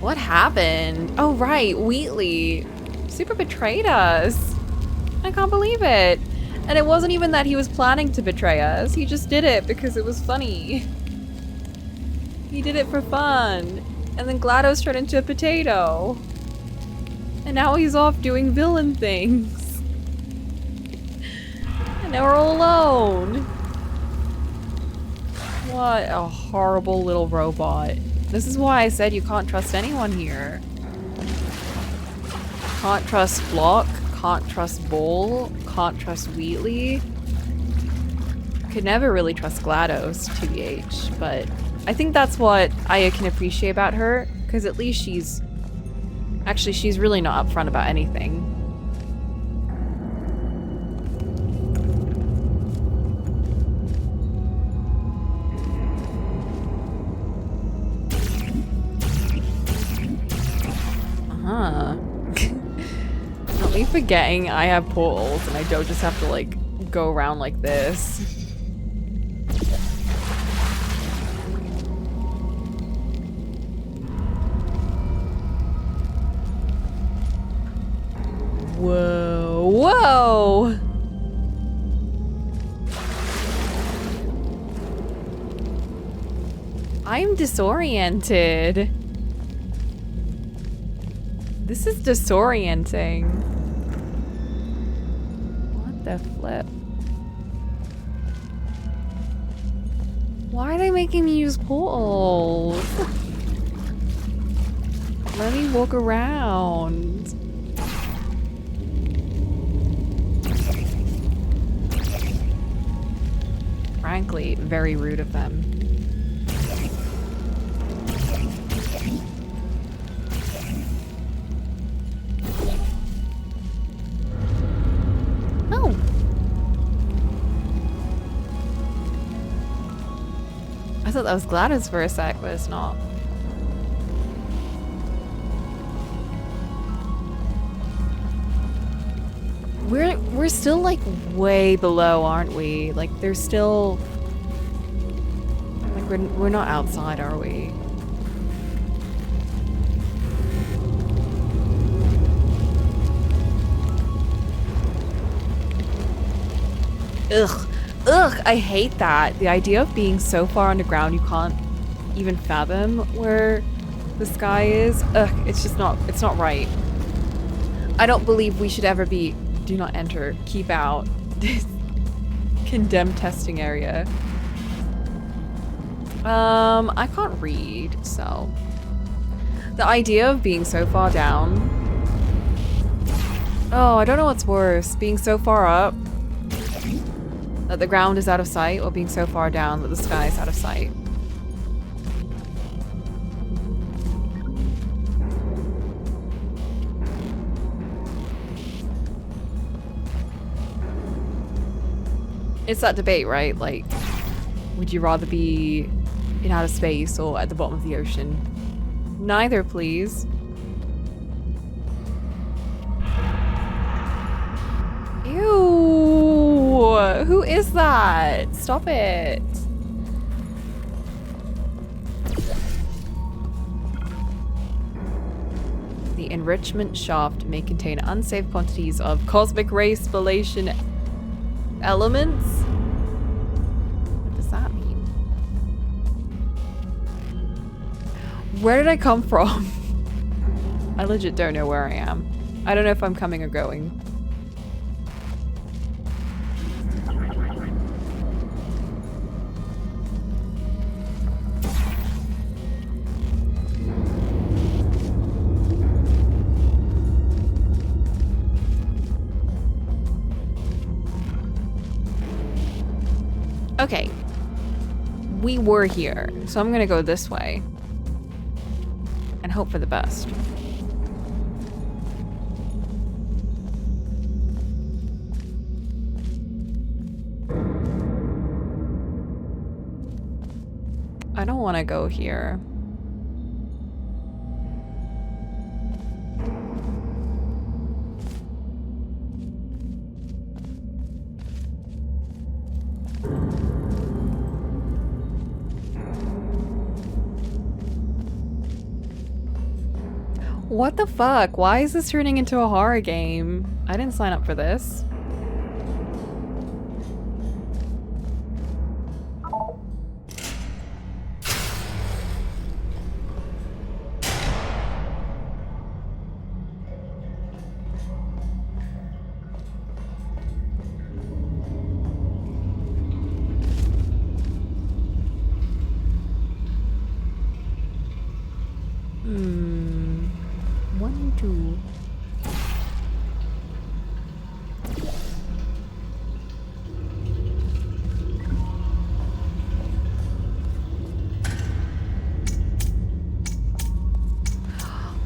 What happened? Oh, right, Wheatley. Super betrayed us. I can't believe it. And it wasn't even that he was planning to betray us. He just did it because it was funny. He did it for fun. And then GLaDOS turned into a potato. And now he's off doing villain things. And now we're all alone. What a horrible little robot. This is why I said you can't trust anyone here. Can't trust Block, can't trust Bull, can't trust Wheatley. Could never really trust GLaDOS, TBH, but I think that's what I can appreciate about her, because at least she's really not upfront about anything. Not me forgetting I have portals and I don't just have to like go around like this. Whoa, whoa! I'm disoriented. This is disorienting. What the flip? Why are they making me use portals? Let me walk around. Frankly, very rude of them. I thought that was GLaDOS for a sec, but it's not. We're still like way below, aren't we? Like there's still like we're not outside, are we? Ugh. Ugh, I hate that. The idea of being so far underground you can't even fathom where the sky is. Ugh, it's just not, it's not right. I don't believe we should ever be, do not enter, keep out, this condemned testing area. I can't read, so. The idea of being so far down. Oh, I don't know what's worse, being so far up that the ground is out of sight, or being so far down that the sky is out of sight. It's that debate, right? Like, would you rather be in outer space or at the bottom of the ocean? Neither, please. Ew! Who is that? Stop it. The enrichment shaft may contain unsafe quantities of cosmic ray spallation elements? What does that mean? Where did I come from? I legit don't know where I am. I don't know if I'm coming or going. Okay, we were here, so I'm gonna go this way and hope for the best. I don't want to go here. What the fuck? Why is this turning into a horror game? I didn't sign up for this. One, two.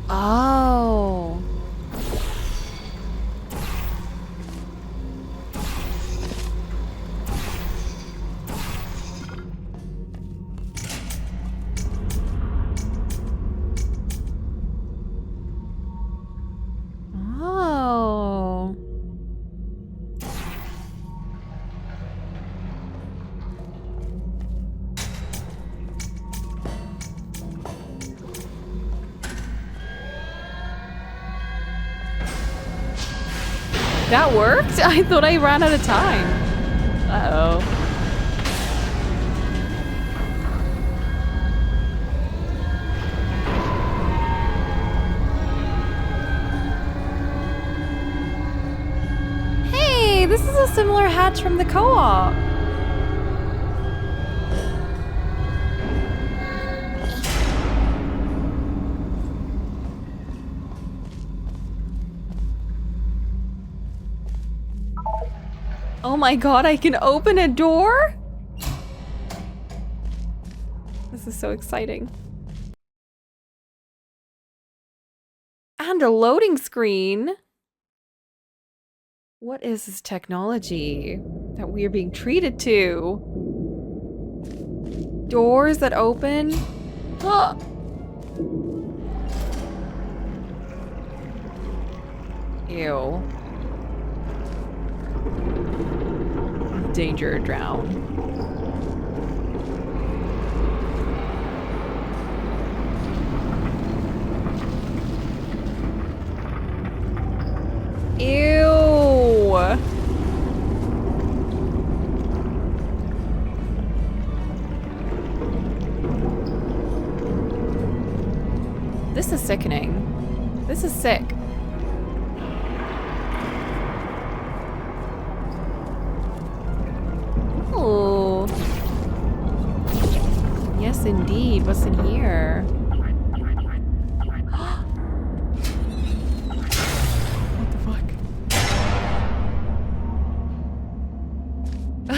Oh. Oh. That worked? I thought I ran out of time. Uh-oh. Hey, this is a similar hatch from the co-op. Oh my god, I can open a door? This is so exciting. And a loading screen. What is this technology that we are being treated to? Doors that open? Ah! Ew. Danger, drown. Ew. This is sickening. This is sick. Oh. Yes, indeed. What's in here? What the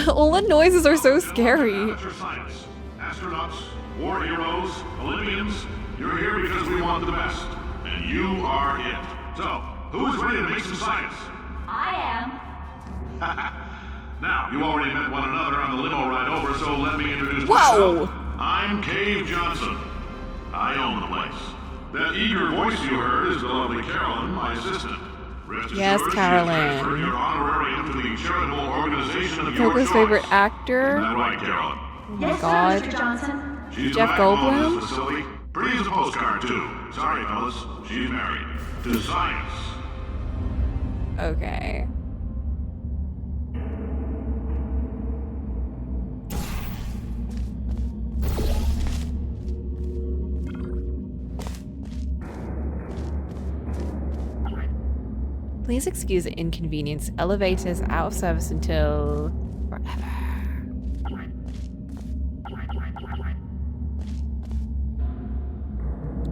fuck? All the noises are so scary. Astronauts, war heroes, Olympians, you're here because we want the best. And you are it. So, who's ready to make some science? I am. Now, you already met one another on the limo ride over, so let me introduce Whoa. myself. I'm Cave Johnson. I own the place. That eager voice you heard is the lovely Carolyn, my assistant. Rest Yes, assured, Carolyn. she has transferred your honorarium to the charitable organization of your Coco's choice. favorite actor. Isn't that right, Carolyn? Oh my Yes, god. sir, Mr. Johnson. She's Jeff the backbone Goldblum? of this facility. Pretty as a postcard, too. Sorry, fellas. She's married. To science. Okay. Please excuse the inconvenience. Elevators out of service until forever.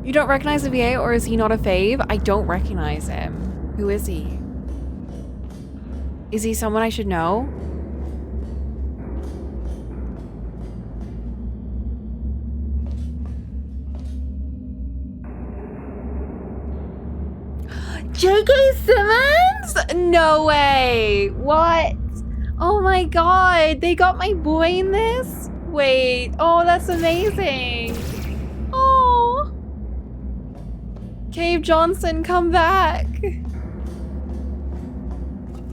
You don't recognize the VA, or is he not a fave? I don't recognize him. Who is he? Is he someone I should know? J.K. Simmons? No way. What? Oh my god. They got my boy in this? Wait. Oh, that's amazing. Oh. Cave Johnson, come back.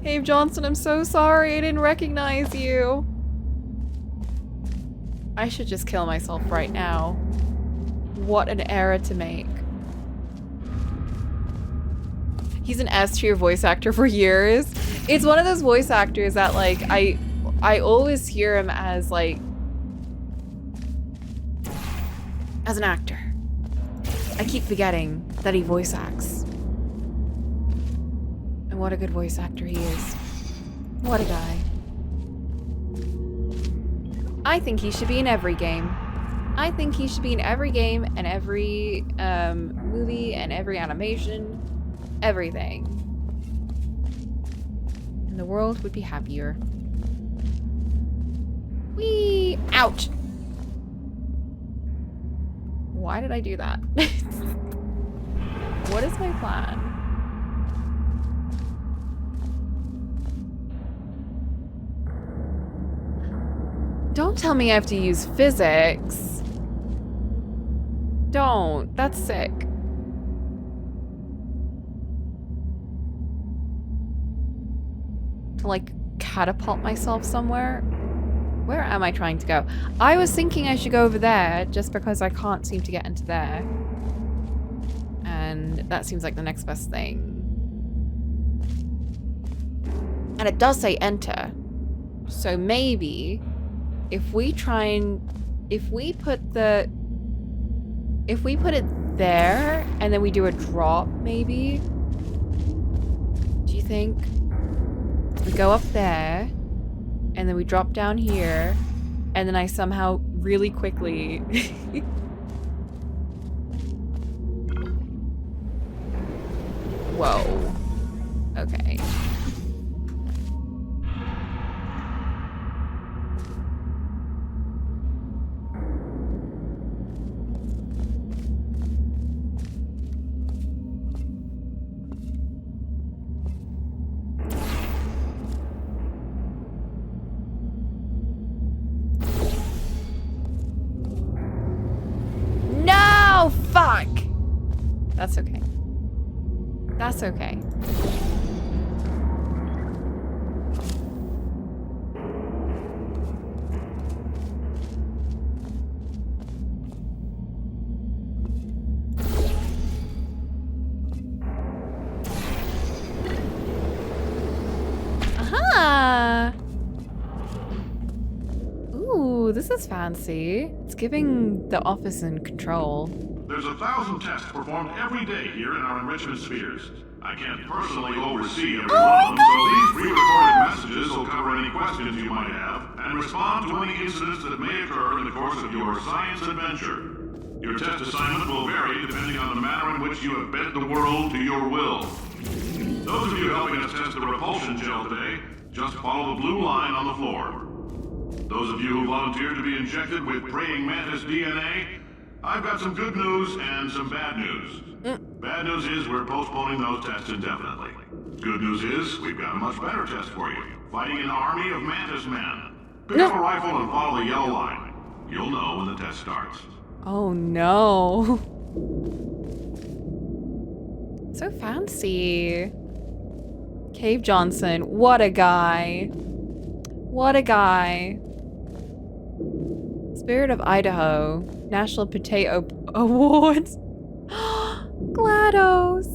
Cave Johnson, I'm so sorry. I didn't recognize you. I should just kill myself right now. What an error to make. He's an S tier voice actor for years. It's one of those voice actors that like I always hear him as like as an actor. I keep forgetting that he voice acts. And what a good voice actor he is. What a guy. I think he should be in every game. I think he should be in every game and every movie and every animation. Everything. And the world would be happier. Whee! Ouch! Why did I do that? What is my plan? Don't tell me I have to use physics. Don't. That's sick. To like catapult myself somewhere? Where am I trying to go? I was thinking I should go over there just because I can't seem to get into there. And that seems like the next best thing. And it does say enter. So maybe if we try and if we put it there and then we do a drop maybe. Do you think? We go up there and then we drop down here and then I somehow really quickly Whoa. Okay. No! Fuck! That's okay. That's okay. Aha! Ooh, this is fancy. It's giving the office in control. There's 1,000 tests performed every day here in our enrichment spheres. I can't personally oversee every one of them, so these pre-recorded messages will cover any questions you might have and respond to any incidents that may occur in the course of your science adventure. Your test assignment will vary depending on the manner in which you have bent the world to your will. Those of you helping us test the repulsion gel today, just follow the blue line on the floor. Those of you who volunteered to be injected with praying mantis DNA, I've got some good news and some bad news. Bad news is we're postponing those tests indefinitely. Good news is we've got a much better test for you. Fighting an army of mantis men. Pick up a rifle and follow the yellow line. You'll know when the test starts. Oh no. So fancy. Cave Johnson, what a guy. What a guy. Spirit of Idaho, National Potato Award. GLaDOS.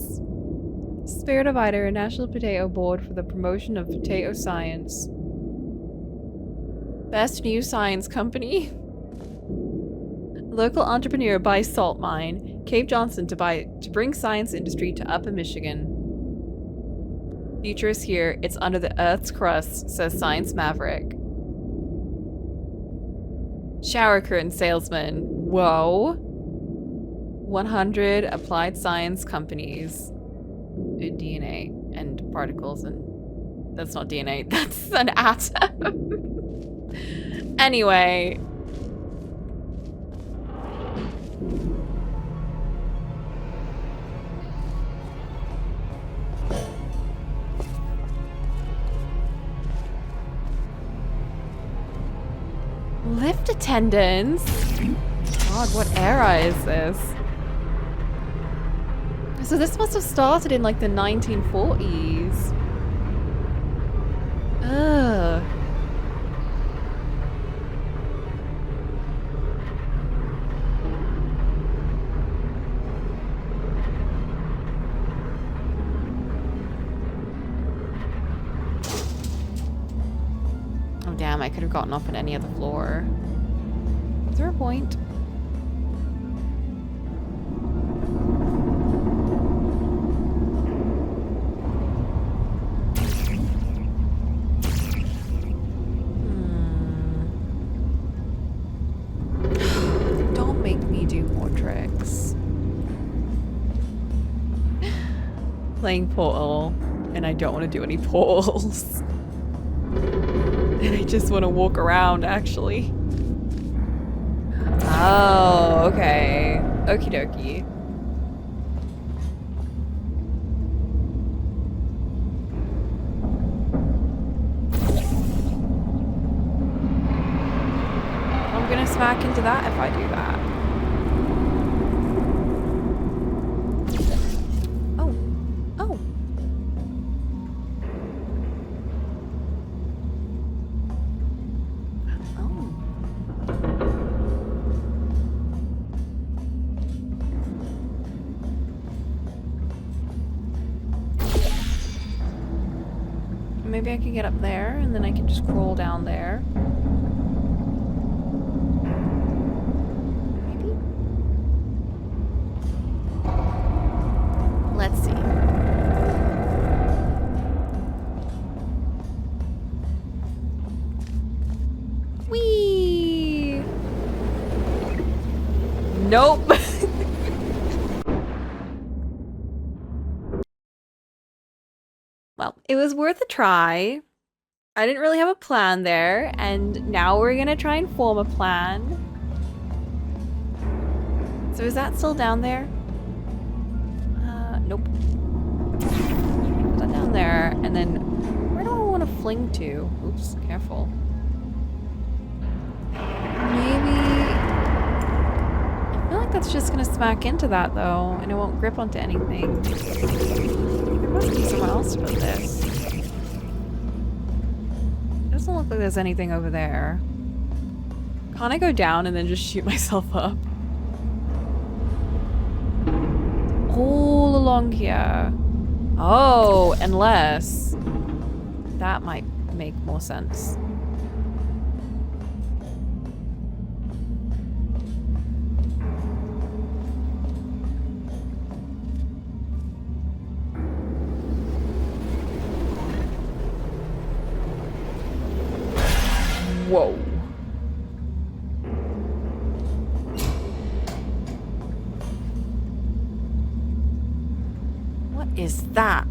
Spirit of Idaho, National Potato Board for the promotion of potato science. Best new science company. Local entrepreneur buys salt mine. Cave Johnson to bring science industry to Upper Michigan. Future is here. It's under the Earth's crust, says Science Maverick. Shower curtain salesman. Whoa. 100 applied science companies. DNA and particles and... That's not DNA. That's an atom. Anyway. Lift attendants? God, what era is this? So this must have started in like the 1940s. Ugh. I could have gotten off at any other floor. Is there a point? Don't make me do more tricks. Playing Portal, and I don't want to do any portals. And I just want to walk around, actually. Oh, okay. Okie dokie. I'm gonna smack into that if I do that. Oh. Oh. Maybe I can get up there and then I can just crawl down there. Maybe? Let's see. Whee! Nope. Well, it was worth a try. I didn't really have a plan there, and now we're gonna try and form a plan. So is that still down there? Nope. Is that down there? And then, where do I want to fling to? Oops, careful. Maybe... I feel like that's just gonna smack into that, though, and it won't grip onto anything. There must be somewhere else to put this. It doesn't look like there's anything over there. Can't I go down and then just shoot myself up? All along here. Oh, unless... That might make more sense. Whoa. What is that?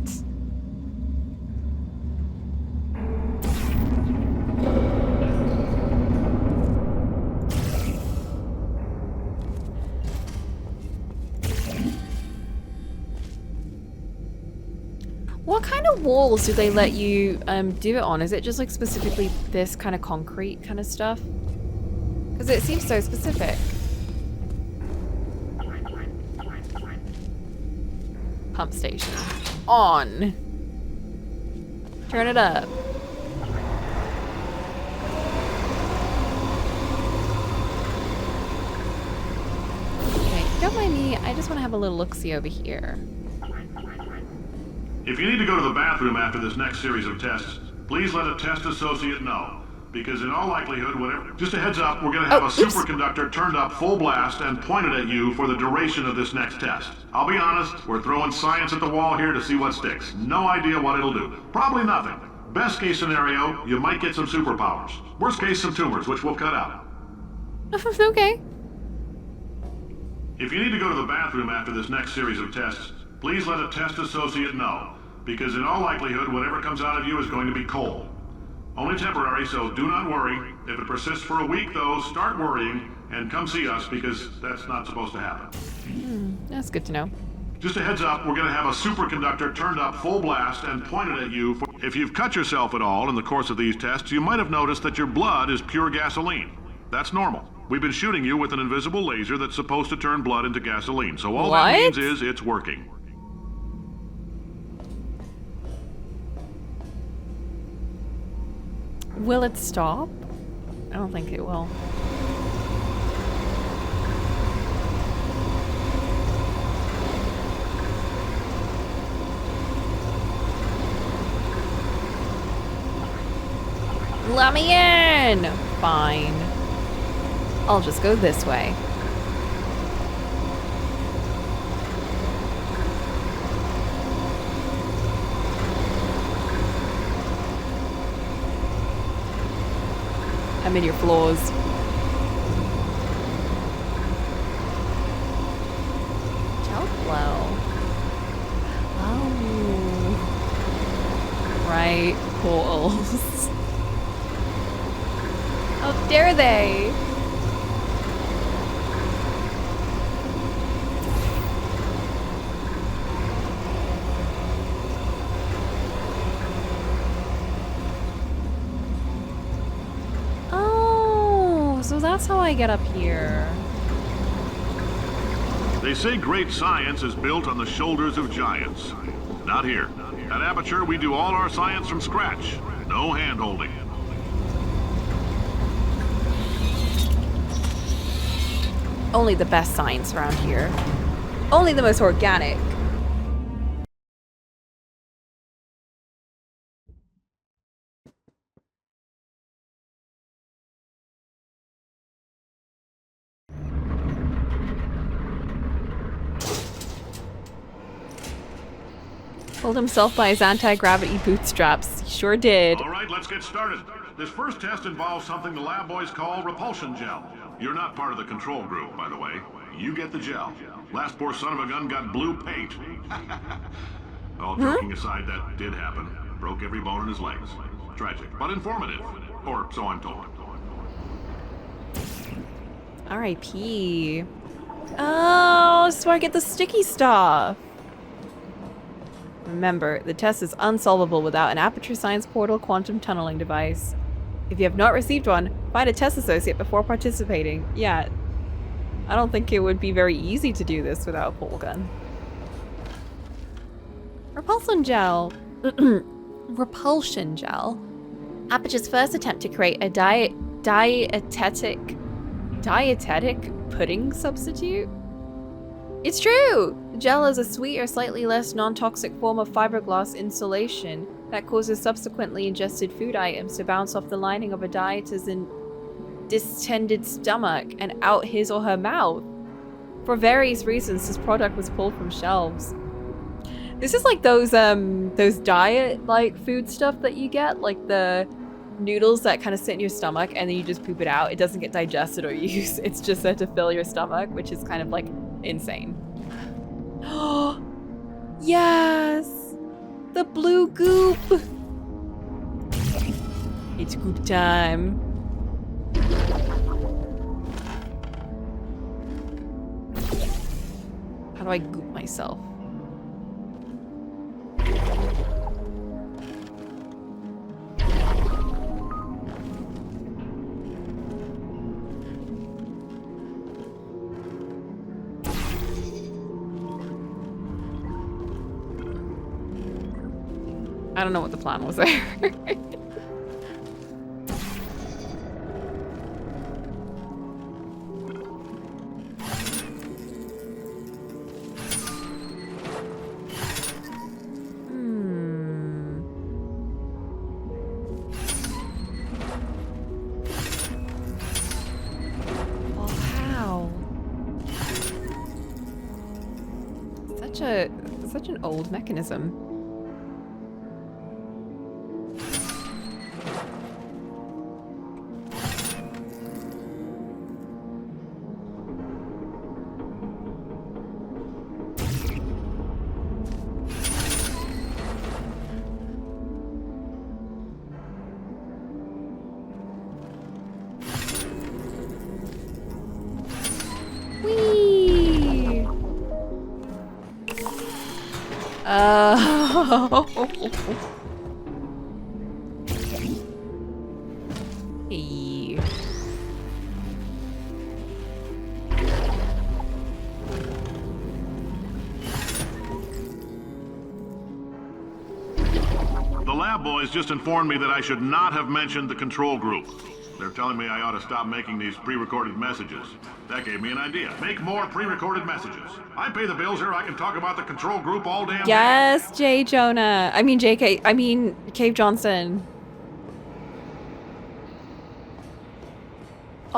What kind of walls do they let you do it on? Is it just like specifically this kind of concrete kind of stuff? Because it seems so specific. Pump station. On. Turn it up. Okay, don't mind me. I just want to have a little look-see over here. If you need to go to the bathroom after this next series of tests, please let a test associate know. Because in all likelihood, whatever... Just a heads up, we're going to have a superconductor turned up full blast and pointed at you for the duration of this next test. I'll be honest, we're throwing science at the wall here to see what sticks. No idea what it'll do. Probably nothing. Best case scenario, you might get some superpowers. Worst case, some tumors, which we'll cut out. Okay. If you need to go to the bathroom after this next series of tests, please let a test associate know. Because in all likelihood, whatever comes out of you is going to be coal. Only temporary, so do not worry. If it persists for a week, though, start worrying and come see us because that's not supposed to happen. That's good to know. Just a heads up, we're going to have a superconductor turned up full blast and pointed at you. If you've cut yourself at all in the course of these tests, you might have noticed that your blood is pure gasoline. That's normal. We've been shooting you with an invisible laser that's supposed to turn blood into gasoline. So all that means is it's working. Will it stop? I don't think it will. Let me in! direction. Fine. I'll just go this way. I'm in your floors. Gel flow. Oh. Right. Portals. How dare they? So that's how I get up here. They say great science is built on the shoulders of giants. Not here. At Aperture, we do all our science from scratch. No hand-holding. Only the best science around here. Only the most organic. Pulled himself by his anti-gravity bootstraps. He sure did. All right, let's get started. This first test involves something the lab boys call repulsion gel. You're not part of the control group, by the way. You get the gel. Last poor son of a gun got blue paint. All joking aside, that did happen. Broke every bone in his legs. Tragic, but informative. Or so I'm told. R.I.P. Oh, this is where I get the sticky stuff. Remember, the test is unsolvable without an Aperture Science Portal quantum tunneling device. If you have not received one, find a test associate before participating. Yeah, I don't think it would be very easy to do this without a portal gun. Repulsion gel. Repulsion gel. Aperture's first attempt to create a dietetic pudding substitute? It's true! The gel is a sweet or slightly less non-toxic form of fiberglass insulation that causes subsequently ingested food items to bounce off the lining of a dieter's distended stomach and out his or her mouth. For various reasons, this product was pulled from shelves. This is like those diet like food stuff that you get, like the noodles that kind of sit in your stomach and then you just poop it out. It doesn't get digested or used. It's just there to fill your stomach, which is kind of like insane. Oh, yes! The blue goop! It's goop time. How do I goop myself? I don't know what the plan was there. Well, how? Such an old mechanism. Hey. The lab boys just informed me that I should not have mentioned the control group. They're telling me I ought to stop making these pre-recorded messages. That gave me an idea. Make more pre-recorded messages. I pay the bills here. I can talk about the control group all damn day. Yes, J. Jonah. I mean, JK. I mean, Cave Johnson.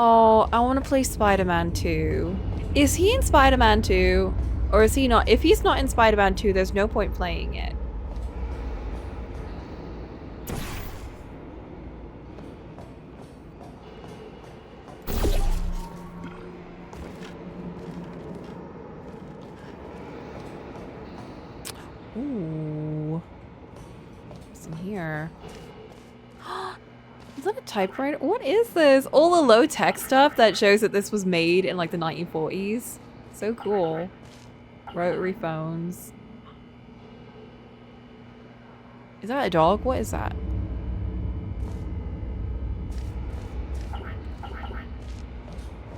Oh, I want to play Spider-Man 2. Is he in Spider-Man 2? Or is he not? If he's not in Spider-Man 2, there's no point playing it. Ooh. What's in here? Is that a typewriter? What is this? All the low-tech stuff that shows that this was made in like the 1940s. So cool. Rotary phones. Is that a dog? What is that?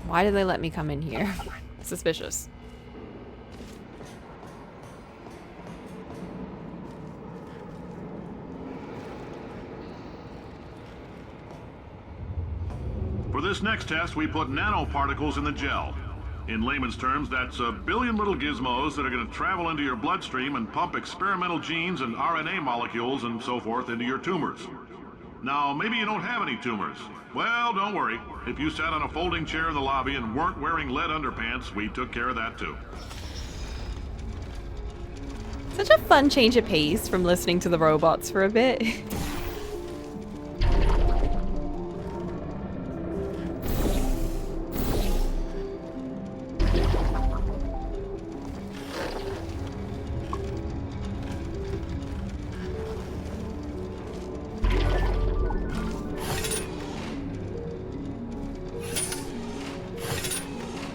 Why did they let me come in here? Suspicious. For this next test, we put nanoparticles in the gel. In layman's terms, that's a billion little gizmos that are going to travel into your bloodstream and pump experimental genes and RNA molecules and so forth into your tumors. Now, maybe you don't have any tumors. Well, don't worry. If you sat on a folding chair in the lobby and weren't wearing lead underpants, we took care of that too. Such a fun change of pace from listening to the robots for a bit.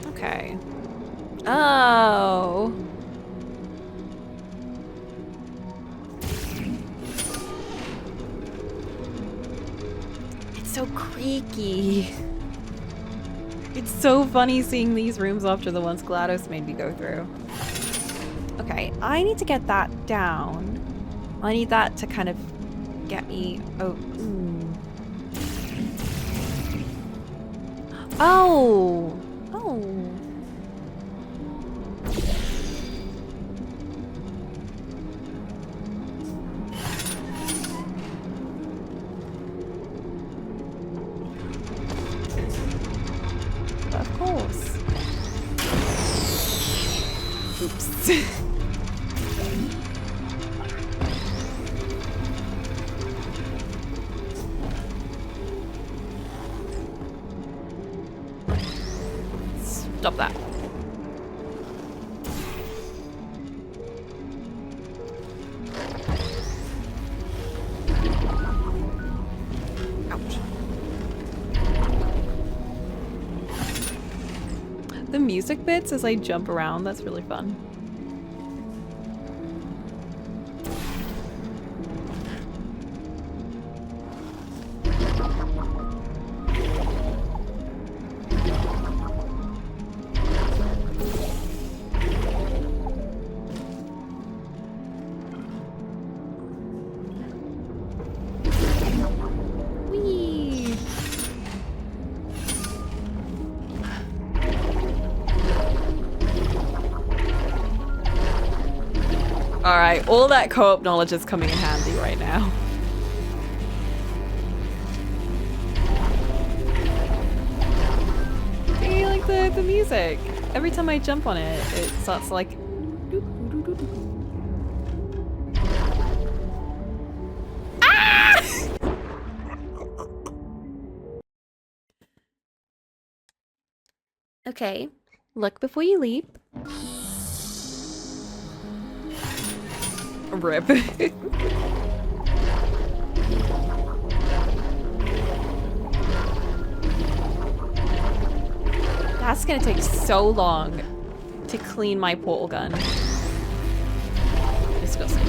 Okay. Oh. It's so creaky. It's so funny seeing these rooms after the ones GLaDOS made me go through. Okay, I need to get that down. I need that to kind of get me... Oh. Ooh. Oh. Oh. Of course. Oops. Stop that. Ouch. The music bits as I jump around, that's really fun. Whee! Alright, all that co-op knowledge is coming in handy right now. I like the music. Every time I jump on it, it starts like... Ah! Okay, look before you leap. Rip. That's gonna take so long to clean my portal gun. Disgusting.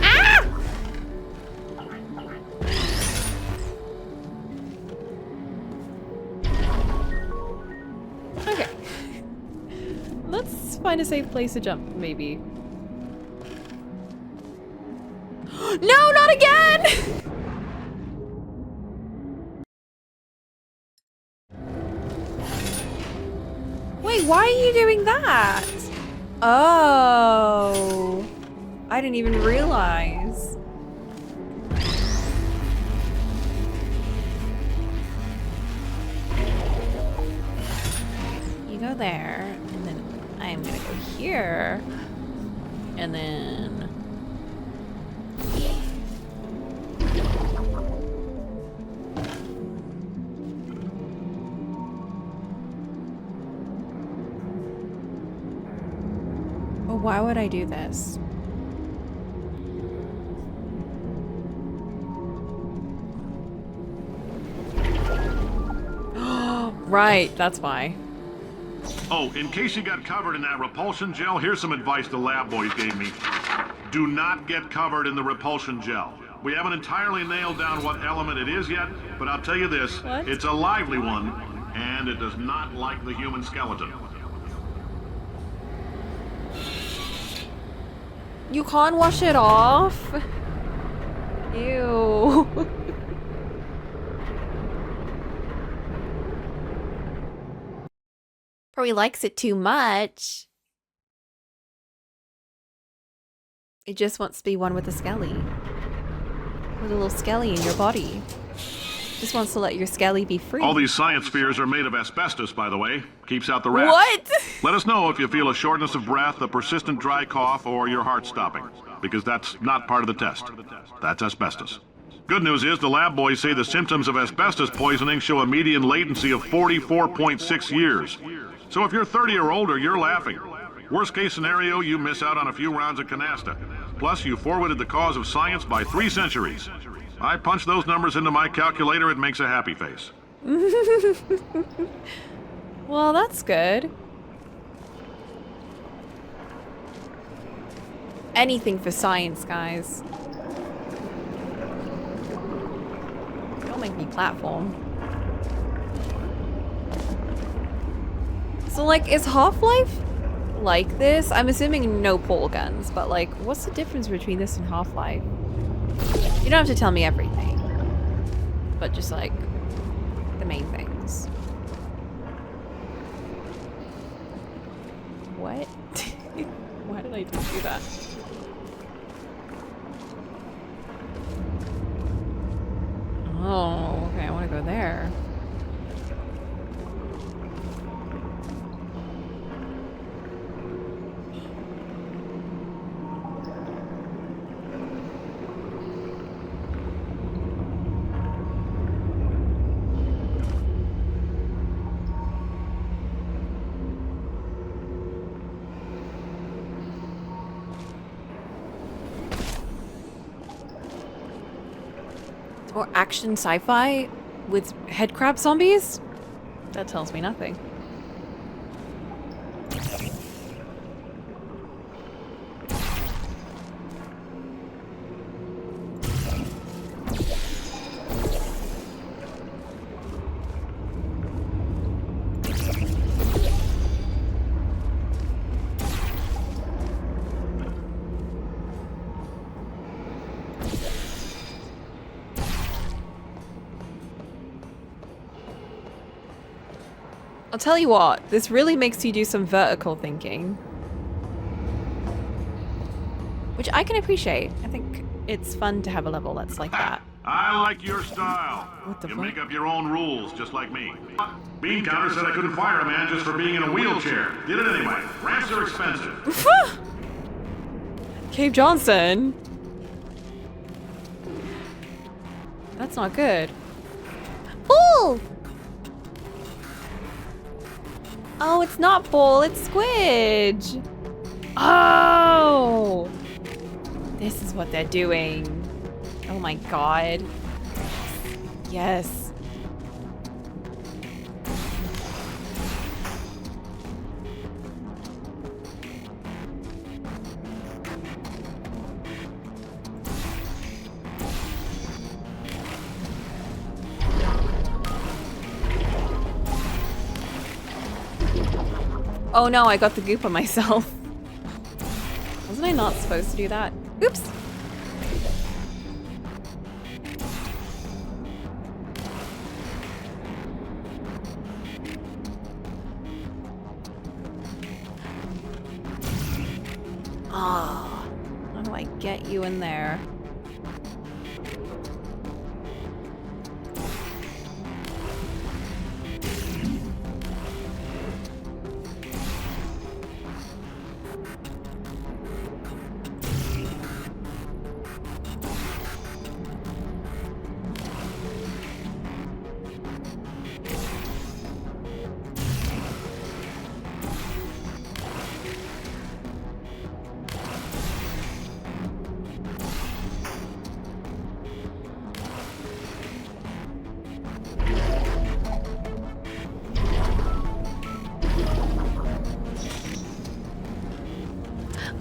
Ah! Okay. Let's find a safe place to jump, maybe. No, not again! Wait, why are you doing that? Oh. I didn't even realize. go there, and then I'm gonna go here, and then... Oh, why would I do this? Right, that's why. Oh, in case you got covered in that repulsion gel, here's some advice the lab boys gave me. Do not get covered in the repulsion gel. We haven't entirely nailed down what element it is yet, but I'll tell you this, What? it's a lively one, and it does not like the human skeleton. You can't wash it off? Ew. Probably likes it too much. It just wants to be one with the skelly. With a little skelly in your body. Just wants to let your skelly be free. All these science spheres are made of asbestos, by the way. Keeps out the rats. What? Let us know if you feel a shortness of breath, a persistent dry cough, or your heart stopping, because that's not part of the test. That's asbestos. Good news is the lab boys say the symptoms of asbestos poisoning show a median latency of 44.6 years. So if you're 30 or older, you're laughing. Worst case scenario, you miss out on a few rounds of canasta. Plus, you forwarded the cause of science by 3 centuries. I punch those numbers into my calculator, it makes a happy face. Well, that's good. Anything for science, guys. Don't make me platform. So, like, is Half-Life like this? I'm assuming no portal guns, but, like, what's the difference between this and Half-Life? You don't have to tell me everything, but just, like, the main things. What? Why did I just do that? Oh, okay, I want to go there. Or action sci-fi with headcrab zombies? That tells me nothing. I'll tell you what, this really makes you do some vertical thinking. Which I can appreciate. I think it's fun to have a level that's like that. I like your style. What the You fuck? make up your own rules, just like me. Bean Counter said I couldn't fire a man just for being in a wheelchair. Did it anyway. Ramps are expensive. Cave Johnson. That's not good. Bull! Oh, it's not bull, it's squidge. Oh! This is what they're doing. Oh my god. Yes. Oh no, I got the goop on myself. Wasn't I not supposed to do that? Oops. Ah, how do I get you in there?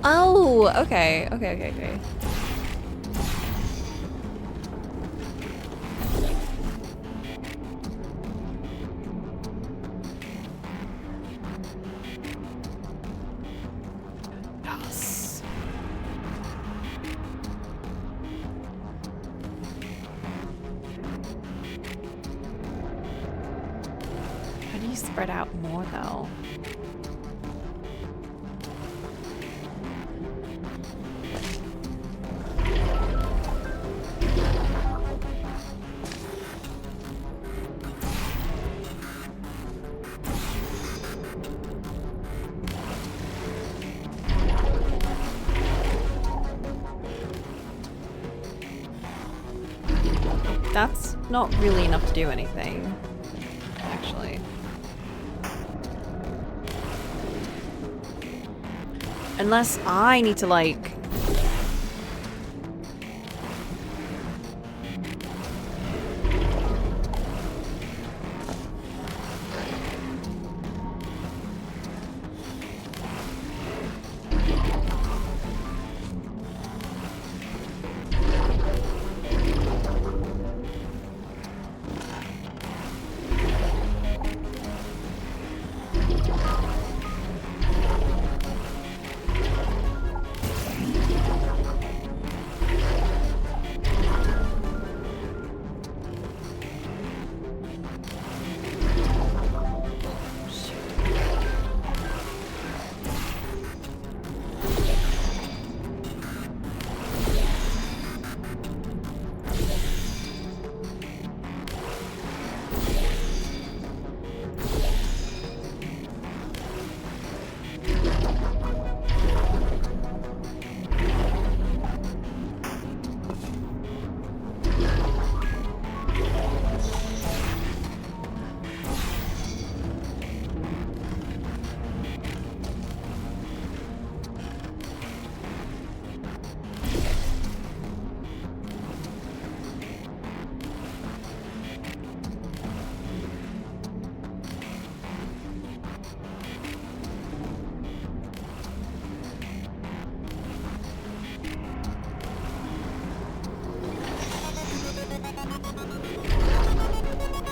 Oh, okay, okay, okay, okay. Yes. How do you spread out more though? That's not really enough to do anything, actually. Unless I need to, like...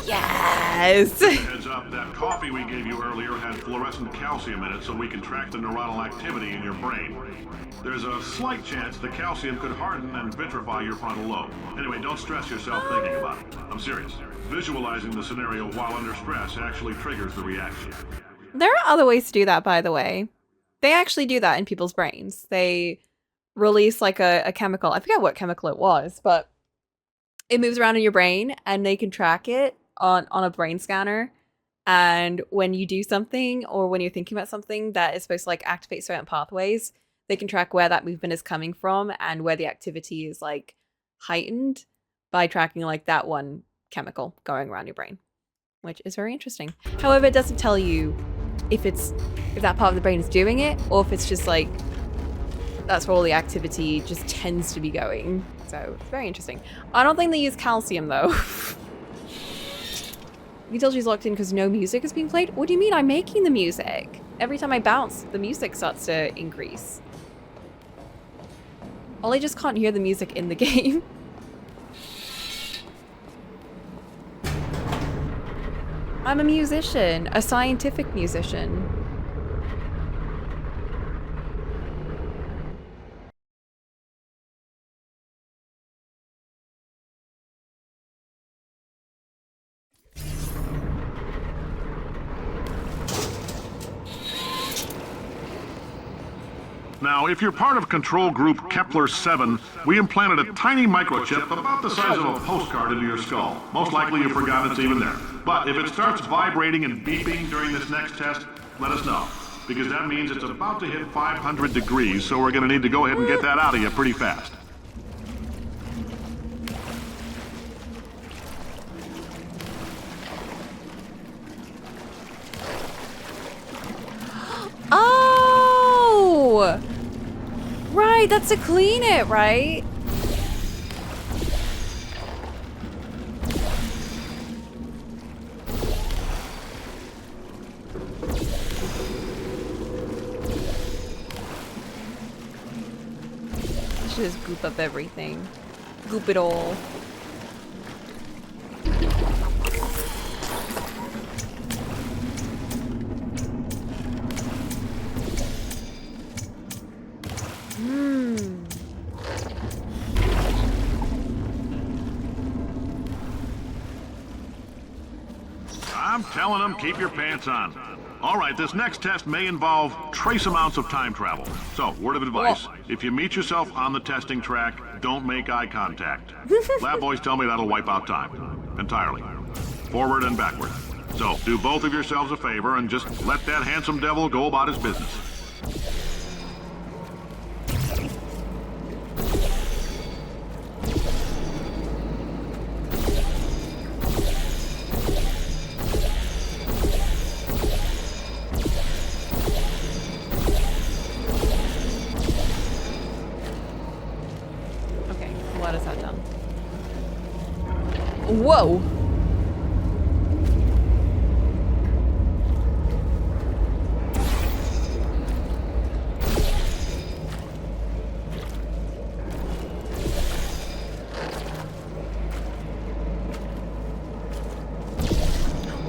Yes! Heads up, that coffee we gave you earlier had fluorescent calcium in it so we can track the neuronal activity in your brain. There's a slight chance the calcium could harden and vitrify your frontal lobe. Anyway, don't stress yourself thinking about it. I'm serious. Visualizing the scenario while under stress actually triggers the reaction. There are other ways to do that, by the way. They actually do that in people's brains. They release like a chemical. I forget what chemical it was, but it moves around in your brain and they can track it on a brain scanner. And when you do something or when you're thinking about something that is supposed to like activate certain pathways, they can track where that movement is coming from and where the activity is like heightened by tracking like that one chemical going around your brain, which is very interesting. However, it doesn't tell you if that part of the brain is doing it or if it's just like that's where all the activity just tends to be going. So it's very interesting. I don't think they use calcium though. You can tell she's locked in because no music is being played. What do you mean? I'm making the music. Every time I bounce, the music starts to increase. Ollie just can't hear the music in the game. I'm a musician, a scientific musician. Now, if you're part of control group Kepler-7, we implanted a tiny microchip about the size of a postcard into your skull. Most likely you forgot it's even there. But if it starts vibrating and beeping during this next test, let us know. Because that means it's about to hit 500 degrees, so we're going to need to go ahead and get that out of you pretty fast. Oh! Right, that's to clean it, right? should just goop up everything. Goop it all. I'm telling them, keep your pants on. All right, this next test may involve trace amounts of time travel. So, word of advice, if you meet yourself on the testing track, don't make eye contact. Lab boys tell me that'll wipe out time. Entirely. Forward and backward. So, do both of yourselves a favor and just let that handsome devil go about his business. Whoa!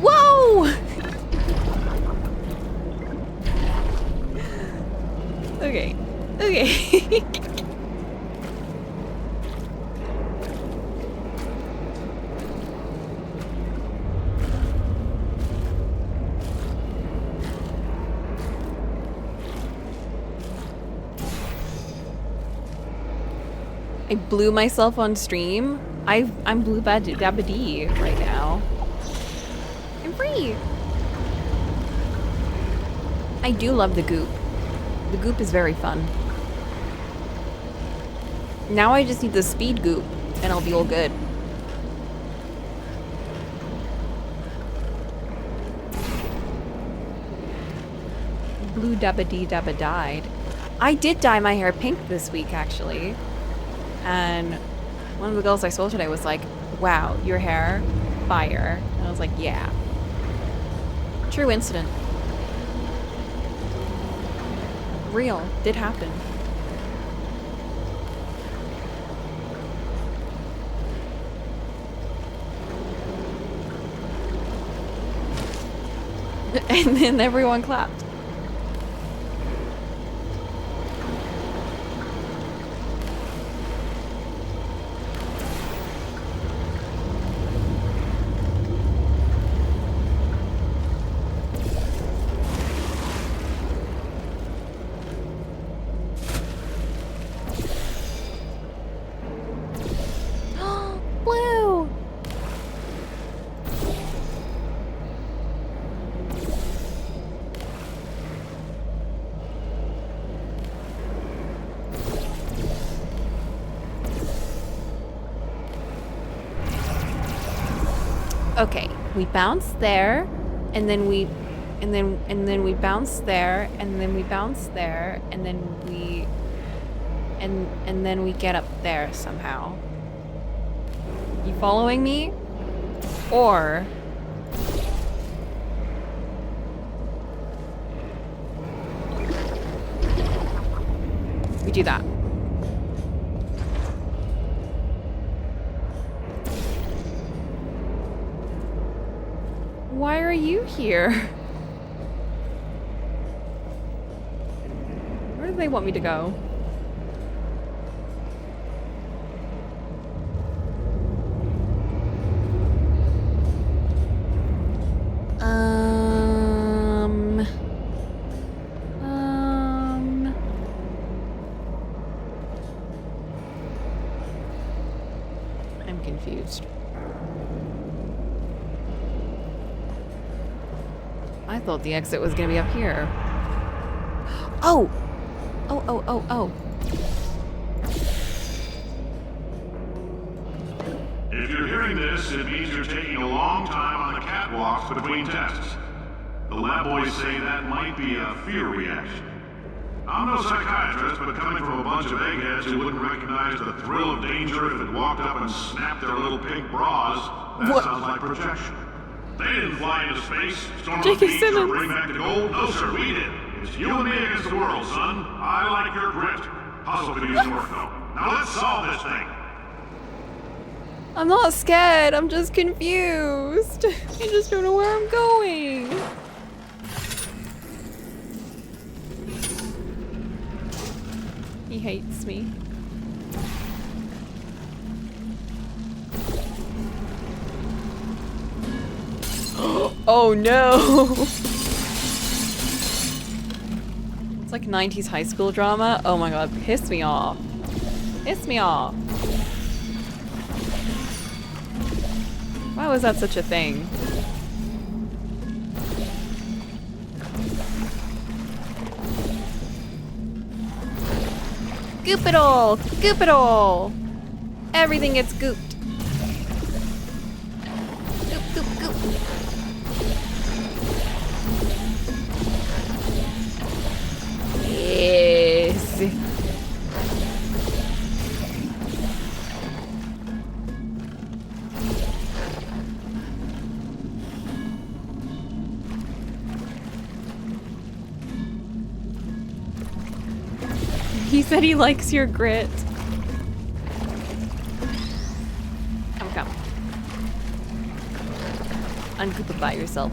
Whoa! Okay. Okay. I blew myself on stream. I'm blue dabba-dee right now. I'm free. I do love the goop. The goop is very fun. Now I just need the speed goop and I'll be all good. Blue dabba-dee dabba died. I did dye my hair pink this week actually. And one of the girls I saw today was like, wow, your hair, fire. And I was like, yeah. True incident. Real. Did happen. And then everyone clapped. Okay, we bounce there, and then we bounce there, and then we bounce there, and then we get up there somehow. You following me? Or we do that. Why are you here? Where do they want me to go? I'm confused. I thought the exit was gonna be up here. Oh! Oh. If you're hearing this, it means you're taking a long time on the catwalks between tests. The lab boys say that might be a fear reaction. I'm no psychiatrist, but coming from a bunch of eggheads who wouldn't recognize the thrill of danger if it walked up and snapped their little pink bras, that sounds like projection. They didn't fly into space, storm the beach, or bring back the gold. No, sir, we did. It's you and me against the world, son. I like your grit. Hustle could use some work, though. Now let's solve this thing. I'm not scared. I'm just confused. I just don't know where I'm going. He hates me. Oh no! It's like 90s high school drama. Oh my god, piss me off. Piss me off. Why was that such a thing? Goop it all! Goop it all! Everything gets gooped. Goop, goop, goop. Yes. He said he likes your grit. Come. Ungoop it by yourself.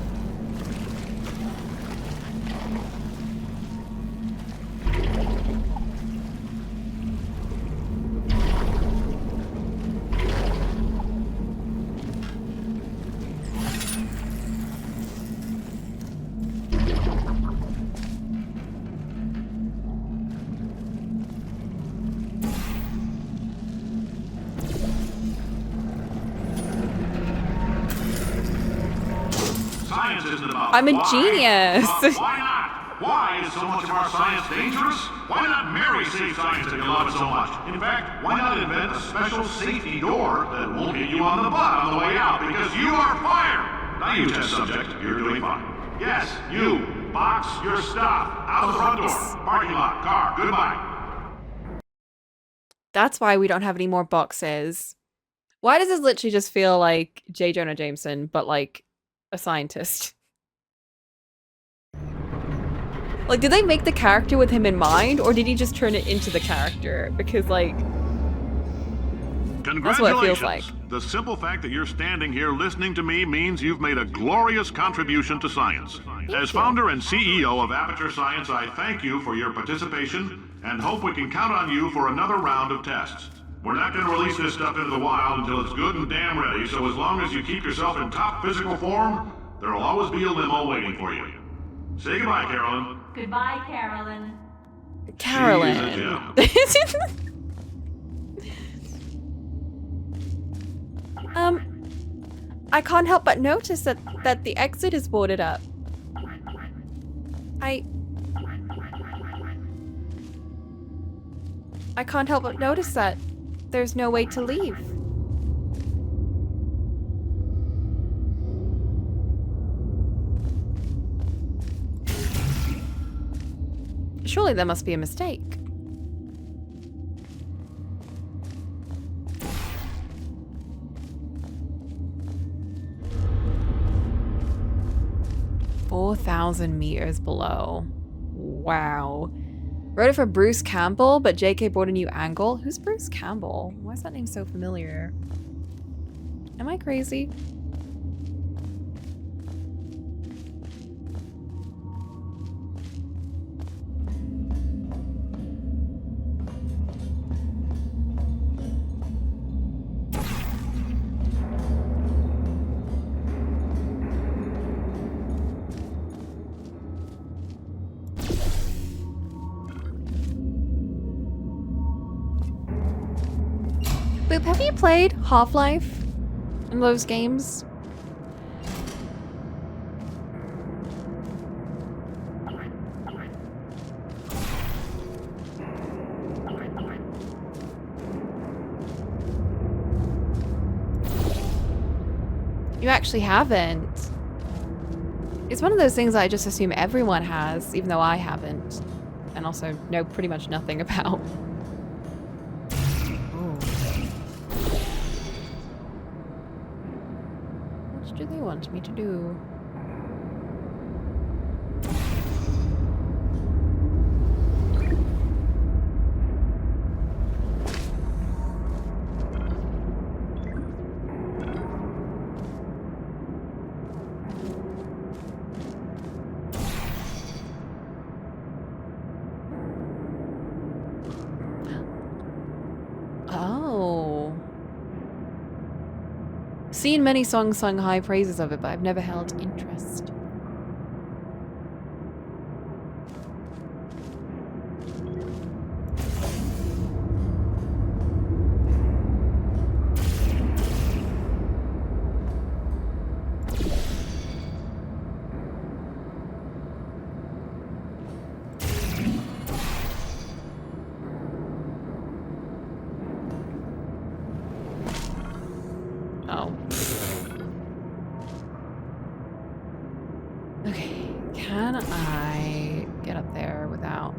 I'm a genius. Why not? Why is so much of our science dangerous? Why not Mary save science if you love it so much? In fact, why not invent a special safety door that won't hit you on the butt on the way out because you are fired? Now you test subject, you're doing fine. Yes, you. Box your stuff. Out the front door. Parking lot. Car. Goodbye. That's why we don't have any more boxes. Why does this literally just feel like J. Jonah Jameson, but like a scientist? Like, did they make the character with him in mind, or did he just turn it into the character? Because, like, that's what it feels like. The simple fact that you're standing here listening to me means you've made a glorious contribution to science. As founder and CEO of Aperture Science, I thank you for your participation and hope we can count on you for another round of tests. We're not going to release this stuff into the wild until it's good and damn ready, so as long as you keep yourself in top physical form, there'll always be a limo waiting for you. Say goodbye, Carolyn. Goodbye, Carolyn. Carolyn. I can't help but notice that the exit is boarded up. I can't help but notice that there's no way to leave. Surely there must be a mistake. "4,000 meters below." Wow. Wrote it for Bruce Campbell, but JK brought a new angle. Who's Bruce Campbell? Why is that name so familiar? Am I crazy? Boop, have you played Half-Life in those games? You actually haven't. It's one of those things I just assume everyone has, even though I haven't. And also know pretty much nothing about. What do they want me to do? seen many songs sung high praises of it, but I've never held interest. Oh. Okay, can I get up there without...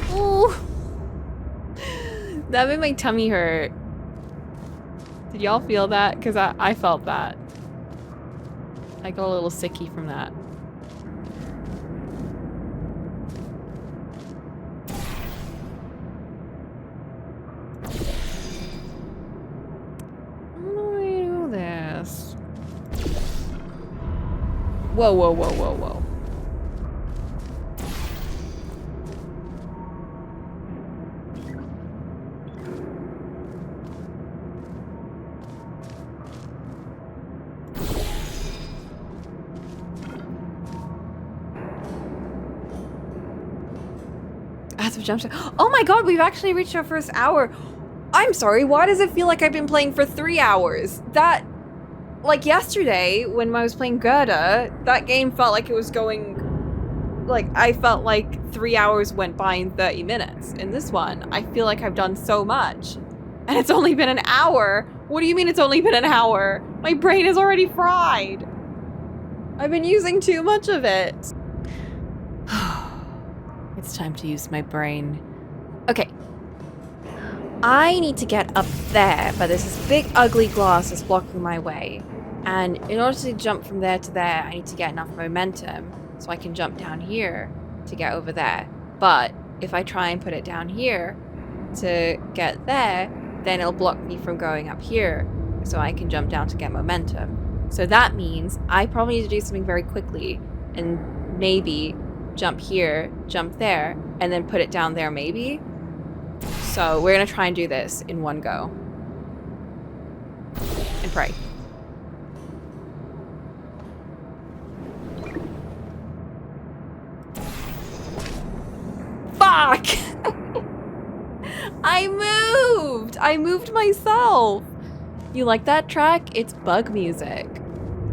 Oh! That made my tummy hurt. Did y'all feel that? Because I felt that. I got a little sicky from that. Whoa, whoa, whoa, whoa, whoa. As of jump shot. Oh my god, we've actually reached our first hour. I'm sorry, why does it feel like I've been playing for 3 hours? That... Like yesterday, when I was playing GLaDOS, that game felt like it was going... Like, I felt like 3 hours went by in 30 minutes. In this one, I feel like I've done so much. And it's only been an hour. What do you mean it's only been an hour? My brain is already fried. I've been using too much of it. It's time to use my brain. Okay. I need to get up there, but there's this big ugly glass that's blocking my way. And in order to jump from there to there, I need to get enough momentum so I can jump down here to get over there. But if I try and put it down here to get there, then it'll block me from going up here so I can jump down to get momentum. So that means I probably need to do something very quickly and maybe jump here, jump there, and then put it down there maybe. So we're gonna try and do this in one go. And pray. Fuck! I moved myself! You like that track? It's bug music.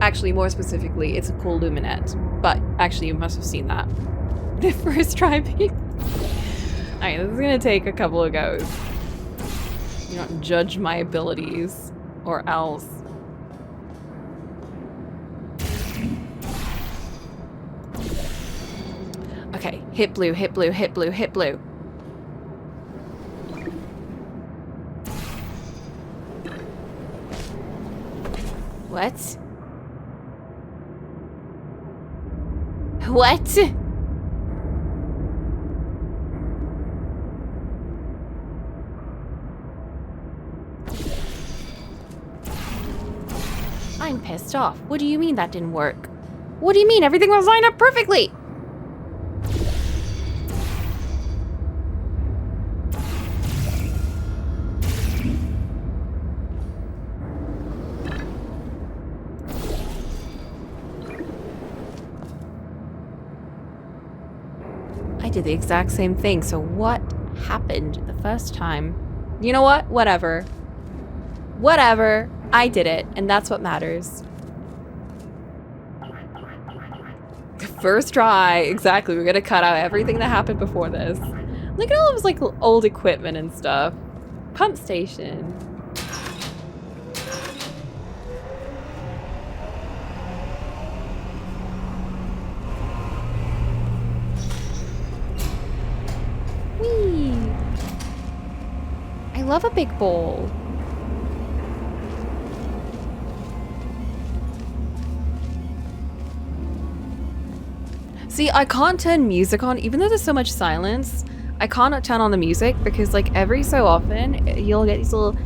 Actually, more specifically, it's a cool luminette. But actually, you must have seen that. The first try being... Alright, this is gonna take a couple of goes. You don't judge my abilities, or else. Okay, hit blue, hit blue, hit blue, hit blue. What? What? I'm pissed off. What do you mean that didn't work? What do you mean? Everything was lined up perfectly! I did the exact same thing, so what happened the first time? You know what? Whatever. Whatever. I did it, and that's what matters. First try. Exactly. We're gonna cut out everything that happened before this. Look at all of his like old equipment and stuff. Pump station. Whee! I love a big bowl. See, I can't turn music on, even though there's so much silence. I can't turn on the music because, like, every so often you'll get these little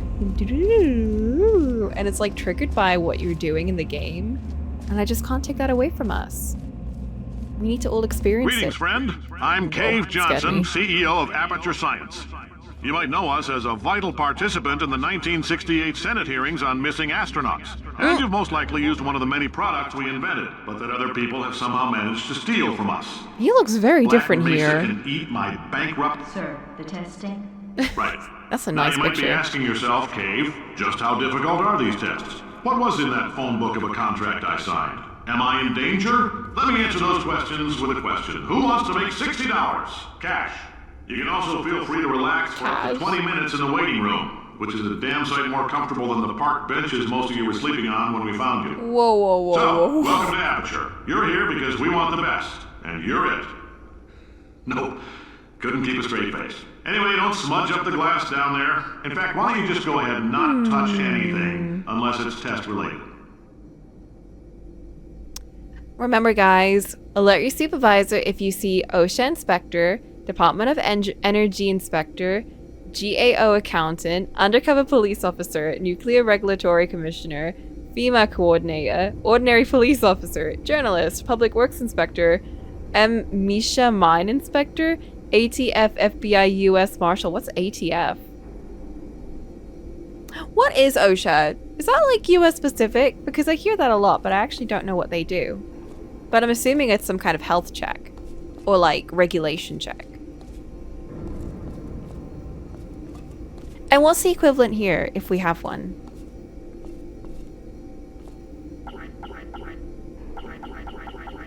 and it's like triggered by what you're doing in the game, and I just can't take that away from us. We need to all experience Greetings, it. friend. I'm Cave Johnson, CEO of Aperture Science. You might know us as a vital participant in the 1968 Senate hearings on missing astronauts. And you've most likely used one of the many products we invented, but that other people have somehow managed to steal from us. He looks very different Latin Mesa here. can eat my bankrupt... Sir, the testing? Right. That's a nice now you might be picture. asking yourself, Cave, just how difficult are these tests? What was in that phone book of a contract I signed? Am I in danger? Let me answer those questions with a question. Who wants to make $60? Cash. You can also feel free to relax for up to 20 minutes in the waiting room, which is a damn sight more comfortable than the park benches most of you were sleeping on when we found you. Whoa, whoa, whoa, So, whoa. welcome to Aperture. You're here because we want the best, and you're it. Nope, couldn't keep a straight face. Anyway, don't smudge up the glass down there. In fact, why don't you just go ahead and not touch anything, unless it's test related. Remember, guys, alert your supervisor if you see OSHA inspector, Department of Energy inspector, GAO accountant, undercover police officer, nuclear regulatory commissioner, FEMA coordinator, ordinary police officer, journalist, public works inspector, Misha mine inspector, ATF FBI US Marshal. What's ATF? What is OSHA? Is that like US specific? Because I hear that a lot, but I actually don't know what they do. But I'm assuming it's some kind of health check or like regulation check. And what's the equivalent here if we have one?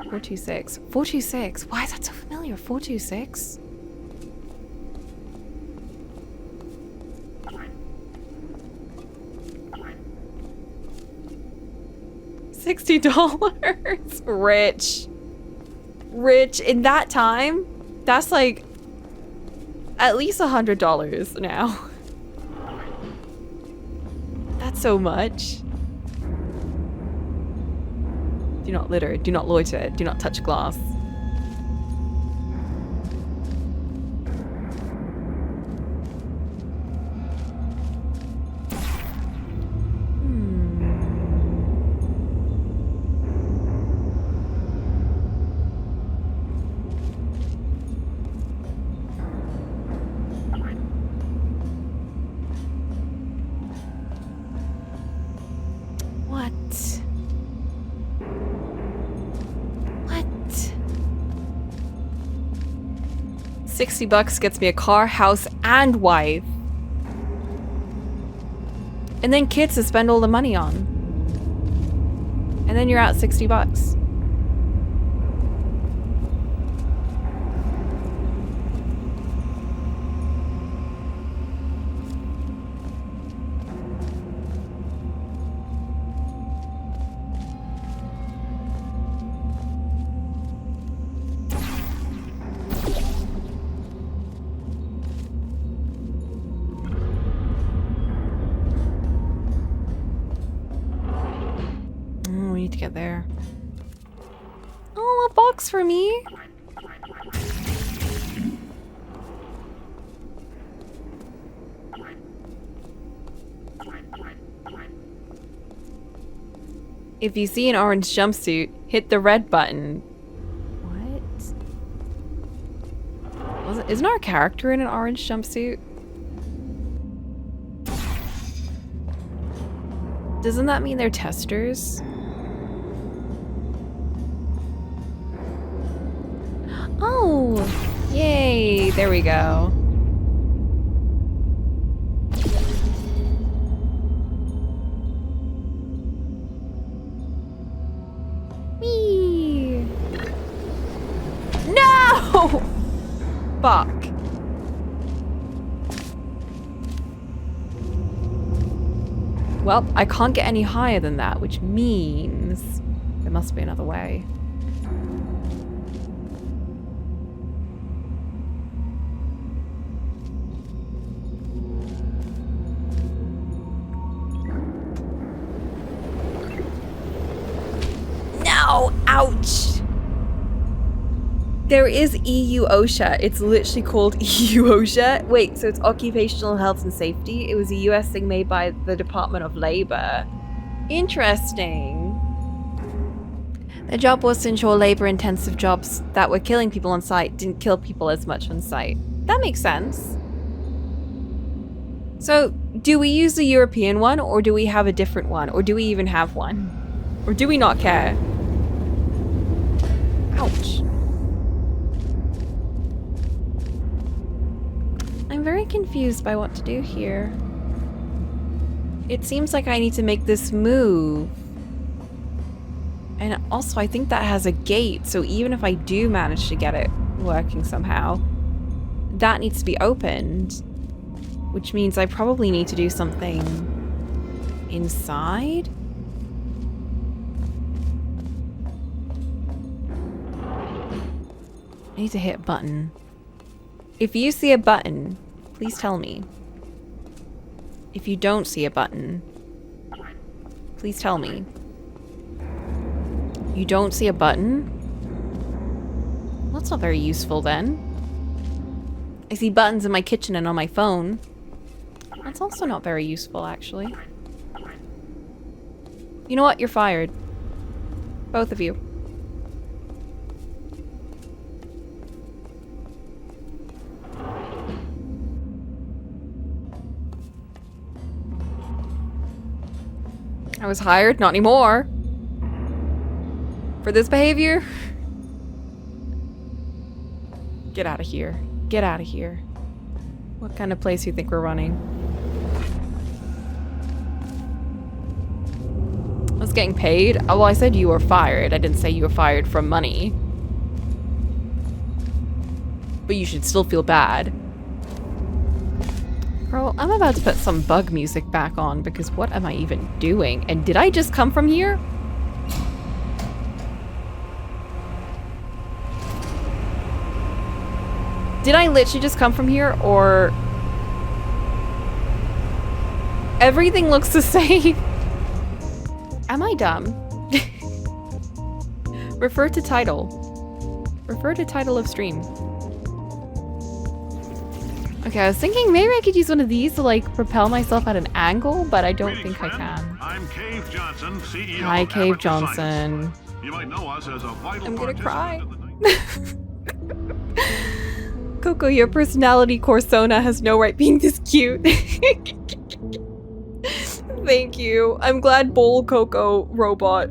$426. $426. Why is that so familiar? $426. $60. Rich. Rich. In that time, that's like at least $100 now. That's so much. Do not litter. Do not loiter. Do not touch glass. $60 gets me a car, house, and wife. And then kids to spend all the money on. And then you're out $60. To get there. Oh, a box for me. If you see an orange jumpsuit, hit the red button. What? Isn't our character in an orange jumpsuit? Doesn't that mean they're testers? Oh, yay, there we go. Whee! No! Fuck. Well, I can't get any higher than that, which means there must be another way. No! Ouch! There is EU OSHA. It's literally called EU OSHA. Wait, so it's Occupational Health and Safety. It was a US thing made by the Department of Labor. Interesting. The job was to ensure labor-intensive jobs that were killing people on site didn't kill people as much on site. That makes sense. So, do we use the European one, or do we have a different one? Or do we even have one? Or do we not care? Ouch. I'm very confused by what to do here. It seems like I need to make this move. And also, I think that has a gate, so even if I do manage to get it working somehow, that needs to be opened. Which means I probably need to do something inside? I need to hit a button. If you see a button, please tell me. If you don't see a button, please tell me. You don't see a button? Well, that's not very useful then. I see buttons in my kitchen and on my phone. That's also not very useful, actually. You know what? You're fired. Both of you. I was hired, not anymore. For this behavior? Get out of here. Get out of here. What kind of place do you think we're running? I was getting paid? Oh, well, I said you were fired. I didn't say you were fired from money. But you should still feel bad. Bro, I'm about to put some bug music back on because what am I even doing? And did I just come from here? Did I literally just come from here, or... Everything looks the same. Am I dumb? Refer to title. Refer to title of stream. Okay, I was thinking maybe I could use one of these to like propel myself at an angle, but I don't think I can. I'm Cave Johnson, CEO. Hi, of Cave Aperture Johnson. Science. You might know us as a vital I'm gonna cry. participant in the Coco, your personality Corsona has no right being this cute. Thank you. I'm glad Bowl Robot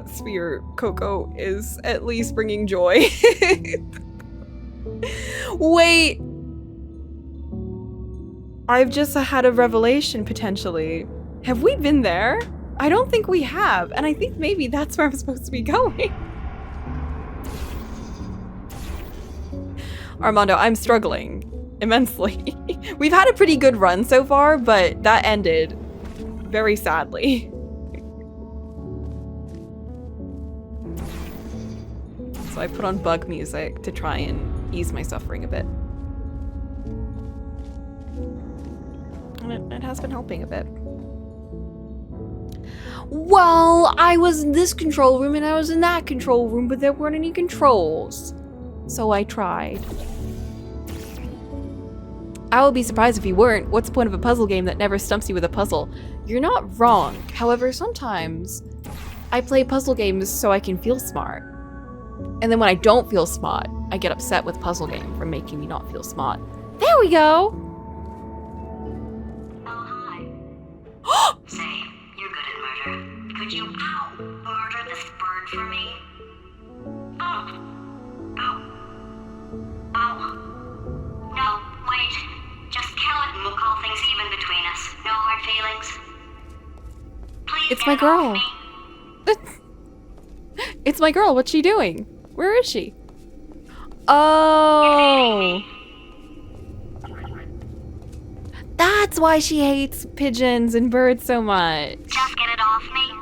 Sphere Coco is at least bringing joy. Wait. I've just had a revelation, potentially. Have we been there? I don't think we have, and I think maybe that's where I'm supposed to be going. Armando, I'm struggling immensely. We've had a pretty good run so far, but that ended very sadly. So I put on bug music to try and ease my suffering a bit. And it has been helping a bit. Well, I was in this control room and I was in that control room, but there weren't any controls. So I tried. I would be surprised if you weren't. What's the point of a puzzle game that never stumps you with a puzzle? You're not wrong. However, sometimes I play puzzle games so I can feel smart. And then when I don't feel smart, I get upset with puzzle game for making me not feel smart. There we go! Oh, hi. Say, you're good at murder. Could you, murder this bird for me? Oh. No, wait. Just kill it and we'll call things even between us. No hard feelings. Please It's get my it off girl. me. It's my girl. What's she doing? Where is she? Oh. That's why she hates pigeons and birds so much. Just get it off me.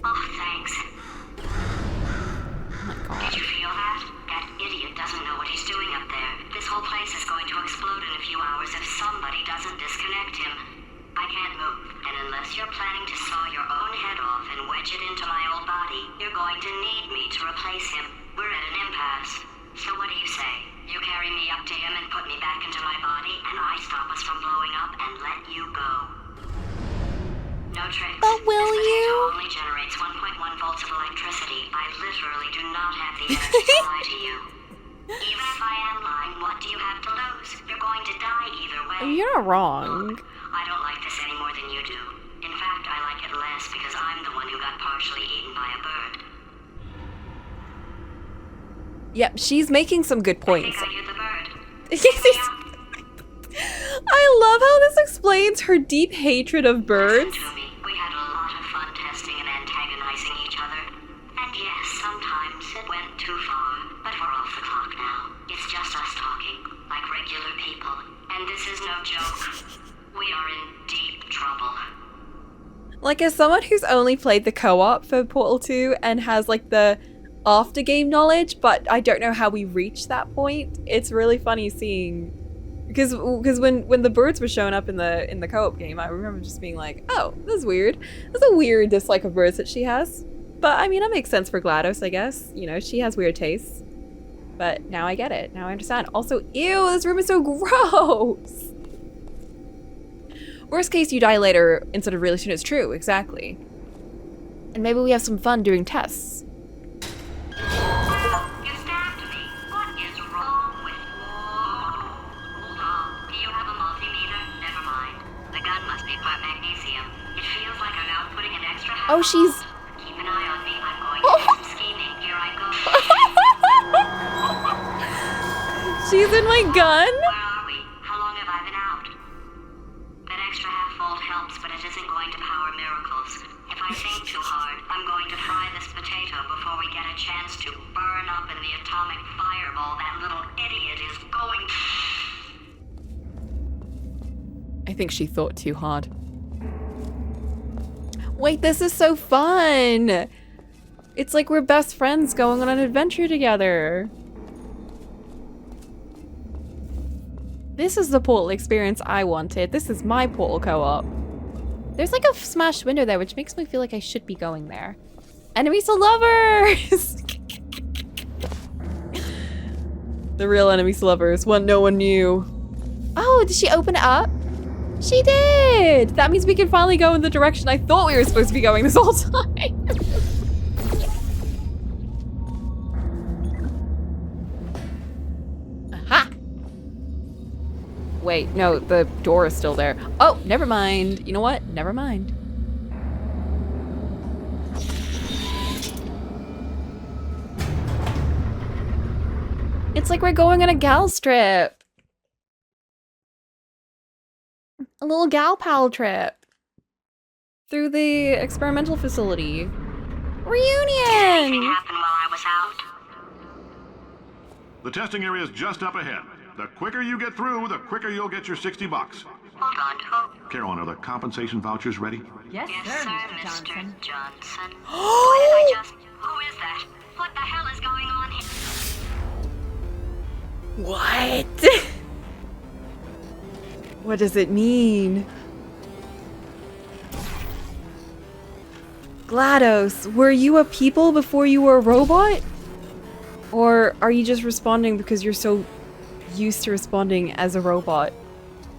Oh, thanks. Oh my god. Did you feel that? That idiot doesn't know what he's doing up there. This whole place is going to explode in a few hours if somebody doesn't disconnect him. I can't move, and unless you're planning to saw your own head off and wedge it into my old body, you're going to need me to replace him. We're at an impasse. So what do you say? You carry me up to him and put me back into my body, and I stop us from blowing up and let you go. No tricks. But will this you? potato only generates 1.1 volts of electricity. I literally do not have the energy to lie to you. Even if I am lying, what do you have to lose? You're going to die either way. You're not wrong. Look, I don't like this any more than you do. In fact, I like it less because I'm the one who got partially eaten by a bird. Yep, she's making some good I points. think I hear the bird. I love how this explains her deep hatred of birds. Listen to me. We had a lot of fun testing and antagonizing each other. And yes, sometimes it went too far. But we're off the clock now. It's just us talking, like regular people. And this is no joke. We are in deep trouble. Like, as someone who's only played the co-op for Portal 2 and has like the after game knowledge, but I don't know how we reached that point, it's really funny seeing, because when the birds were showing up in the co-op game, I remember just being like, oh, that's weird. That's a weird dislike of birds that she has. But I mean, that makes sense for GLaDOS, I guess. You know, she has weird tastes. But now I get it. Now I understand. Also, ew, this room is so gross. Worst case, you die later instead of really soon. It's true, exactly. And maybe we have some fun doing tests. You stabbed me. What is wrong with you? Hold on. Do you have a multimeter? Never mind. The gun must be part magnesium. It feels like I'm outputting an extra half. Oh, she's... Keep an eye on me. I'm going to do some scheming. Here I go. She's in my gun? Where are we? How long have I been out? That extra half volt helps, but it isn't going to power miracles. If I think too hard, I'm going to fry this potato before we get a chance to burn up in the atomic fireball that little idiot is going. I think she thought too hard. Wait, this is so fun! It's like we're best friends going on an adventure together. This is the Portal experience I wanted. This is my Portal co-op. There's like a smashed window there, which makes me feel like I should be going there. Enemies to lovers! The real enemies to lovers, one no one knew. Oh, did she open it up? She did! That means we can finally go in the direction I thought we were supposed to be going this whole time. Aha! Wait, no, the door is still there. Oh, never mind. You know what? Never mind. It's like we're going on a gal trip. A little gal pal trip. Through the experimental facility. Reunion! Anything happened while I was out? The testing area is just up ahead. The quicker you get through, the quicker you'll get your $60. Hold on, who? Carolyn, are the compensation vouchers ready? Yes, Yes, sir, sir, Mr. Mr. Johnson. Johnson. What did I just... Who is that? What the hell is going on here? What? What does it mean? GLaDOS, were you a people before you were a robot? Or are you just responding because you're so used to responding as a robot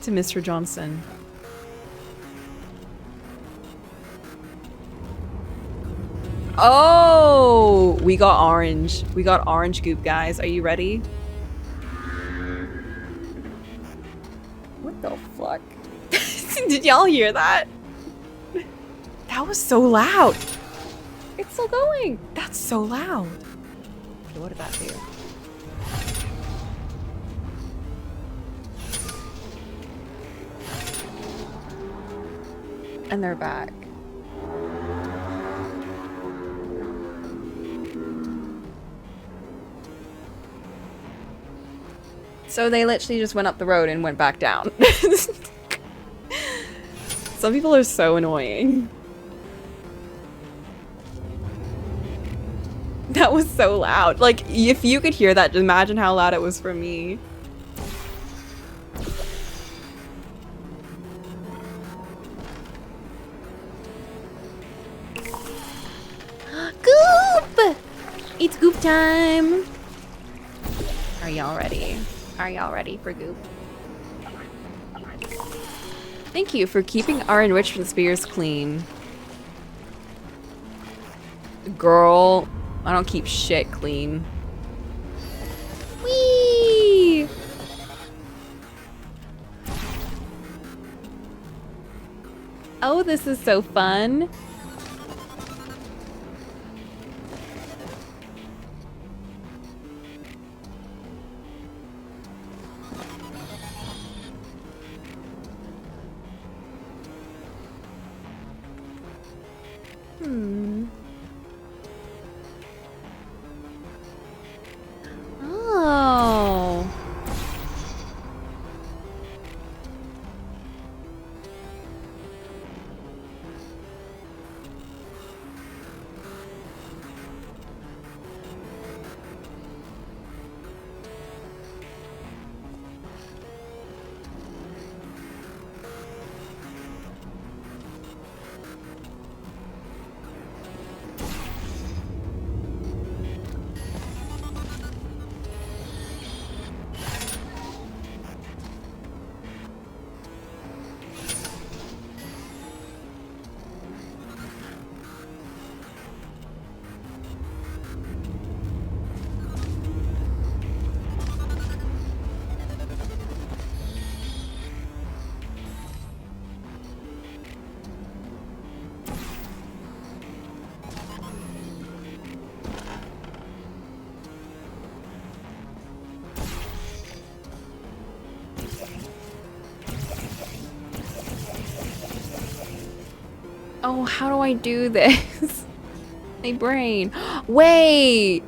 to Mr. Johnson? Oh, we got orange. We got orange goop, guys. Are you ready? What the fuck? Did y'all hear that? That was so loud. It's still going. That's so loud. Okay, what did that do? And they're back. So they literally just went up the road and went back down. Some people are so annoying. That was so loud. Like, if you could hear that, just imagine how loud it was for me. Goop! It's goop time! Are y'all ready? Are y'all ready for goop? Thank you for keeping our enrichment spheres clean. Girl, I don't keep shit clean. Whee! Oh, this is so fun. Oh. Oh, how do I do this? My brain. Wait!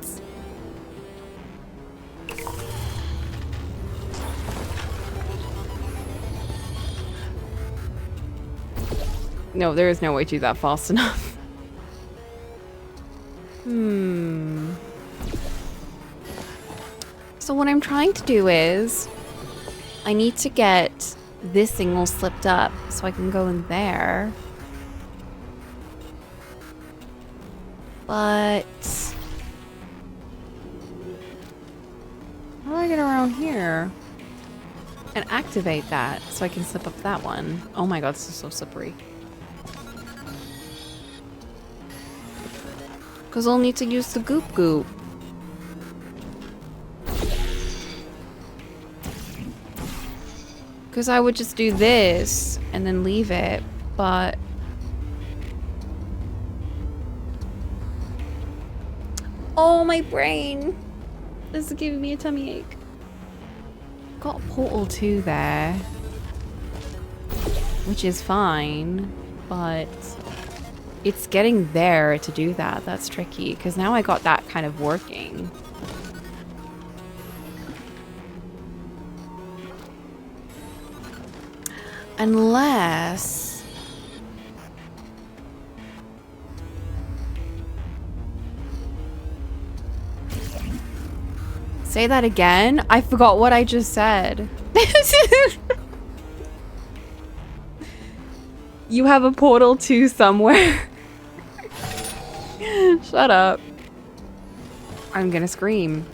No, there is no way to do that fast enough. So what I'm trying to do is I need to get this thing all slipped up so I can go in there. But how do I get around here and activate that so I can slip up that one? Oh my god, this is so slippery. Because I'll need to use the goop goop. Because I would just do this and then leave it, but... Oh, my brain! This is giving me a tummy ache. Got a portal 2 there. Which is fine, but... It's getting there to do that. That's tricky, because now I got that kind of working. Unless... Say that again? I forgot what I just said. You have a portal 2 somewhere. Shut up. I'm gonna scream.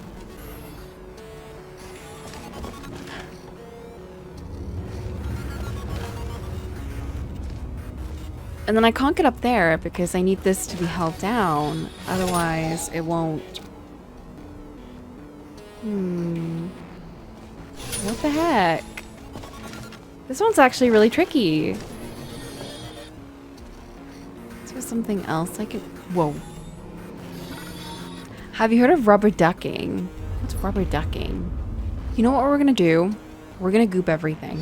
And then I can't get up there because I need this to be held down. Otherwise, it won't. What the heck? This one's actually really tricky. Is there something else I could... Whoa. Have you heard of rubber ducking? What's rubber ducking? You know what we're gonna do? We're gonna goop everything.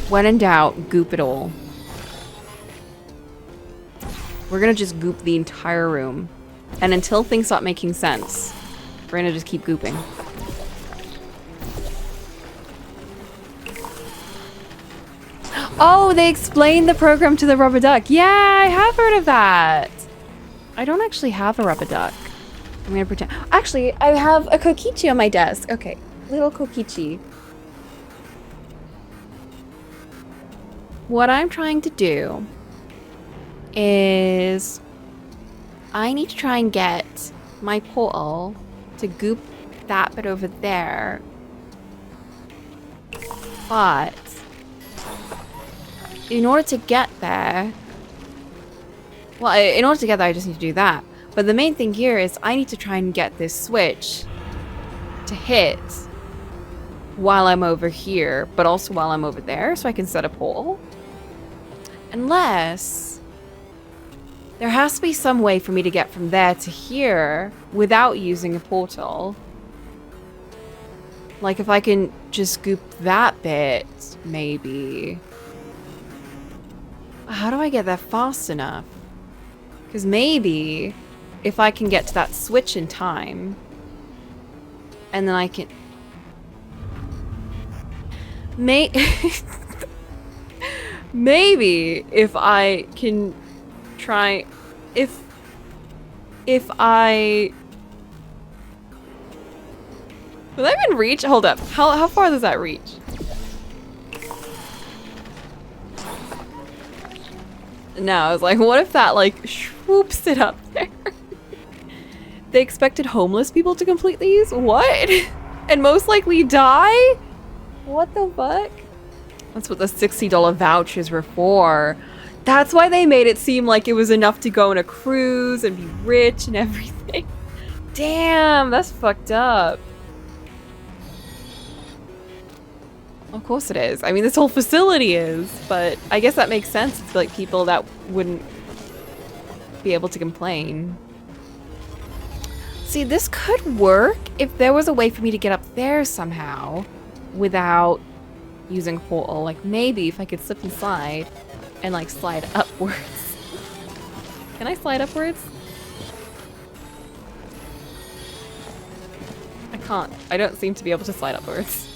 When in doubt, goop it all. We're gonna just goop the entire room. And until things stop making sense, we're gonna just keep gooping. Oh, they explained the program to the rubber duck. Yeah, I have heard of that. I don't actually have a rubber duck. I'm gonna pretend. Actually, I have a kokichi on my desk. Okay, little kokichi. What I'm trying to do is I need to try and get my portal to goop that bit over there. But in order to get there, well, in order to get there, I just need to do that. But the main thing here is I need to try and get this switch to hit while I'm over here, but also while I'm over there, so I can set a portal. Unless there has to be some way for me to get from there to here without using a portal. Like if I can just scoop that bit, maybe. How do I get there fast enough? Because maybe if I can get to that switch in time, and then I can... Maybe if I can try... If I... Will that even reach? Hold up. How far does that reach? No, I was like, what if that like swoops it up there? They expected homeless people to complete these? What? And most likely die? What the fuck? That's what the $60 vouchers were for. That's why they made it seem like it was enough to go on a cruise and be rich and everything. Damn, that's fucked up. Of course it is. I mean, this whole facility is, but I guess that makes sense. It's like people that wouldn't be able to complain. See, this could work if there was a way for me to get up there somehow without using a portal. Like maybe if I could slip and slide and like slide upwards. Can I slide upwards? I can't. I don't seem to be able to slide upwards.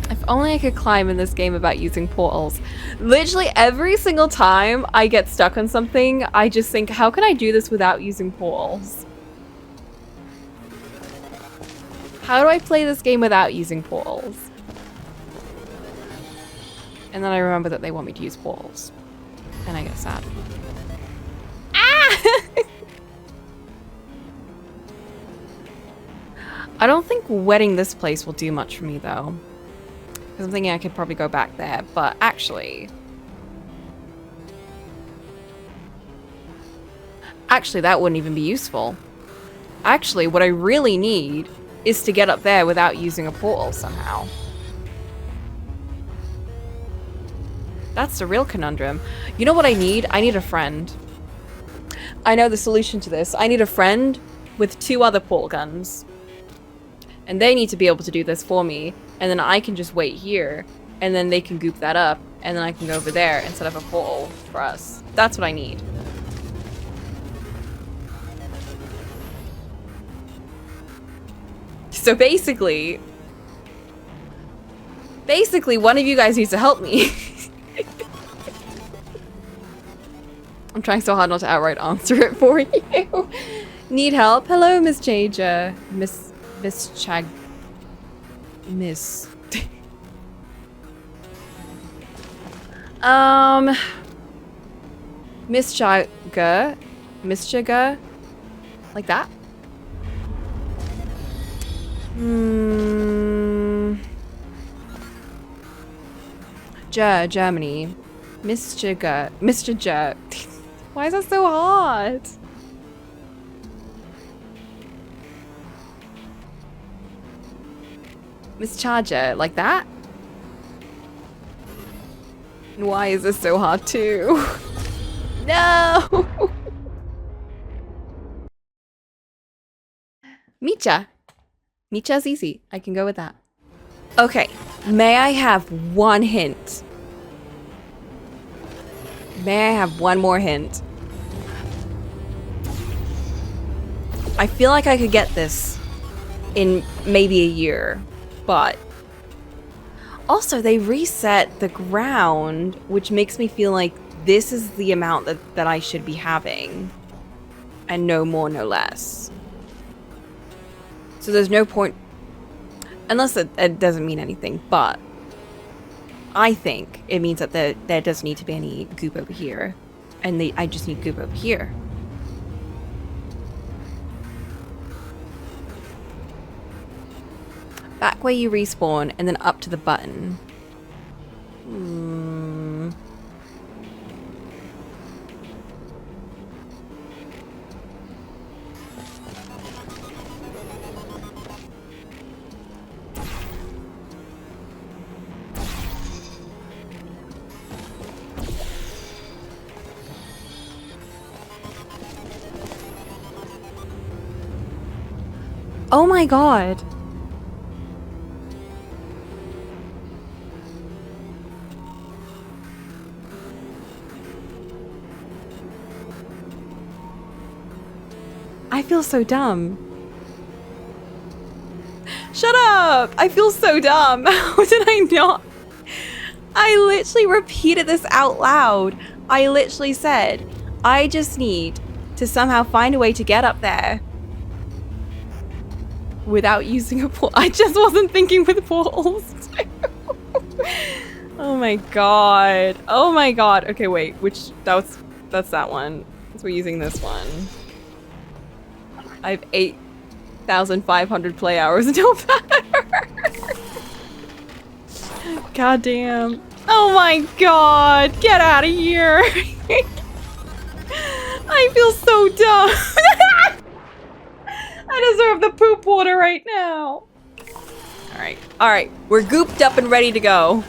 If only I could climb in this game without using portals. Literally every single time I get stuck on something, I just think, how can I do this without using portals? How do I play this game without using portals? And then I remember that they want me to use portals. And I get sad. Ah! I don't think wetting this place will do much for me though. Because I'm thinking I could probably go back there, but actually, that wouldn't even be useful. Actually, what I really need is to get up there without using a portal somehow. That's the real conundrum. You know what I need? I need a friend. I know the solution to this. I need a friend with 2 other portal guns. And they need to be able to do this for me. And then I can just wait here. And then they can goop that up. And then I can go over there and set up a portal for us. That's what I need. So basically, one of you guys needs to help me. I'm trying so hard not to outright answer it for you. Need help? Hello, Miss Jaja. Miss Chag... Miss... Miss Chaga? Miss Chaga? Like that? Germany. Mr. J. Why is that so hard? Miss Charger, like that? Why is this so hard too? No! Micha. Micha's easy. I can go with that. Okay. May I have one hint? May I have one more hint? I feel like I could get this in maybe a year, but also they reset the ground, which makes me feel like this is the amount that I should be having, and no more, no less. So there's no point, unless it doesn't mean anything, but I think it means that there doesn't need to be any goop over here, and I just need goop over here. Back where you respawn, and then up to the button. Oh my god. I feel so dumb. Shut up! I feel so dumb. How did I not? I literally repeated this out loud. I literally said, I just need to somehow find a way to get up there without using a portal. I just wasn't thinking with portals. Oh my god. Oh my god. Okay, wait. That's that one. So we're using this one. I have 8,500 play hours until that. God damn. Oh my god. Get out of here. I feel so dumb. I deserve the poop water right now. Alright. Alright. We're gooped up and ready to go.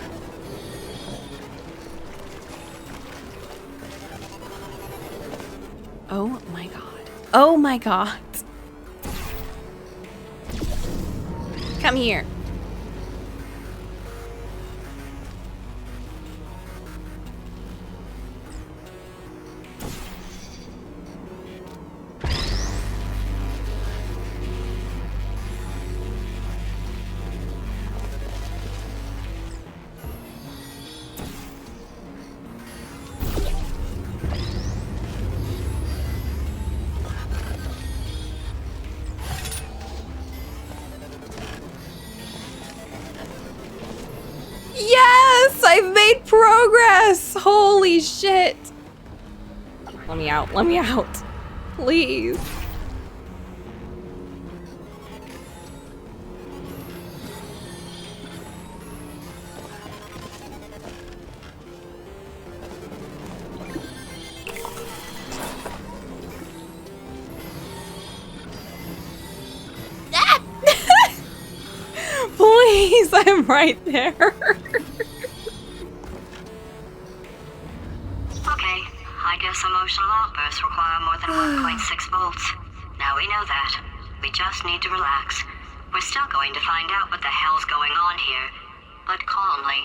Oh my god. Oh my god. Come here. Yes! I've made progress! Holy shit! Let me out. Let me out. Please. Please, I'm right there. Okay, I guess emotional outbursts require more than 1.6 volts. Now we know that. We just need to relax. We're still going to find out what the hell's going on here, but calmly.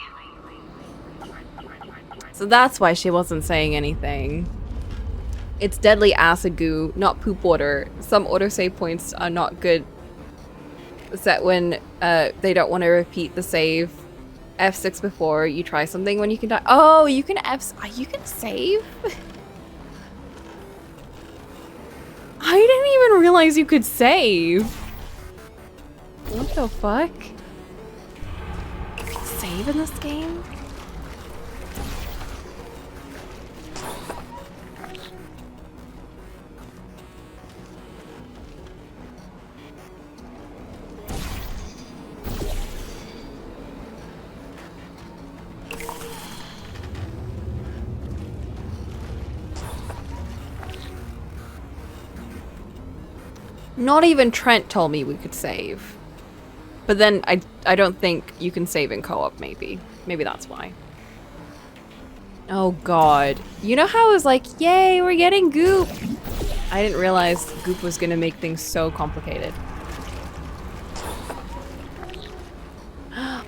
So that's why she wasn't saying anything. It's deadly acid goo, not poop water. Some autosave points are not good set when they don't want to repeat the save. F6 before you try something when you can die. Oh, you can you can save? I didn't even realize you could save. What the fuck? You can save in this game? Not even Trent told me we could save. But then I don't think you can save in co-op, maybe. Maybe that's why. Oh god. You know how I was like, yay, we're getting goop? I didn't realize goop was gonna make things so complicated.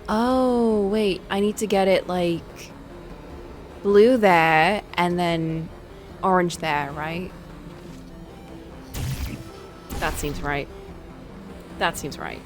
Oh, wait. I need to get it like blue there and then orange there, right? That seems right. That seems right.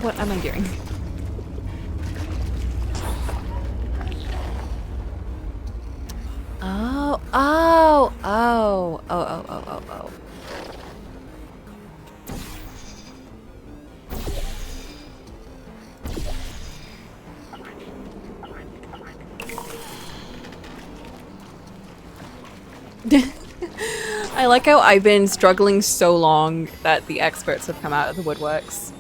What am I doing? Oh. I like how I've been struggling so long that the experts have come out of the woodworks.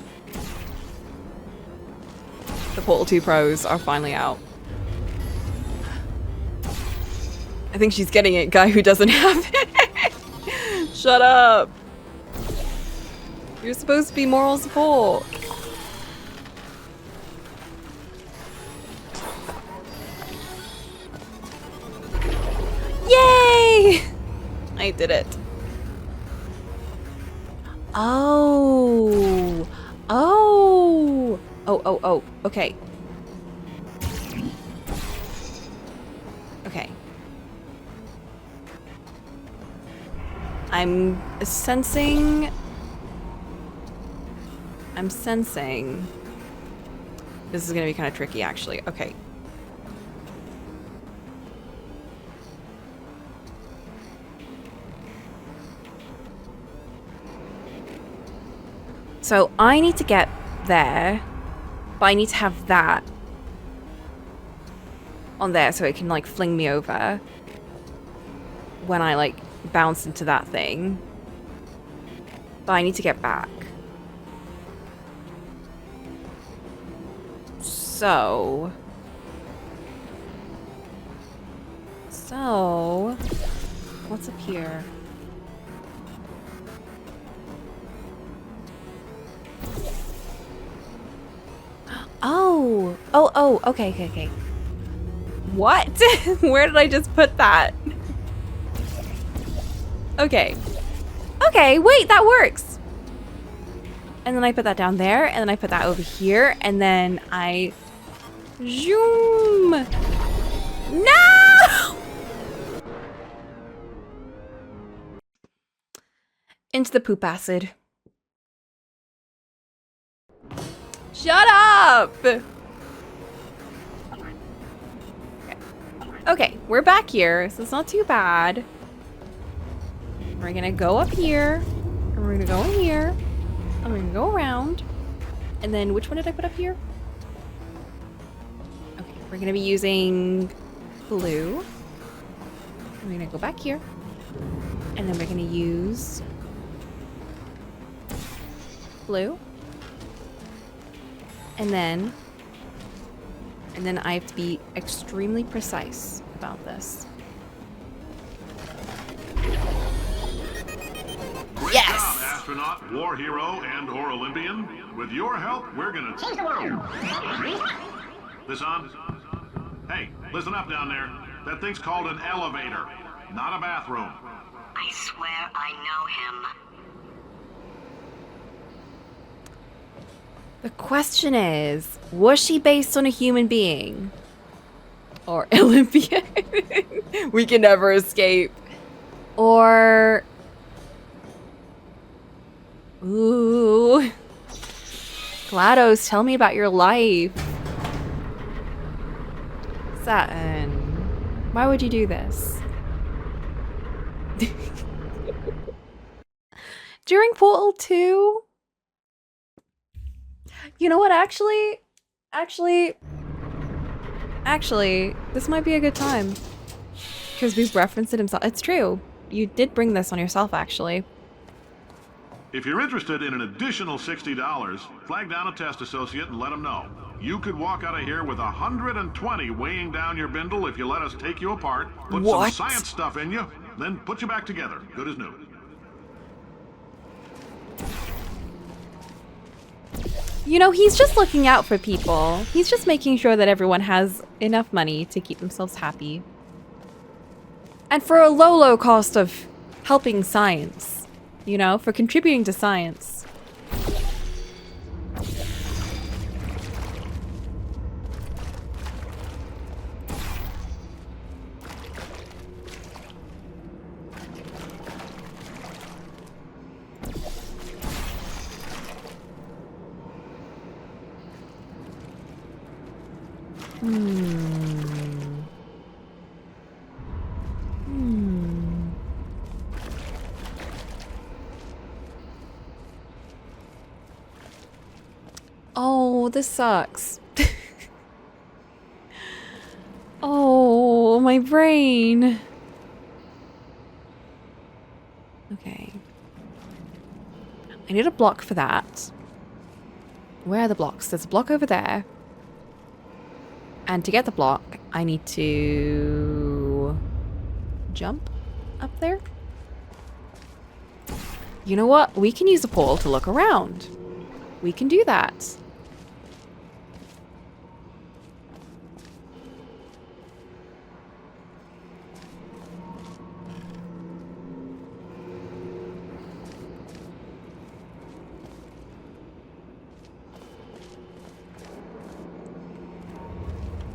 The Portal 2 pros are finally out. I think she's getting it, guy who doesn't have it. Shut up. You're supposed to be moral support. Yay! I did it. Oh. Oh. Oh. Okay. Okay. I'm sensing this is gonna be kind of tricky, actually. Okay. So I need to get there, but I need to have that on there so it can like fling me over when I like bounce into that thing. But I need to get back. So what's up here? Oh, okay. What? Where did I just put that? Okay, wait, that works. And then I put that down there, and then I put that over here, and then I zoom. No! Into the poop acid. Shut up! Okay, we're back here, so it's not too bad. We're gonna go up here, and we're gonna go in here, and we're gonna go around. And then, which one did I put up here? Okay, we're gonna be using blue. We're gonna go back here, and then we're gonna use blue. And then I have to be extremely precise about this. Great job, astronaut, war hero, and/or Olympian. With your help, we're gonna change the world. This on? Hey, listen up down there. That thing's called an elevator, not a bathroom. I swear I know him. The question is, was she based on a human being? Or Olympian? We can never escape. Or... Ooh. GLaDOS, tell me about your life. Saturn, why would you do this? During Portal 2? You know what, actually, this might be a good time. Because we've referenced it himself. It's true. You did bring this on yourself, actually. If you're interested in an additional $60, flag down a test associate and let them know. You could walk out of here with 120 weighing down your bindle if you let us take you apart, put What? some science stuff in you, then put you back together, good as new. You know, he's just looking out for people. He's just making sure that everyone has enough money to keep themselves happy. And for a low cost of helping science, you know, for contributing to science. Oh, this sucks. Oh, my brain. Okay. I need a block for that. Where are the blocks? There's a block over there. And to get the block, I need to jump up there? You know what? We can use a pole to look around. We can do that.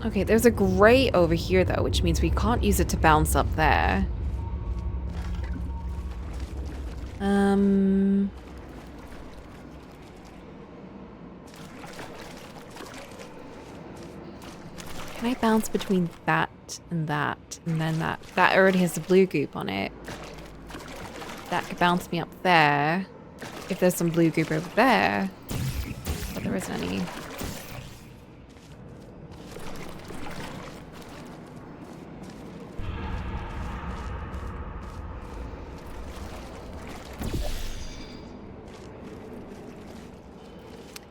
Okay, there's a grate over here though, which means we can't use it to bounce up there. Can I bounce between that and then that? That already has the blue goop on it. That could bounce me up there. If there's some blue goop over there. But there isn't any.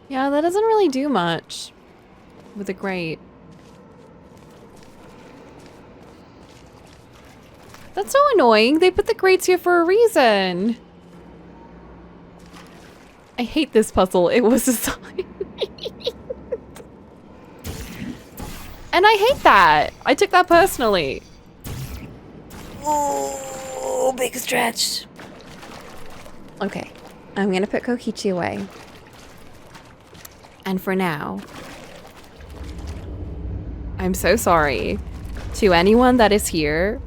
Yeah, that doesn't really do much with a grate. That's so annoying. They put the grates here for a reason. I hate this puzzle. It was assigned. And I hate that. I took that personally. Oh, big stretch. Okay, I'm gonna put Kokichi away. And for now, I'm so sorry to anyone that is here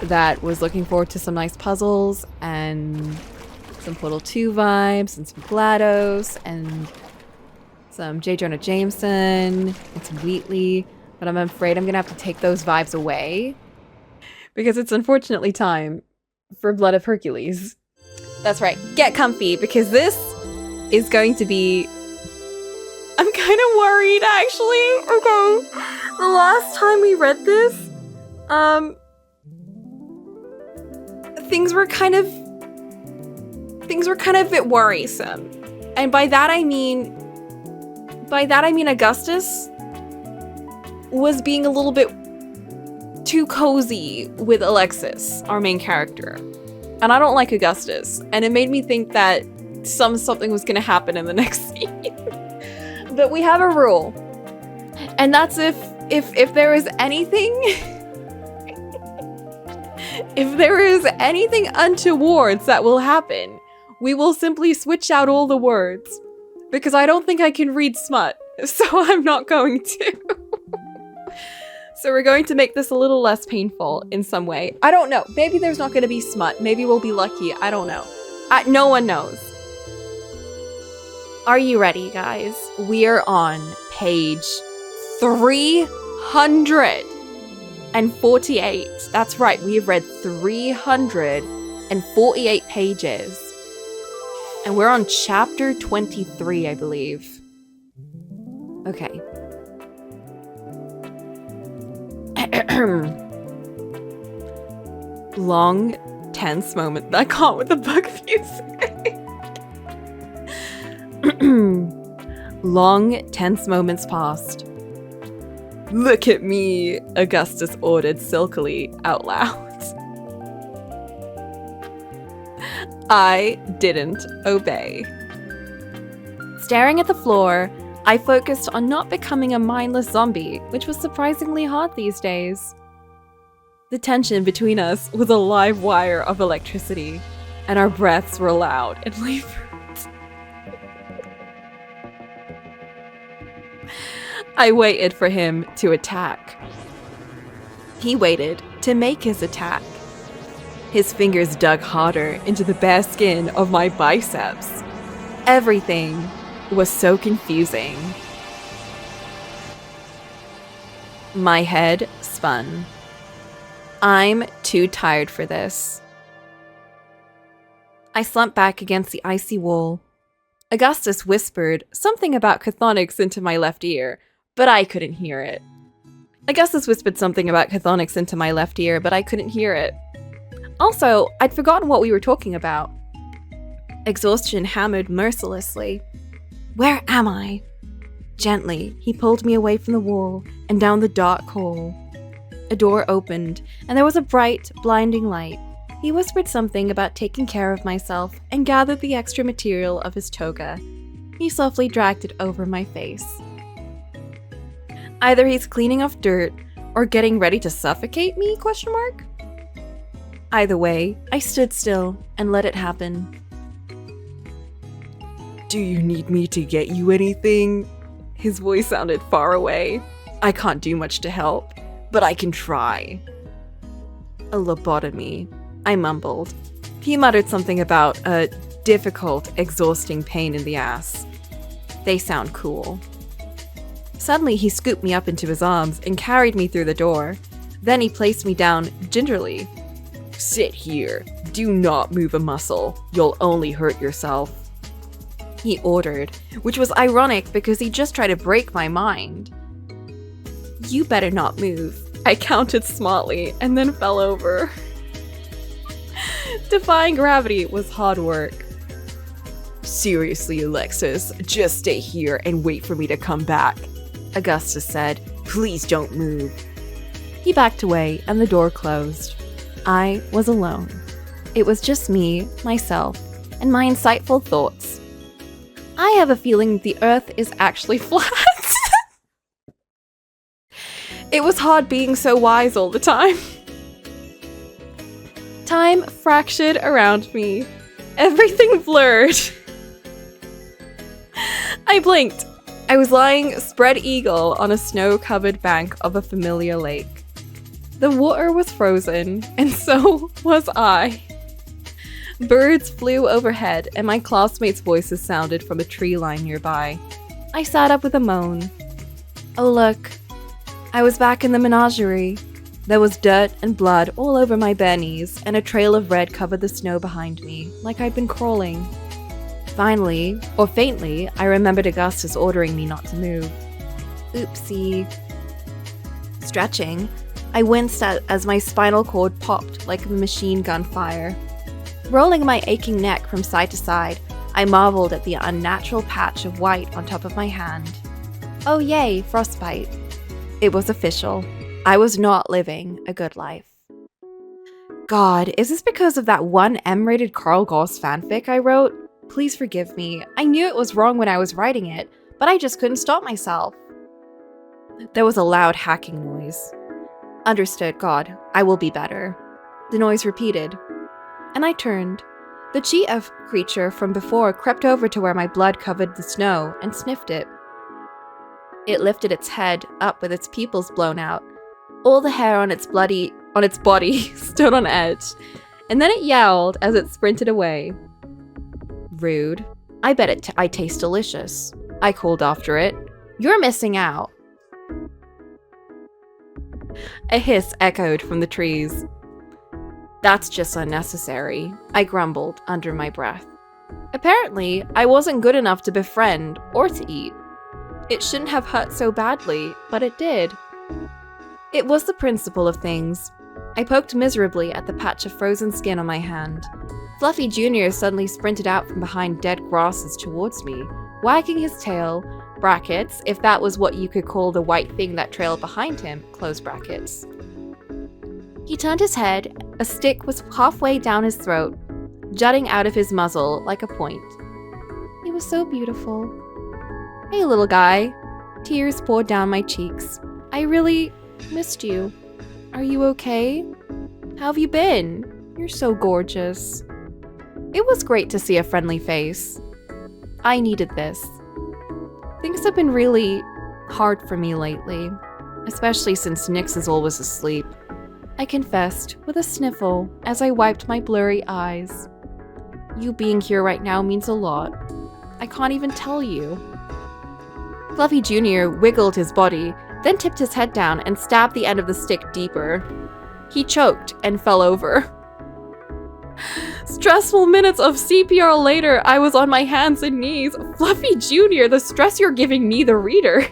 that was looking forward to some nice puzzles and some Portal 2 vibes and some GLaDOS and some J. Jonah Jameson and some Wheatley. But I'm afraid I'm going to have to take those vibes away because it's unfortunately time for Blood of Hercules. That's right. Get comfy because this is going to be... I'm kind of worried, actually. Okay. The last time we read this, things were kind of a bit worrisome. And by that I mean Augustus was being a little bit too cozy with Alexis, our main character. And I don't like Augustus. And it made me think that something was going to happen in the next scene. But we have a rule. And that's if there is anything if there is anything untowards that will happen, we will simply switch out all the words. Because I don't think I can read smut, so I'm not going to. So we're going to make this a little less painful in some way. I don't know. Maybe there's not going to be smut. Maybe we'll be lucky. I don't know. No one knows. Are you ready, guys? We are on page 348. That's right, we have read 348 pages. And we're on chapter 23, I believe. Okay. Long, tense moment. I can't with the bug music. Long, tense moments passed. Look at me, Augustus ordered silkily out loud. I didn't obey. Staring at the floor, I focused on not becoming a mindless zombie, which was surprisingly hard these days. The tension between us was a live wire of electricity, and our breaths were loud and labored. I waited for him to attack. He waited to make his attack. His fingers dug harder into the bare skin of my biceps. Everything was so confusing. My head spun. I'm too tired for this. I slumped back against the icy wall. Augustus whispered something about chthonics into my left ear, but I couldn't hear it. Augustus whispered something about chthonics into my left ear, but I couldn't hear it. Also, I'd forgotten what we were talking about. Exhaustion hammered mercilessly. Where am I? Gently, he pulled me away from the wall and down the dark hall. a door opened, and there was a bright, blinding light. He whispered something about taking care of myself and gathered the extra material of his toga. He softly dragged it over my face. Either he's cleaning off dirt or getting ready to suffocate me, ? Either way, I stood still and let it happen. Do you need me to get you anything? His voice sounded far away. I can't do much to help, but I can try. A lobotomy, I mumbled. He muttered something about a difficult, exhausting pain in the ass. They sound cool. Suddenly, he scooped me up into his arms and carried me through the door. Then he placed me down gingerly. Sit here. Do not move a muscle. You'll only hurt yourself. He ordered, which was ironic because he just tried to break my mind. You better not move. I counted smartly and then fell over. Defying gravity was hard work. Seriously, Alexis, just stay here and wait for me to come back, Augustus said. Please don't move. He backed away and the door closed. I was alone. It was just me, myself, and my insightful thoughts. I have a feeling the Earth is actually flat. It was hard being so wise all the time. Time fractured around me. Everything blurred. I blinked. I was lying spread eagle on a snow-covered bank of a familiar lake. The water was frozen, and so was I. Birds flew overhead, and my classmates' voices sounded from a tree line nearby. I sat up with a moan. Oh look, I was back in the menagerie. There was dirt and blood all over my bare knees, and a trail of red covered the snow behind me, like I'd been crawling. Finally, or faintly, I remembered Augustus ordering me not to move. Oopsie. Stretching, I winced as my spinal cord popped like a machine gun fire. Rolling my aching neck from side to side, I marveled at the unnatural patch of white on top of my hand. Oh yay, frostbite. It was official. I was not living a good life. God, is this because of that one M-rated Carl Goss fanfic I wrote? Please forgive me. I knew it was wrong when I was writing it, but I just couldn't stop myself. There was a loud hacking noise. Understood, God. I will be better. The noise repeated. And I turned. The cheetah creature from before crept over to where my blood covered the snow and sniffed it. It lifted its head up with its pupils blown out. All the hair on its body stood on edge, and then it yowled as it sprinted away. Rude. I bet I taste delicious. I called after it. You're missing out. A hiss echoed from the trees. That's just unnecessary, I grumbled under my breath. Apparently, I wasn't good enough to befriend or to eat. It shouldn't have hurt so badly, but it did. It was the principle of things. I poked miserably at the patch of frozen skin on my hand. Fluffy Jr. suddenly sprinted out from behind dead grasses towards me, wagging his tail, brackets, if that was what you could call the white thing that trailed behind him, close brackets. He turned his head. A stick was halfway down his throat, jutting out of his muzzle like a point. He was so beautiful. Hey, little guy. Tears poured down my cheeks. I really missed you. Are you okay? How have you been? You're so gorgeous. It was great to see a friendly face. I needed this. Things have been really hard for me lately, especially since Nyx is always asleep. I confessed with a sniffle as I wiped my blurry eyes. You being here right now means a lot. I can't even tell you. Fluffy Jr. wiggled his body, then tipped his head down and stabbed the end of the stick deeper. He choked and fell over. Stressful minutes of CPR later, I was on my hands and knees. Fluffy Jr., the stress you're giving me, the reader.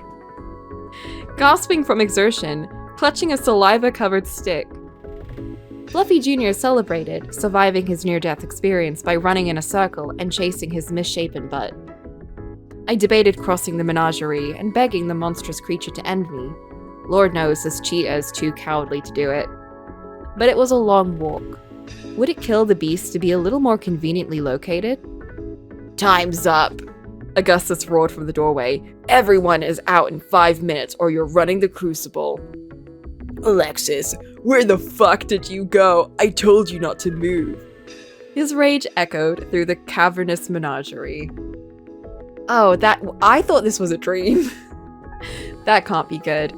Gasping from exertion, clutching a saliva-covered stick. Fluffy Jr. celebrated, surviving his near-death experience by running in a circle and chasing his misshapen butt. I debated crossing the menagerie and begging the monstrous creature to end me. Lord knows this cheetah is too cowardly to do it. But it was a long walk. Would it kill the beast to be a little more conveniently located? Time's up, Augustus roared from the doorway. Everyone is out in 5 minutes or you're running the crucible. Alexis, where the fuck did you go? I told you not to move. His rage echoed through the cavernous menagerie. Oh, I thought this was a dream. That can't be good.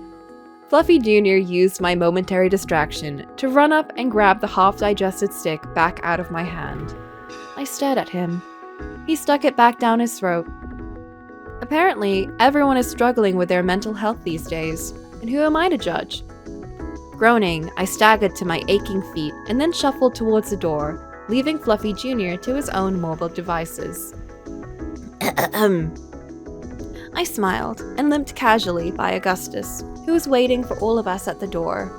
Fluffy Jr. used my momentary distraction to run up and grab the half-digested stick back out of my hand. I stared at him. He stuck it back down his throat. Apparently, everyone is struggling with their mental health these days, and who am I to judge? Groaning, I staggered to my aching feet and then shuffled towards the door, leaving Fluffy Jr. to his own mobile devices. I smiled and limped casually by Augustus, who was waiting for all of us at the door.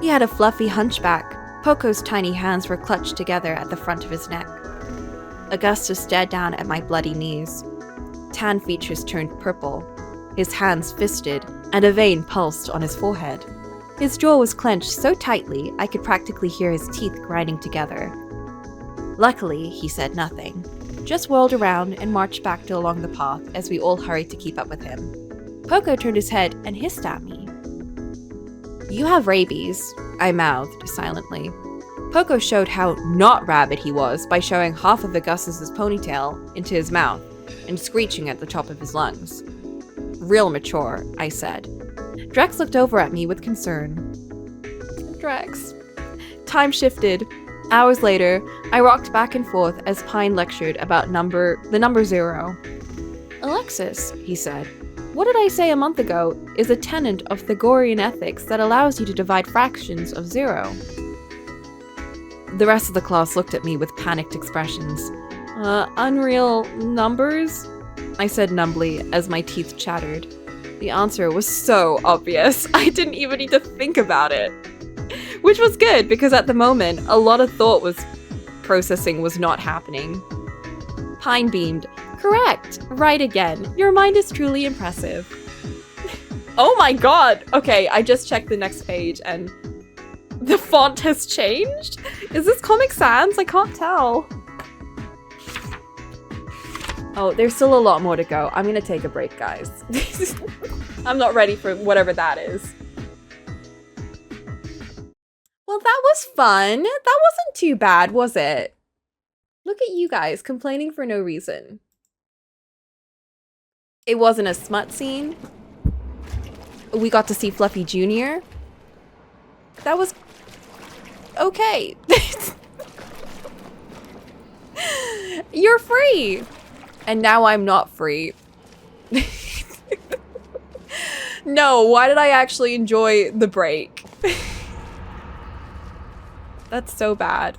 He had a fluffy hunchback. Poco's tiny hands were clutched together at the front of his neck. Augustus stared down at my bloody knees. Tan features turned purple, his hands fisted, and a vein pulsed on his forehead. His jaw was clenched so tightly I could practically hear his teeth grinding together. Luckily, he said nothing, just whirled around and marched back along the path as we all hurried to keep up with him. Poco turned his head and hissed at me. "You have rabies," I mouthed silently. Poco showed how not rabid he was by showing half of Augustus's ponytail into his mouth and screeching at the top of his lungs. "Real mature," I said. Drex looked over at me with concern. Drex. Time shifted. Hours later, I rocked back and forth as Pine lectured about the number 0. "Alexis," he said, "what did I say a month ago is a tenet of Pythagorean ethics that allows you to divide fractions of 0. The rest of the class looked at me with panicked expressions. Unreal numbers?" I said numbly as my teeth chattered. The answer was so obvious, I didn't even need to think about it. Which was good, because at the moment, a lot of thought processing was not happening. Pine beamed. "Correct! Right again. Your mind is truly impressive." Oh my god! Okay, I just checked the next page and the font has changed? Is this Comic Sans? I can't tell. Oh, there's still a lot more to go. I'm gonna take a break, guys. I'm not ready for whatever that is. Well, that was fun. That wasn't too bad, was it? Look at you guys complaining for no reason. It wasn't a smut scene. We got to see Fluffy Jr. That was okay. You're free. And now I'm not free. No, why did I actually enjoy the break? That's so bad.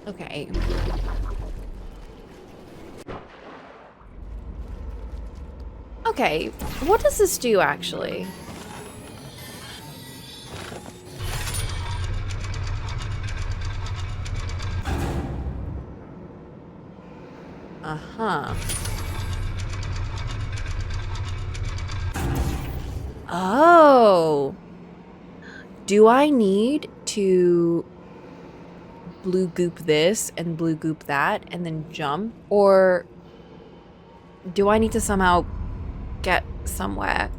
Okay. Okay, what does this do actually? Uh-huh. Oh. Do I need to blue goop this and blue goop that and then jump? Or do I need to somehow get somewhere?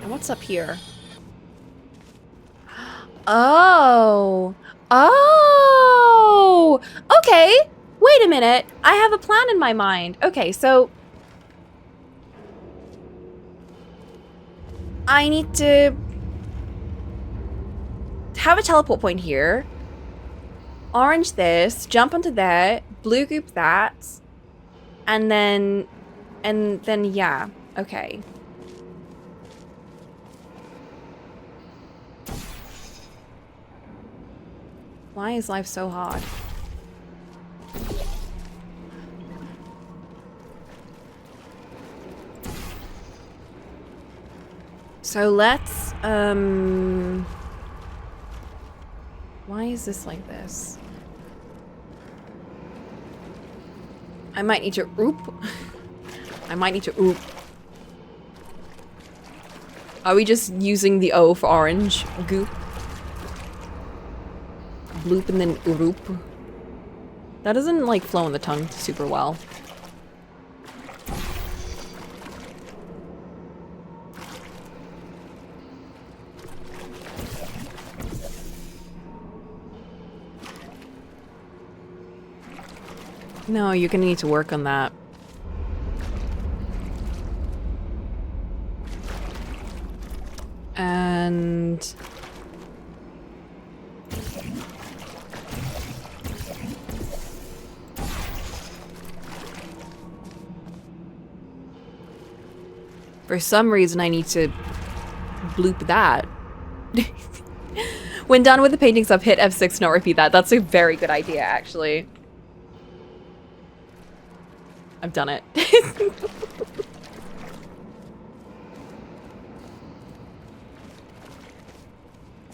And what's up here? Oh. Oh! Okay! Wait a minute. I have a plan in my mind. Okay, so I need to have a teleport point here. Orange this, jump onto that, blue goop that, and then yeah, okay. Why is life so hard? So let's, why is this like this? I might need to oop. I might need to oop. Are we just using the O for orange? Goop. Bloop and then oop. That doesn't like flow on the tongue super well. No, you're gonna need to work on that. And... for some reason I need to bloop that. When done with the painting stuff, hit F6, not repeat that. That's a very good idea, actually. I've done it.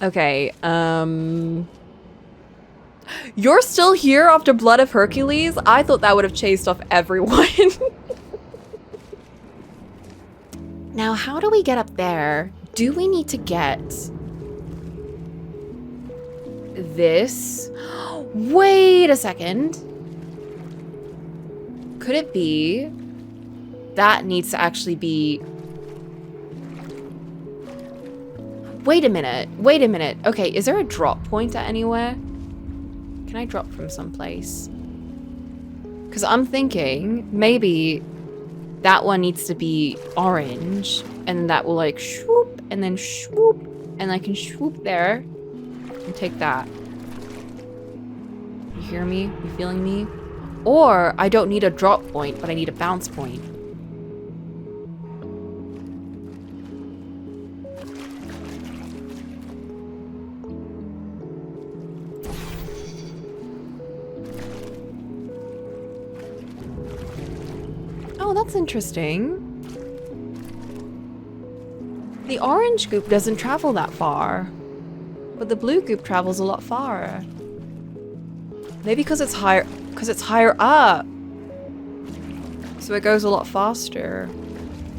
Okay, you're still here after Blood of Hercules? I thought that would have chased off everyone. Now, how do we get up there? Do we need to get this? Wait a second. Could it be that needs to actually be... Wait a minute. Wait a minute. Okay, is there a drop point at anywhere? Can I drop from someplace? Because I'm thinking maybe that one needs to be orange, and that will like swoop, and then swoop, and I can swoop there and take that. You hear me? You feeling me? Or I don't need a drop point, but I need a bounce point. Oh, that's interesting. The orange goop doesn't travel that far, but the blue goop travels a lot farther. Maybe because it's higher up. So it goes a lot faster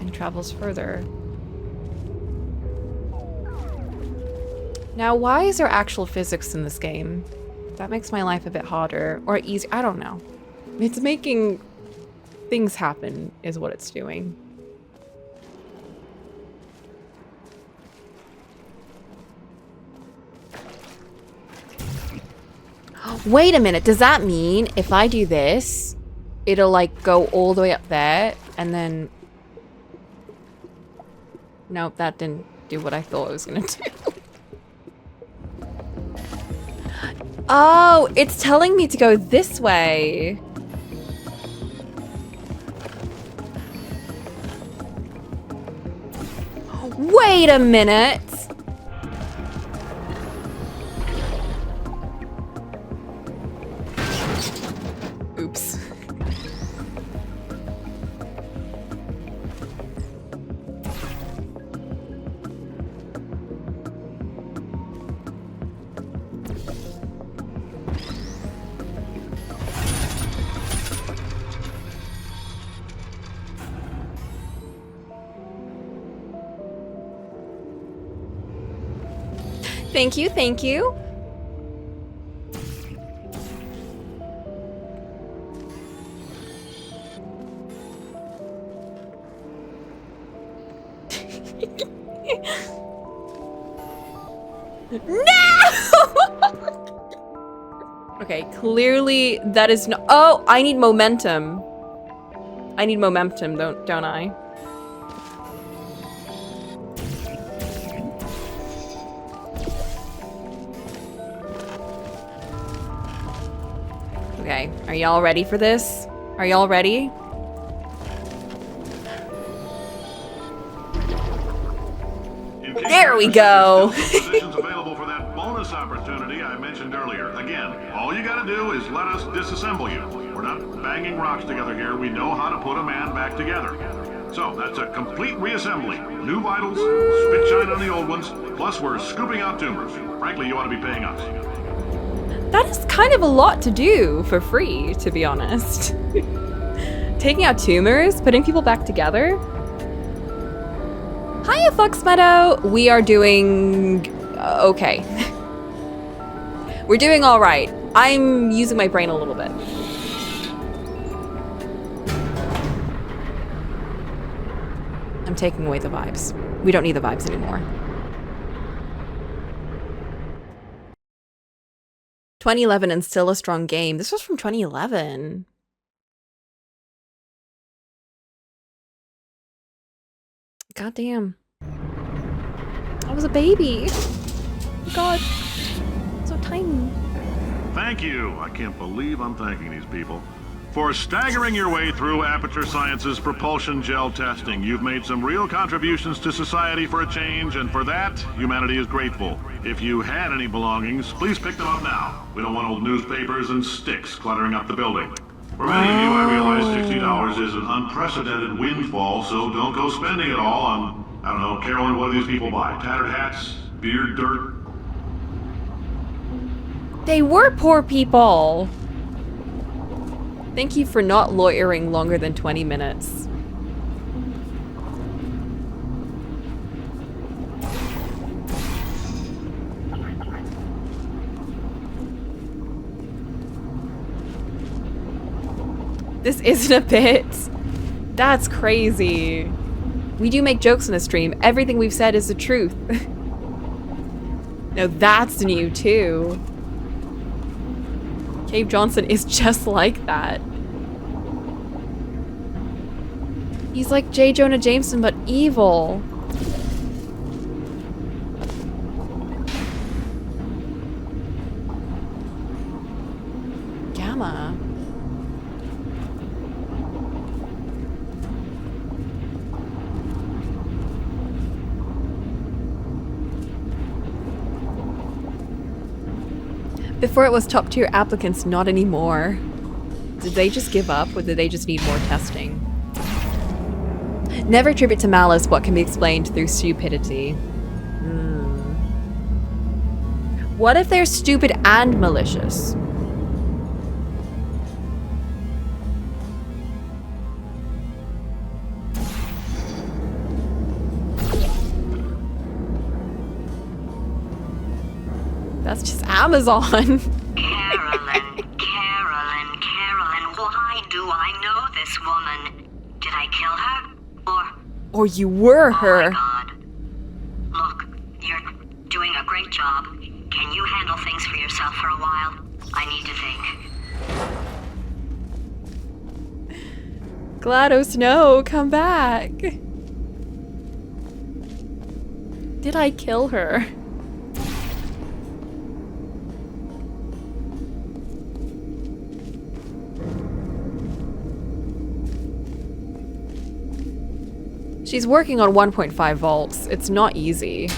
and travels further. Now, why is there actual physics in this game? That makes my life a bit harder or easier. I don't know. It's making things happen is what it's doing. Wait a minute, does that mean if I do this, it'll like go all the way up there and then... Nope, that didn't do what I thought it was gonna do. Oh, it's telling me to go this way. Wait a minute. Oops. Thank you, thank you. Okay, clearly that is no- Oh, I need momentum. I need momentum, don't I? Okay, are y'all ready for this? Are y'all ready? There we go. Positions available for that bonus opportunity I mentioned earlier. Again, all you gotta do is let us disassemble you. We're not banging rocks together here. We know how to put a man back together. So, that's a complete reassembly. New vitals, spit shine on the old ones, plus we're scooping out tumors. Frankly, you ought to be paying us. That is kind of a lot to do for free, to be honest. Taking out tumors, putting people back together. Hiya, Fox Meadow. We are doing okay. We're doing all right. I'm using my brain a little bit. I'm taking away the vibes. We don't need the vibes anymore. 2011 and still a strong game. This was from 2011. God damn. I was a baby. Oh God. So tiny. Thank you. I can't believe I'm thanking these people. For staggering your way through Aperture Science's propulsion gel testing, you've made some real contributions to society for a change, and for that, humanity is grateful. If you had any belongings, please pick them up now. We don't want old newspapers and sticks cluttering up the building. For many of you, I realize $60 is an unprecedented windfall, so don't go spending it all on, I don't know, Carolyn, what do these people buy? Tattered hats? Beard dirt? They were poor people. Thank you for not loitering longer than 20 minutes. This isn't a bit. That's crazy. We do make jokes in the stream. Everything we've said is the truth. No, that's new too. Cave Johnson is just like that. He's like J. Jonah Jameson, but evil. Gamma. Before it was top tier applicants, not anymore. Did they just give up, or did they just need more testing? Never attribute to malice what can be explained through stupidity. What if they're stupid and malicious? That's just Amazon. Carolyn, why do I know this woman? Did I kill her? Or you were her. Oh my God. Look, you're doing a great job. Can you handle things for yourself for a while? I need to think. GLaDOS, no, come back. Did I kill her? She's working on 1.5 volts. It's not easy.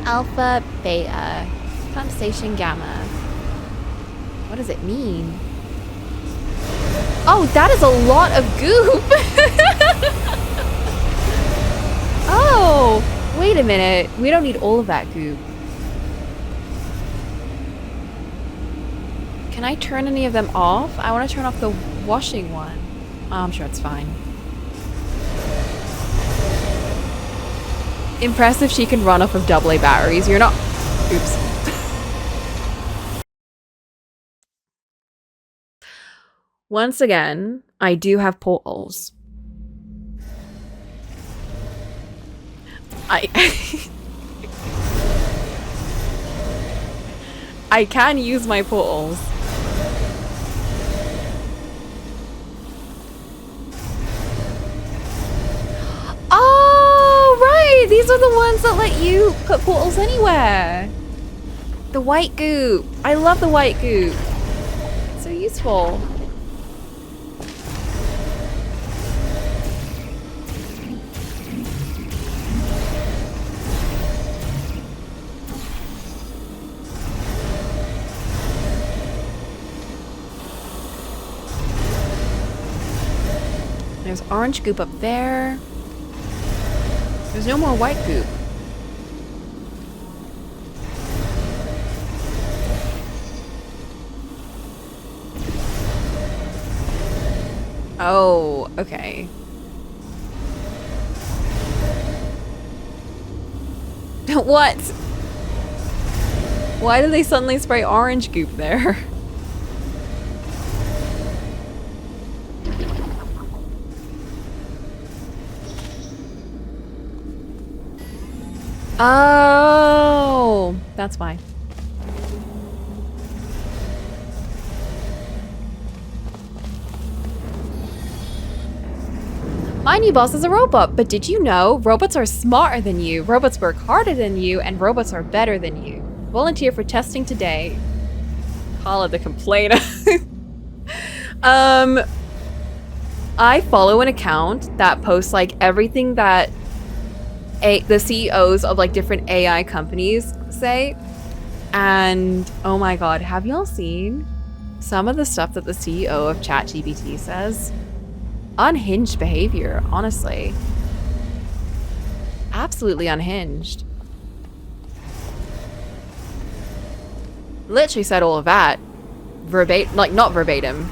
Alpha, beta, pump gamma. What does it mean? Oh, that is a lot of goop! Oh, wait a minute. We don't need all of that goop. Can I turn any of them off? I want to turn off the washing one. Oh, I'm sure it's fine. Impressive she can run off of AA batteries. You're not... Oops. Once again, I do have portals. I can use my portals. Oh, right! These are the ones that let you put portals anywhere. The white goop. I love the white goop. It's so useful. There's orange goop up there. There's no more white goop. Oh, okay. What? Why did they suddenly spray orange goop there? Oh, that's why. My new boss is a robot, but did you know robots are smarter than you, robots work harder than you, and robots are better than you? Volunteer for testing today. Call it the complainer. I follow an account that posts like everything that the CEOs of like different AI companies say. And oh my god, have y'all seen some of the stuff that the CEO of ChatGPT says? Unhinged behavior, honestly. Absolutely unhinged. Literally said all of that. Verbatim, like not verbatim.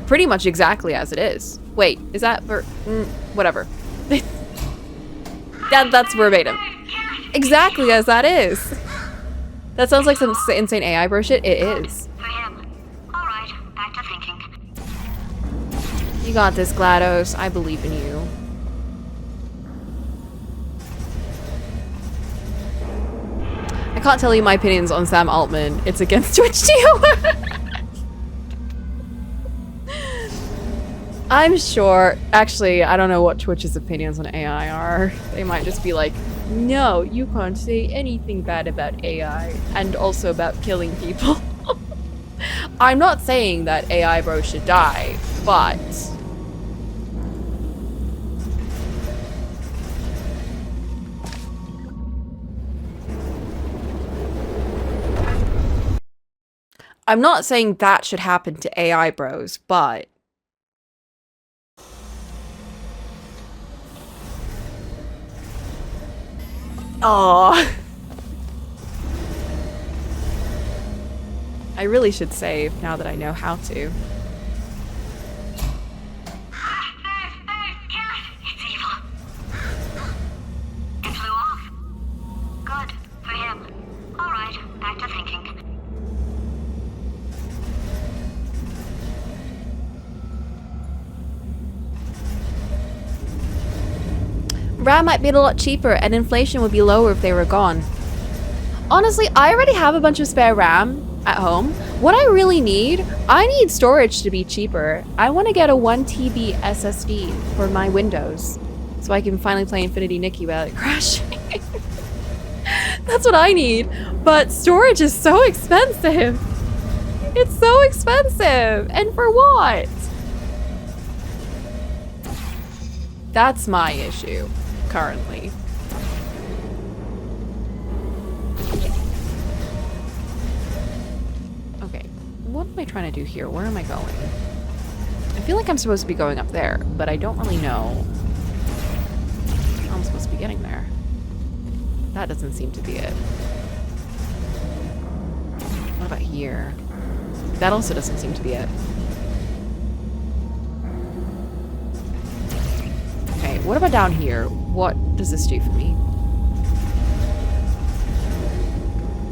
Pretty much exactly as it is. Wait, is that whatever. That's verbatim. Exactly as that is. That sounds like some insane AI bro shit. It is. For him. Alright, back to thinking. You got this, GLaDOS. I believe in you. I can't tell you my opinions on Sam Altman. It's against Twitch too. I'm sure. Actually, I don't know what Twitch's opinions on AI are. They might just be like, no, you can't say anything bad about AI and also about killing people. I'm not saying that AI bro should die, but I'm not saying that should happen to AI bros, but oh, I really should save now that I know how to. It's evil. It flew off. Good. For him. Alright, back to thinking. RAM might be a lot cheaper and inflation would be lower if they were gone. Honestly, I already have a bunch of spare RAM at home. What I really need, I need storage to be cheaper. I want to get a 1 TB SSD for my Windows so I can finally play Infinity Nikki without it crashing. That's what I need. But storage is so expensive. It's so expensive. And for what? That's my issue currently. Okay, what am I trying to do here? Where am I going? I feel like I'm supposed to be going up there, but I don't really know how I'm supposed to be getting there. That doesn't seem to be it. What about here? That also doesn't seem to be it. Okay, what about down here? What does this do for me?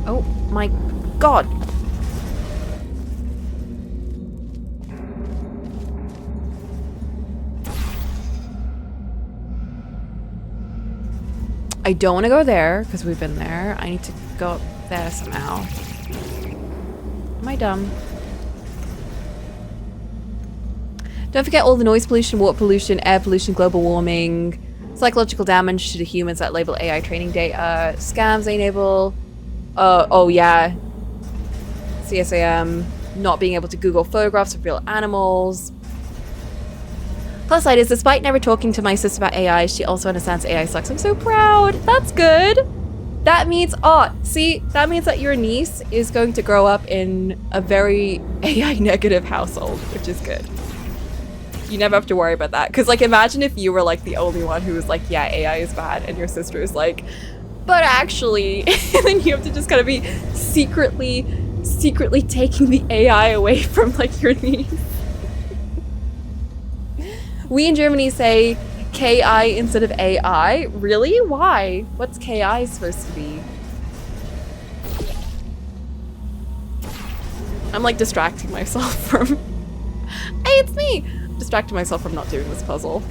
Oh my god! I don't want to go there because we've been there. I need to go up there somehow. Am I dumb? Don't forget all the noise pollution, water pollution, air pollution, global warming, psychological damage to the humans that label AI training data, scams they enable, oh yeah, CSAM, not being able to Google photographs of real animals. Plus side is, despite never talking to my sister about AI, she also understands AI sucks. I'm so proud. That's good. That means, that means that your niece is going to grow up in a very AI negative household, which is good. You never have to worry about that. Because, like, imagine if you were, like, the only one who was like, yeah, AI is bad, and your sister is like, but actually, and then you have to just kind of be secretly taking the AI away from, like, your niece. We in Germany say KI instead of AI. Really? Why? What's KI supposed to be? I'm like distracting myself from... Hey, it's me! Distracting myself from not doing this puzzle.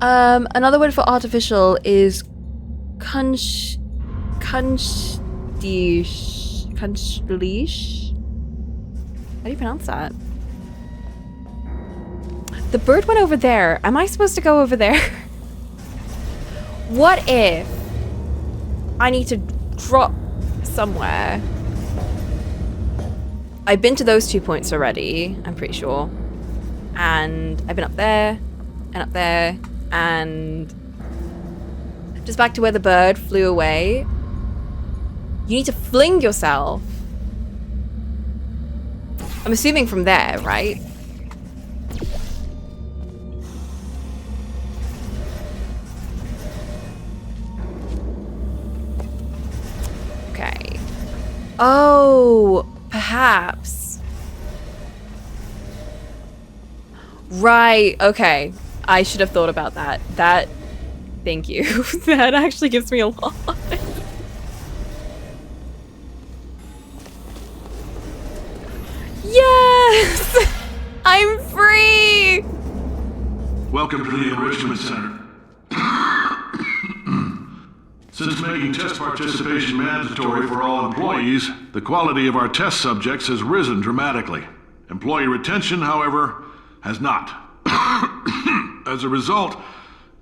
Another word for artificial is kunstlich. How do you pronounce that? The bird went over there. Am I supposed to go over there? What if I need to drop somewhere? I've been to those 2 points already, I'm pretty sure. And I've been up there, and just back to where the bird flew away. You need to fling yourself. I'm assuming from there, right? Okay. Oh, perhaps. Right, okay. I should have thought about that. Thank you. That actually gives me a lot. Yes! I'm free! Welcome to the Enrichment Center. Since making test participation mandatory for all employees, the quality of our test subjects has risen dramatically. Employee retention, however, has not. As a result,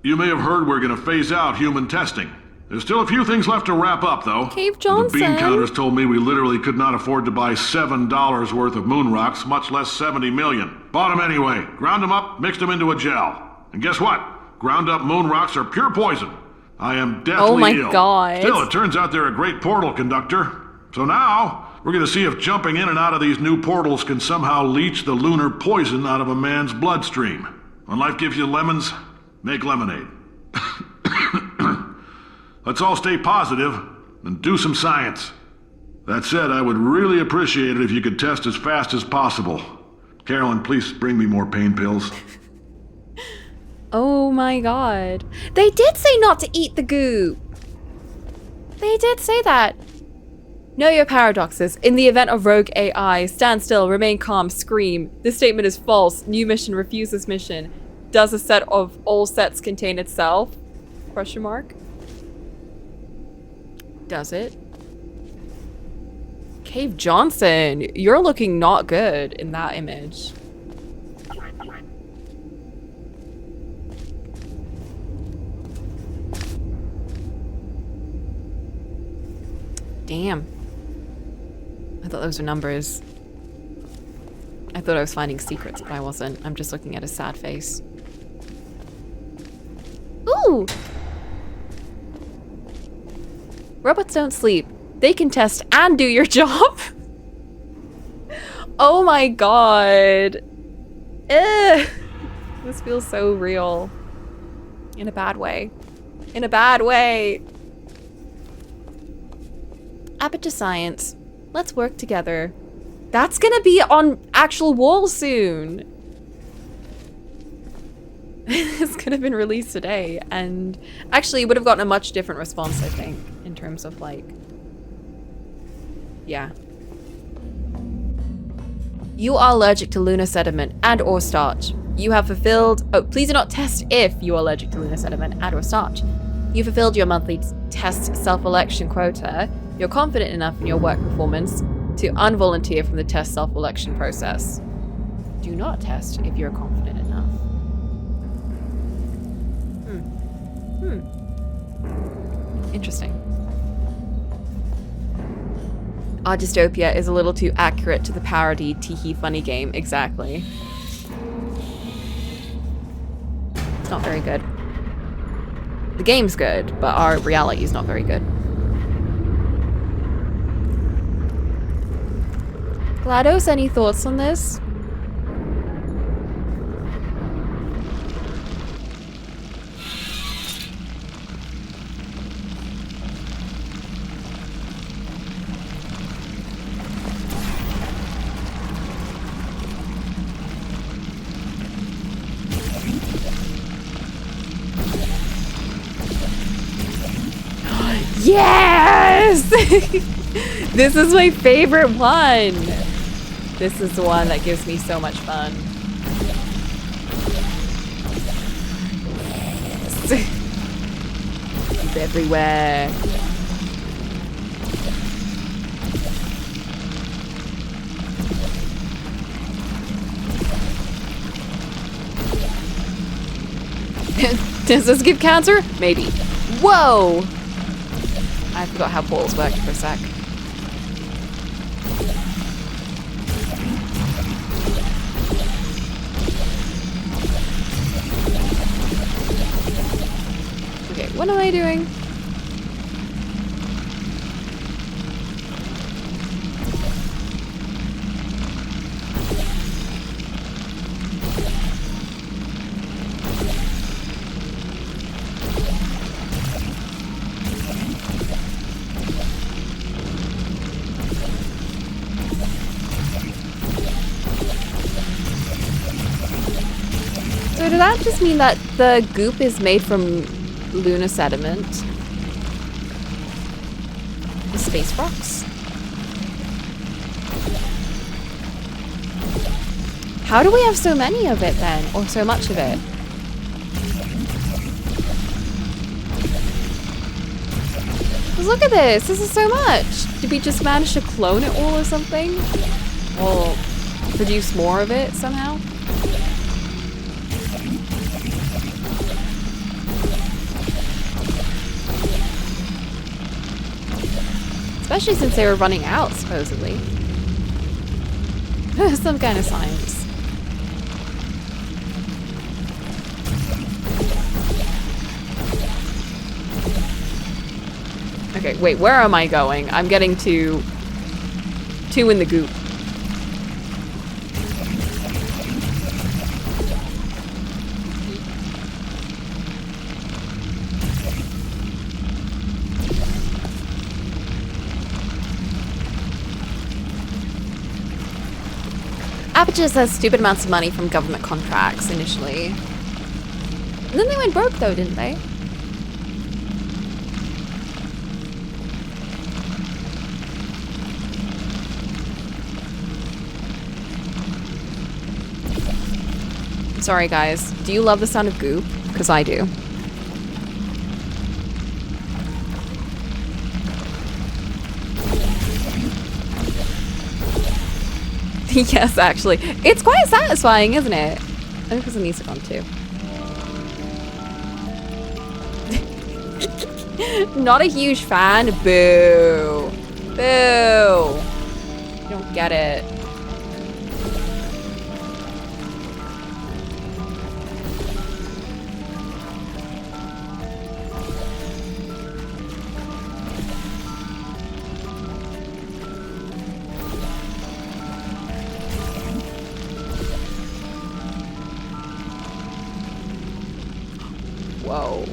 you may have heard we're going to phase out human testing. There's still a few things left to wrap up, though. Cave Johnson. The bean counters told me we literally could not afford to buy $7 worth of moon rocks, much less 70 million. Bought them anyway, ground them up, mixed them into a gel. And guess what? Ground up moon rocks are pure poison. I am deathly ill. Oh my God. Still, it turns out they're a great portal conductor. So now, we're going to see if jumping in and out of these new portals can somehow leach the lunar poison out of a man's bloodstream. When life gives you lemons, make lemonade. Let's all stay positive and do some science. That said, I would really appreciate it if you could test as fast as possible. Carolyn, please bring me more pain pills. Oh my God. They did say not to eat the goo. They did say that. Know your paradoxes. In the event of rogue AI, stand still, remain calm, scream. This statement is false. New mission, refuses mission. Does a set of all sets contain itself? Question mark. Does it? Cave Johnson, you're looking not good in that image. Damn. I thought those were numbers. I thought I was finding secrets, but I wasn't. I'm just looking at a sad face. Ooh! Robots don't sleep. They can test and do your job. Oh my God. Ugh. This feels so real. In a bad way. In a bad way. Aperture Science. Let's work together. That's gonna be on actual walls soon. This could have been released today, and actually would have gotten a much different response, I think, in terms of like, yeah. You are allergic to lunar sediment and or starch. You have fulfilled, oh, please do not test if you are allergic to lunar sediment and or starch. You fulfilled your monthly test self-election quota. You're confident enough in your work performance to unvolunteer from the test self-election process. Do not test if you're confident enough. Interesting. Our dystopia is a little too accurate to the parody teehee funny game. Exactly. It's not very good. The game's good, but our reality is not very good. GLaDOS, any thoughts on this? Yes! This is my favorite one. This is the one that gives me so much fun. Yes. It's everywhere. Does this give cancer? Maybe. Whoa! I forgot how balls worked for a sec. Okay, what am I doing? So does that just mean that the goop is made from lunar sediment? The space rocks? How do we have so many of it then? Or so much of it? 'Cause look at this! This is so much! Did we just manage to clone it all or something? Or produce more of it somehow? Especially since they were running out, supposedly. Some kind of science. Okay, wait, where am I going? I'm getting to... two in the goop. Apertures has stupid amounts of money from government contracts initially. And then they went broke though, didn't they? Sorry guys, do you love the sound of goop? Because I do. Yes, actually. It's quite satisfying, isn't it? I think there's a music on too. Not a huge fan. Boo. Boo. You don't get it. Whoa.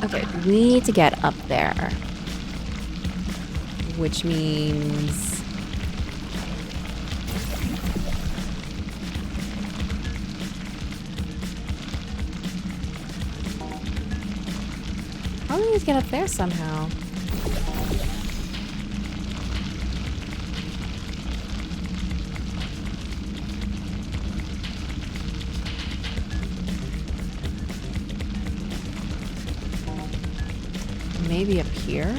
Okay, we need to get up there. Which means... probably need to get up there somehow. Maybe up here?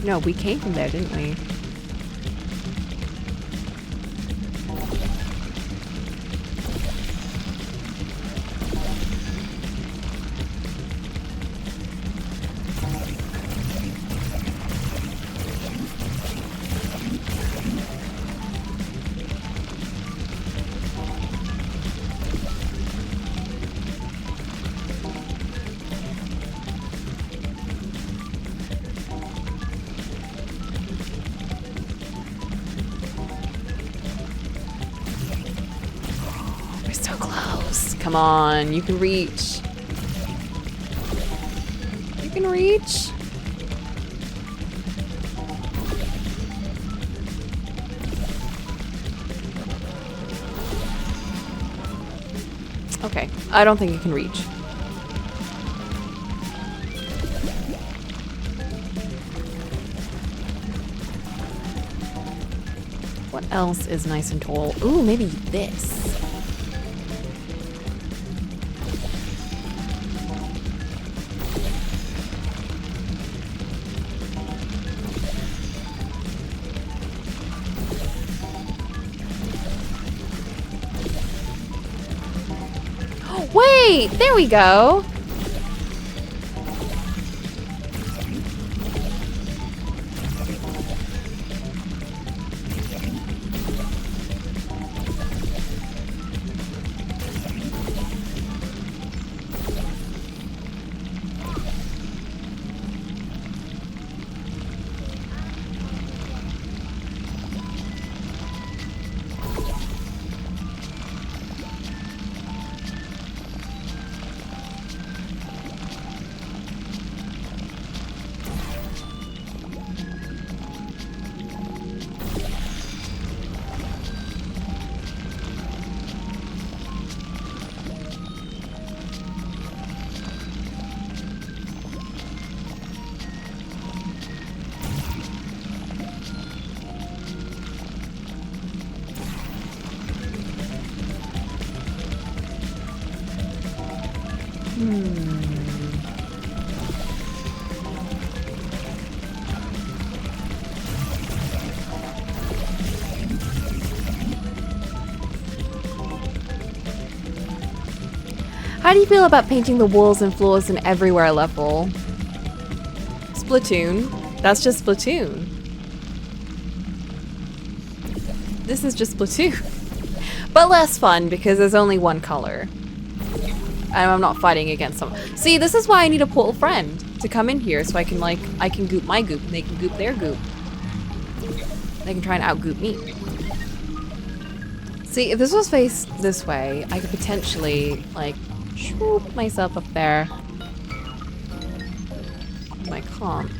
No, we came from there, didn't we? Come on, you can reach. You can reach. Okay, I don't think it can reach. What else is nice and tall? Ooh, maybe this. Wait, there we go. How do you feel about painting the walls and floors in everywhere level? Splatoon. That's just Splatoon. This is just Splatoon. But less fun because there's only one color. And I'm not fighting against them. See, this is why I need a portal friend to come in here so I can goop my goop and they can goop their goop. They can try and out-goop me. See, if this was faced this way, I could potentially, like, swoop myself up there. I can't.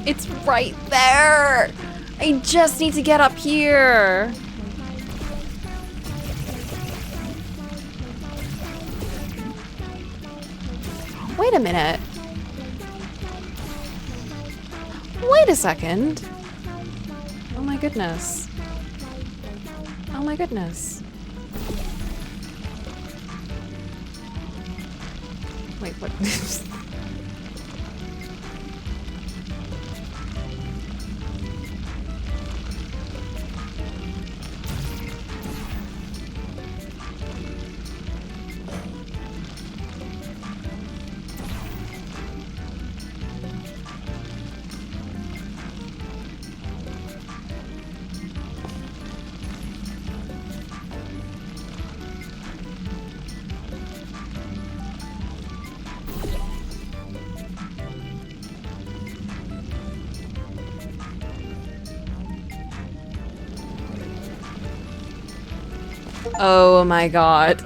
It's right there! I just need to get up here! Wait a minute. Wait a second. Oh my goodness. Oh my goodness. Wait, what? Oh my god.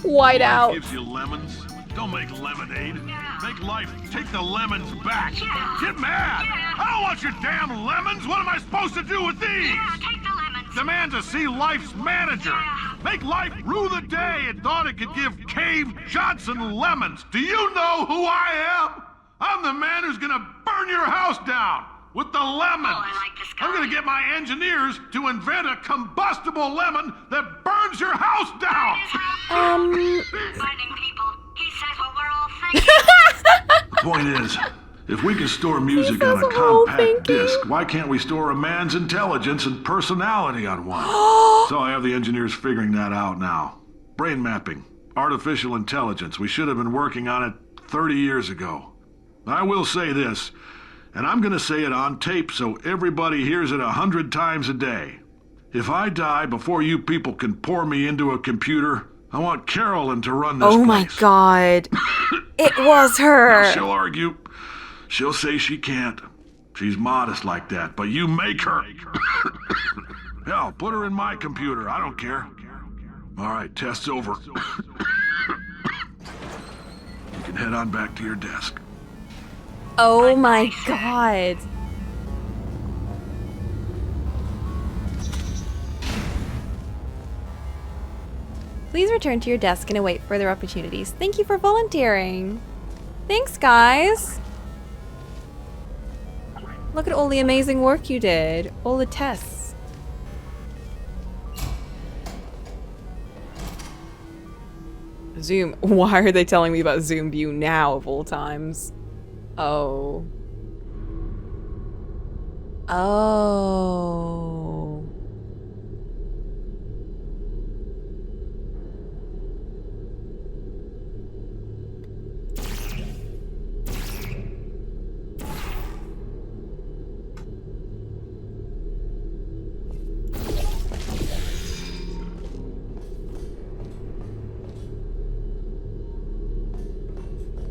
White out. Gives you lemons. Don't make lemonade. Make life take the lemons back. Get mad. I don't want your damn lemons. What am I supposed to do with these? Take the lemons. Demand to see life's manager. Make life rue the day it thought it could give Cave Johnson lemons. Do you know who I am? I'm the man who's gonna burn your house down with the lemons. Oh, I like this guy. I'm gonna get my engineers to invent a combustible lemon that burns your house down. Finding people. He says what we're all thinking. The point is, if we can store music says on a what we're all compact thinking. disc, why can't we store a man's intelligence and personality on one? So I have the engineers figuring that out now. Brain mapping, artificial intelligence. We should have been working on it 30 years ago. I will say this, and I'm gonna say it on tape so everybody hears it 100 times a day. If I die before you people can pour me into a computer, I want Carolyn to run this Oh place. my god. It was Now, her. she'll argue. She'll say she can't. She's modest like that, but you make her. Hell, put her in my computer. I don't care. All right, test's over. You can head on back to your desk. Oh my god. Please return to your desk and await further opportunities. Thank you for volunteering. Thanks, guys. Look at all the amazing work you did. All the tests. Zoom. Why are they telling me about Zoom View now of all times? Oh. Oh.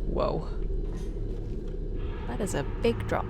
Whoa. That is a big drop.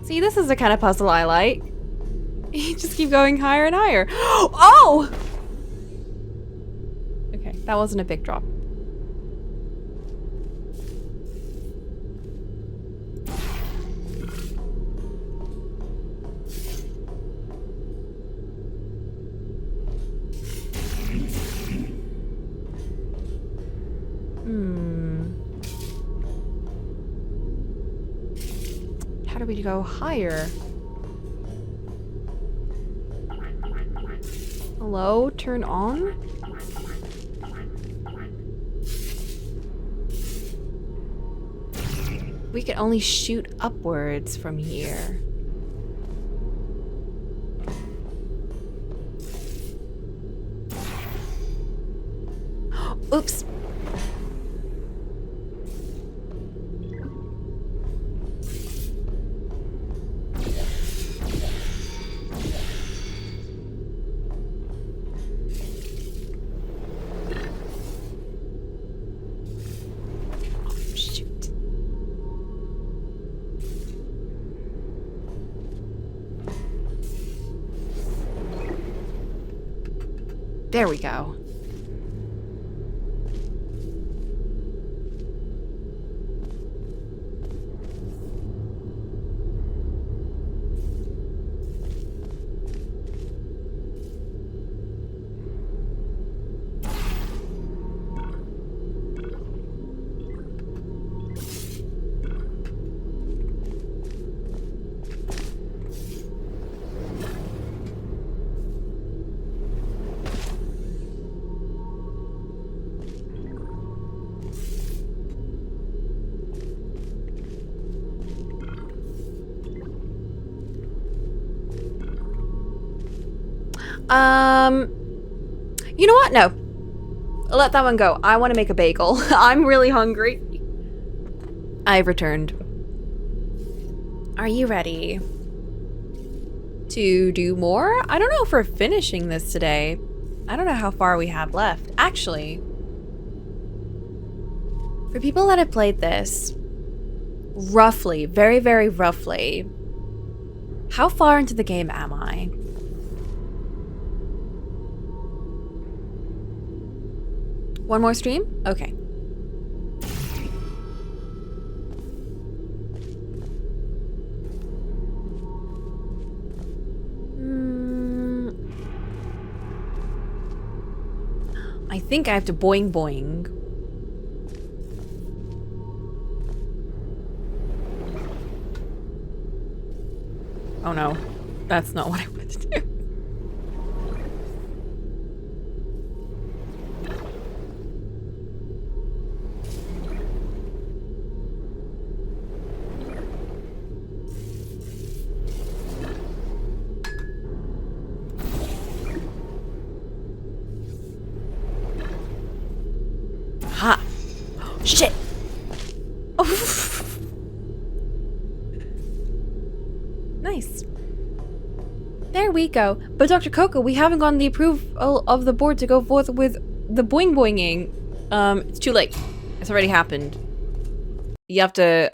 See, this is the kind of puzzle I like. You just keep going higher and higher. Oh! Okay, that wasn't a big drop. How do we go higher? Hello? Turn on? We can only shoot upwards from here. Oops. There we go. You know what? No. Let that one go. I want to make a bagel. I'm really hungry. I've returned. Are you ready to do more? I don't know if we're finishing this today. I don't know how far we have left. Actually, for people that have played this, roughly, very, very roughly, how far into the game am I? One more stream? Okay. I think I have to boing boing. Oh no, that's not what I wanted to do. Ha! Shit! Oh. Nice. There we go. But Dr. Coco, we haven't gotten the approval of the board to go forth with the boing boinging. It's too late. It's already happened. You have to,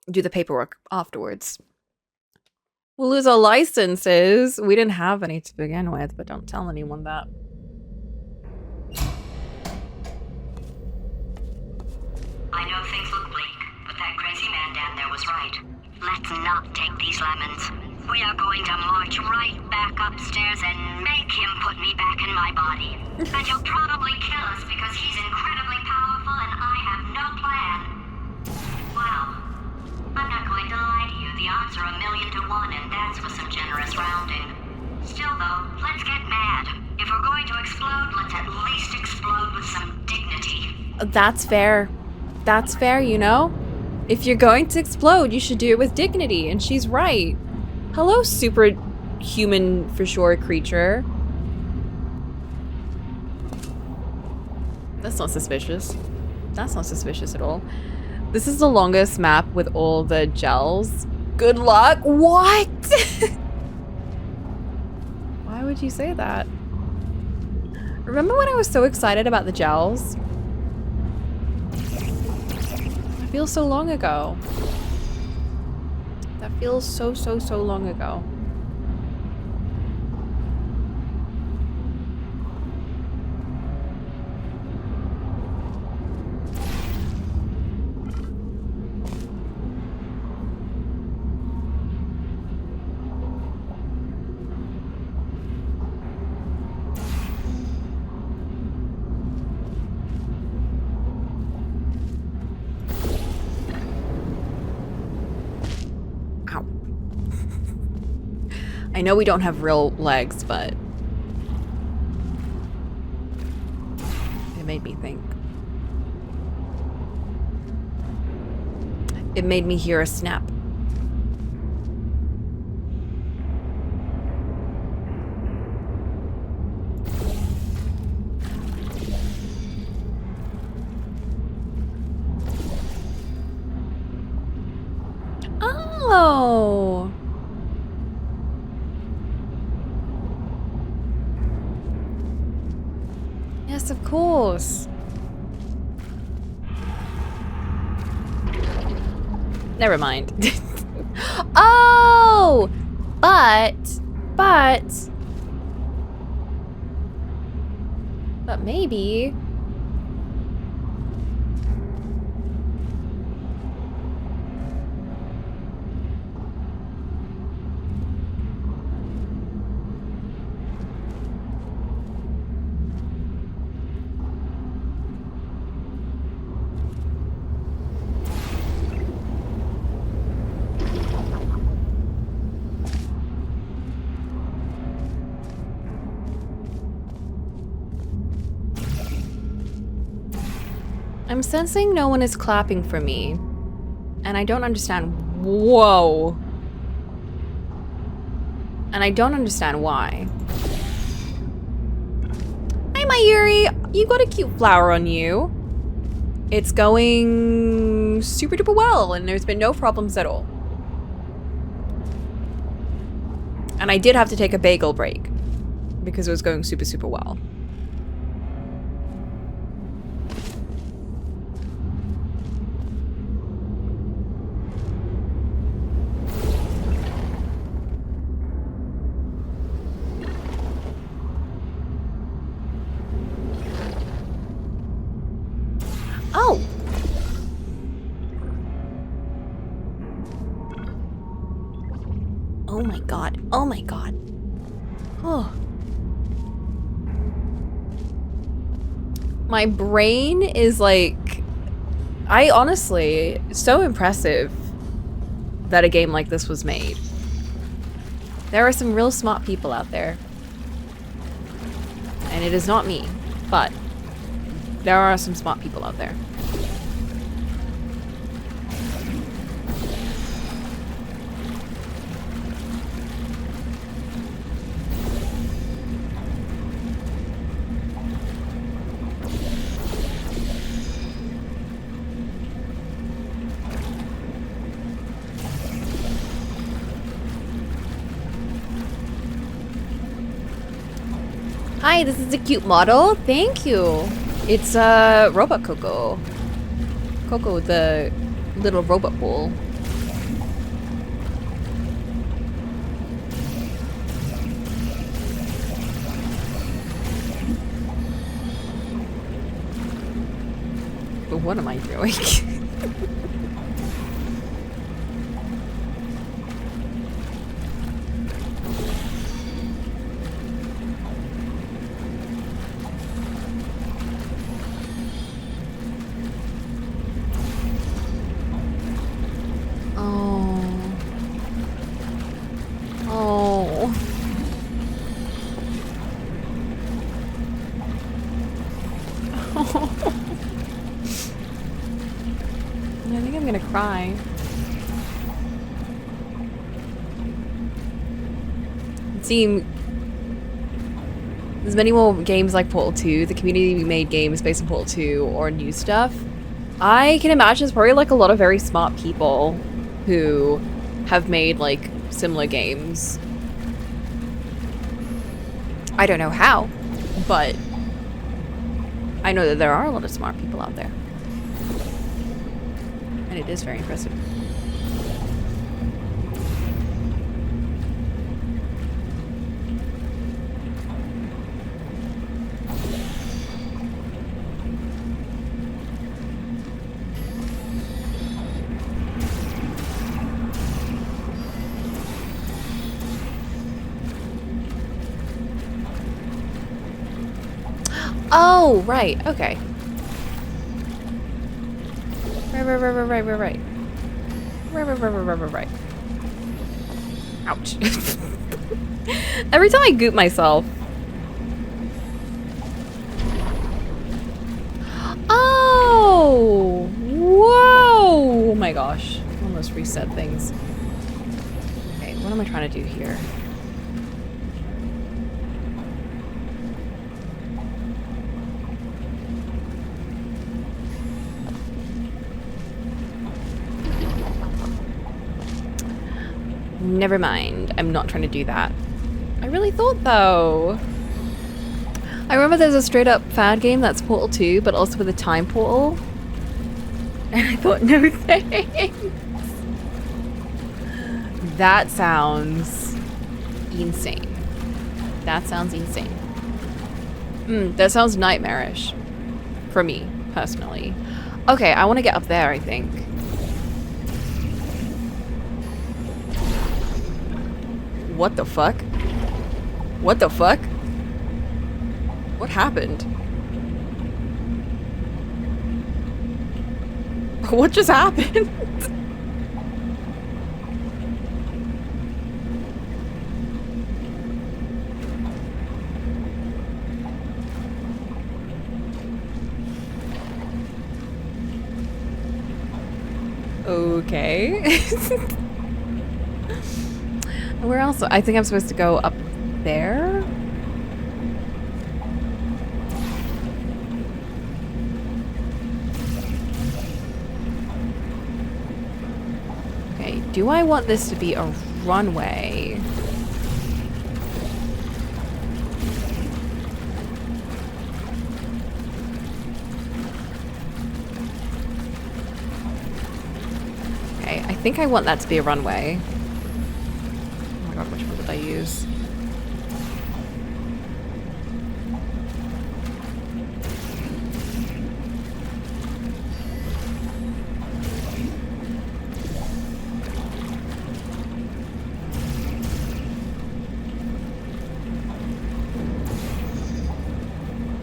do the paperwork afterwards. We'll lose our licenses. We didn't have any to begin with, but don't tell anyone that. I know things look bleak, but that crazy man down there was right. Let's not take these lemons. We are going to march right back upstairs and make him put me back in my body. And he'll probably kill us because he's incredibly powerful and I have no plan. Well, I'm not going to lie to you. The odds are 1,000,000 to 1, and that's with some generous rounding. Still, though, let's get mad. If we're going to explode, let's at least explode with some dignity. That's fair. That's fair, you know? If you're going to explode, you should do it with dignity, and she's right. Hello, superhuman for sure creature. That's not suspicious. That's not suspicious at all. This is the longest map with all the gels. Good luck. What? Why would you say that? Remember when I was so excited about the gels? That feels so long ago. That feels so long ago. I know we don't have real legs, but it made me think. It made me hear a snap. Oh! Yes, of course. Never mind. Oh! But maybe. I'm sensing no one is clapping for me, and I don't understand. Whoa. And I don't understand why. Hi, Mayuri. You got a cute flower on you. It's going super duper well, and there's been no problems at all. And I did have to take a bagel break because it was going super well. Oh! Oh my god. Oh my god. Oh. My brain is like... I honestly... It's so impressive that a game like this was made. There are some real smart people out there. And it is not me, but there are some smart people out there. Hi, this is a cute model. Thank you. It's Robot Coco. Coco, the little robot bull. But what am I doing? I think I'm gonna cry. Seeing there's many more games like Portal 2, the community made games based on Portal 2 or new stuff. I can imagine it's probably like a lot of very smart people who have made like similar games. I don't know how, but I know that there are a lot of smart people out there. And it is very impressive. Oh, right, okay. Right. Right. Ouch. Every time I goop myself. Oh! Whoa! Oh my gosh. Almost reset things. Okay, what am I trying to do here? Never mind. I'm not trying to do that. I really thought though. I remember there's a straight up fan game that's Portal 2, but also with a time portal. And I thought, no thanks. That sounds insane. That sounds insane. That sounds nightmarish. For me, personally. Okay, I want to get up there, I think. What the fuck? What the fuck? What happened? What just happened? Okay. Where else? I think I'm supposed to go up there? Okay, do I want this to be a runway? Okay, I think I want that to be a runway. God, which one did I use?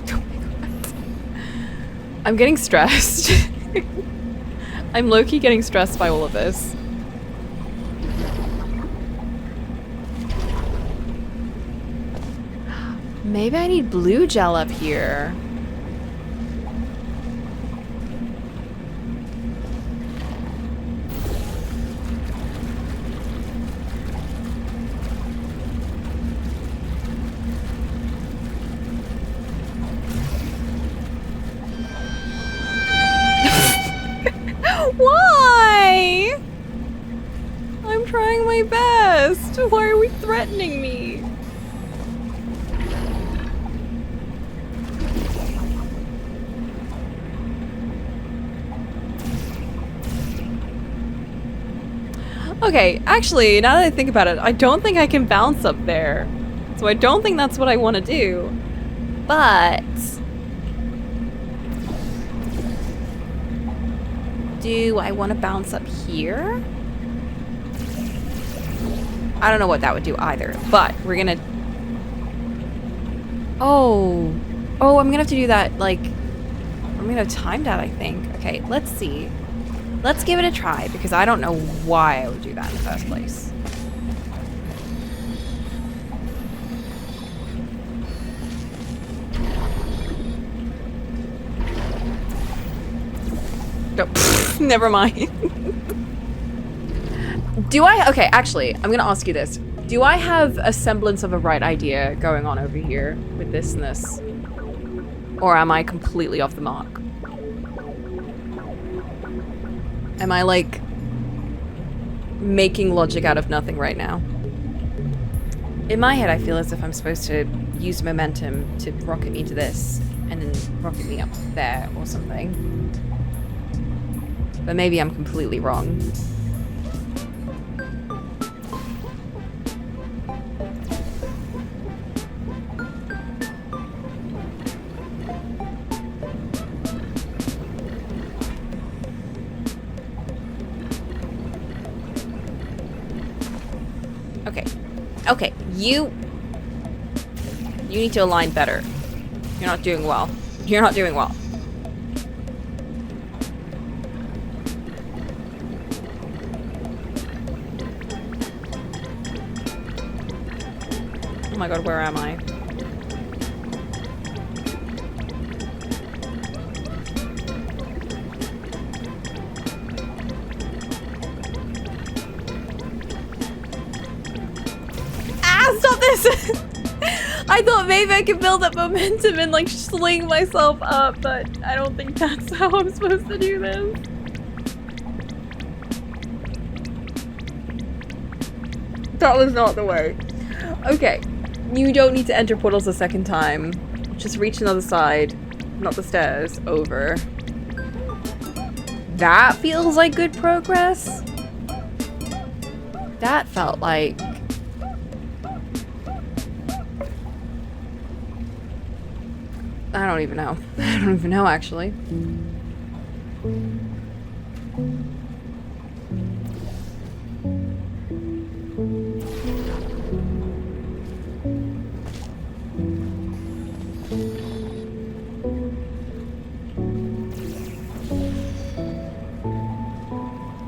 Oh my God. I'm getting stressed. I'm low-key getting stressed by all of this. Maybe I need blue gel up here. Why? I'm trying my best. Why are we threatening me? Okay, actually, now that I think about it, I don't think I can bounce up there. So I don't think that's what I want to do. But... do I want to bounce up here? I don't know what that would do either, but we're gonna... Oh, I'm gonna have to do that, like... I'm gonna time that, I think. Okay, let's see. Let's give it a try, because I don't know why I would do that in the first place. Oh, never mind. Do I... okay, actually, I'm gonna ask you this. Do I have a semblance of a right idea going on over here with this and this? Or am I completely off the mark? Am I, like, making logic out of nothing right now? In my head, I feel as if I'm supposed to use momentum to rocket me to this, and then rocket me up there or something. But maybe I'm completely wrong. Okay, you need to align better. You're not doing well. You're not doing well. Oh my god, where am I? Stop this! I thought maybe I could build up momentum and like sling myself up, but I don't think that's how I'm supposed to do this. That was not the way. Okay, you don't need to enter portals a second time. Just reach another side, not the stairs, over. That feels like good progress. That felt like... I don't even know. I don't even know, actually.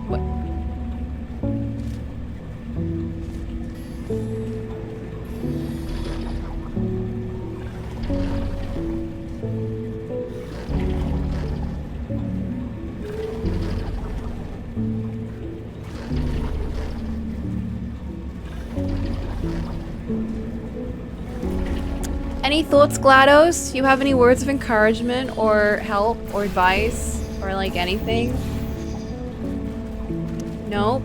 What? Any thoughts, GLaDOS? You have any words of encouragement or help or advice or like anything? No?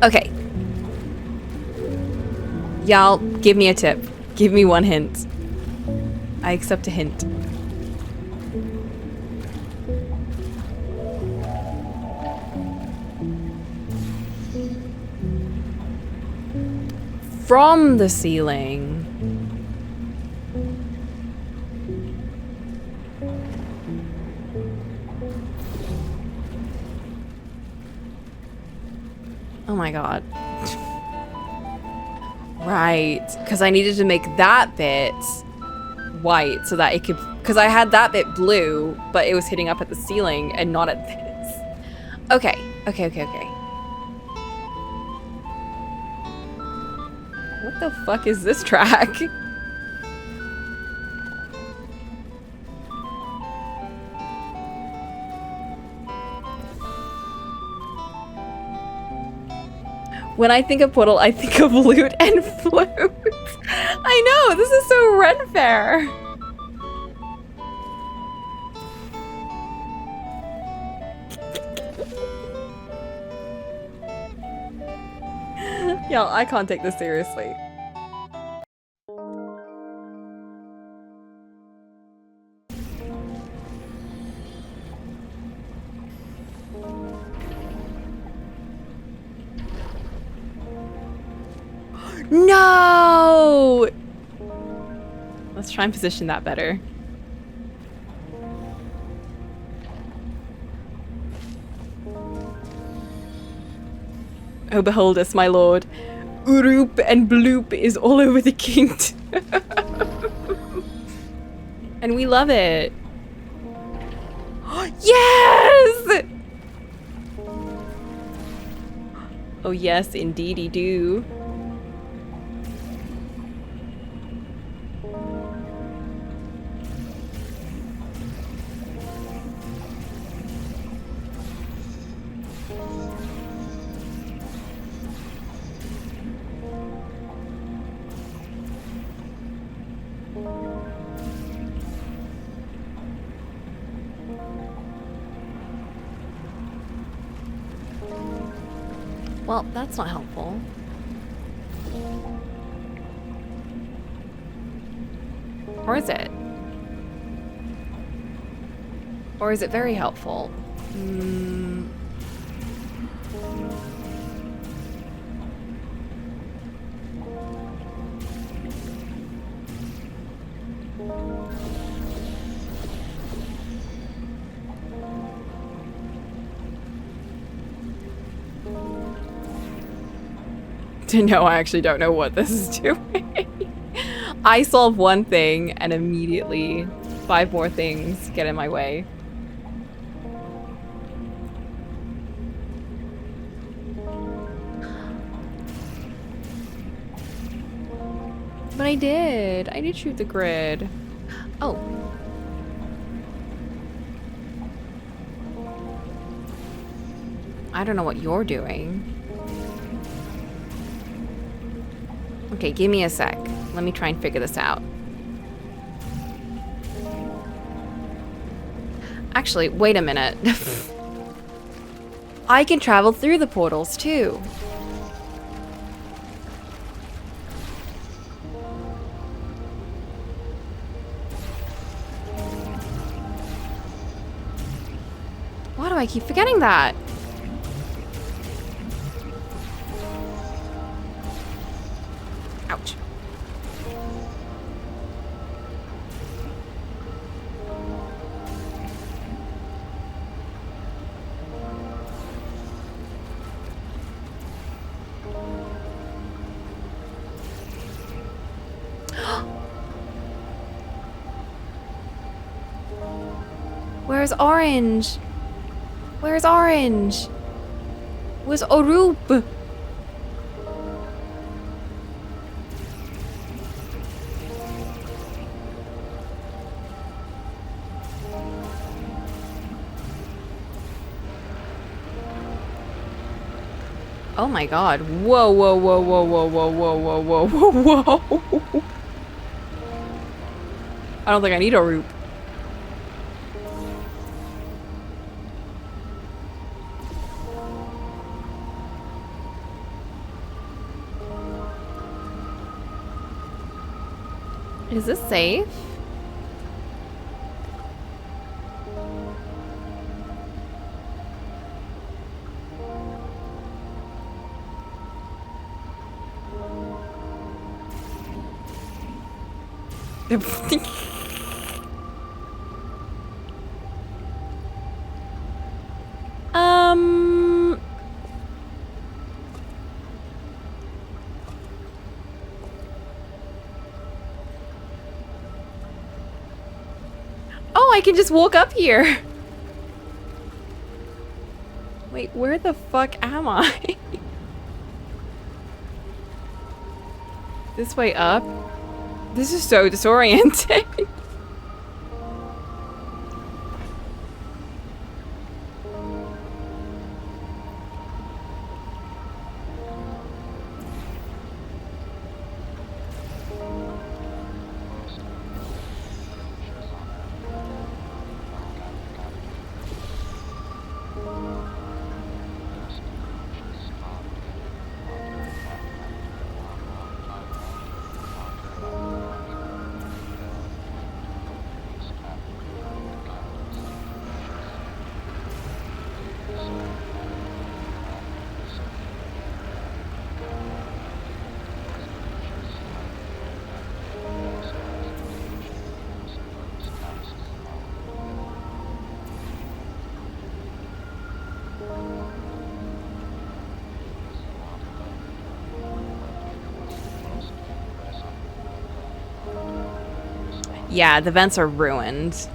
Okay. Y'all, give me a tip. Give me one hint. I accept a hint. From the ceiling. Oh my god. Right, because I needed to make that bit white so that it could, because I had that bit blue, but it was hitting up at the ceiling and not at this. Okay. What the fuck is this track? When I think of Portal, I think of loot and flute. I know, this is so Ren Fair. Yo, I can't take this seriously. No! Let's try and position that better. Oh, behold us, my lord. Uroop and bloop is all over the kingdom. And we love it. Yes! Oh yes, indeedy do. Well, that's not helpful. Or is it? Or is it very helpful? No, I actually don't know what this is doing. I solve one thing and immediately 5 more things get in my way. But I did shoot the grid. Oh. I don't know what you're doing. Okay, give me a sec. Let me try and figure this out. Actually, wait a minute. I can travel through the portals too. Why do I keep forgetting that? Ouch. Where's Orange? Where's Orange? Where's Orup? Oh my god. Whoa, whoa, whoa, whoa, whoa, whoa, whoa, whoa, whoa, whoa, whoa. I don't think I need a roop. Is this safe? Um. Oh, I can just walk up here. Wait, where the fuck am I? This way up? This is so disorienting. Yeah, the vents are ruined.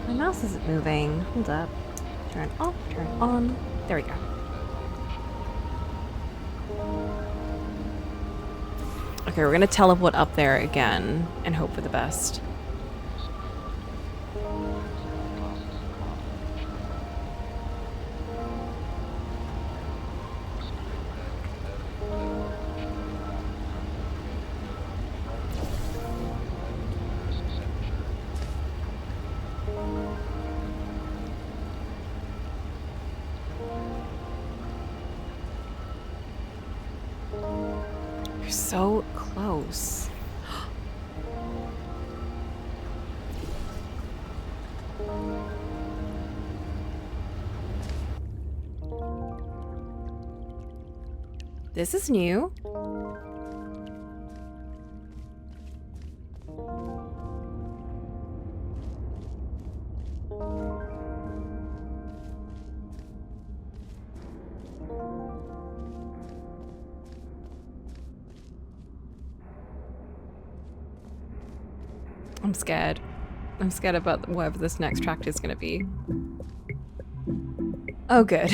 My mouse isn't moving. Hold up. Turn off, turn on. There we go. Okay, we're gonna teleport up there again and hope for the best. You're so close. This is new. I'm scared. I'm scared about whatever this next track is gonna be. Oh, good.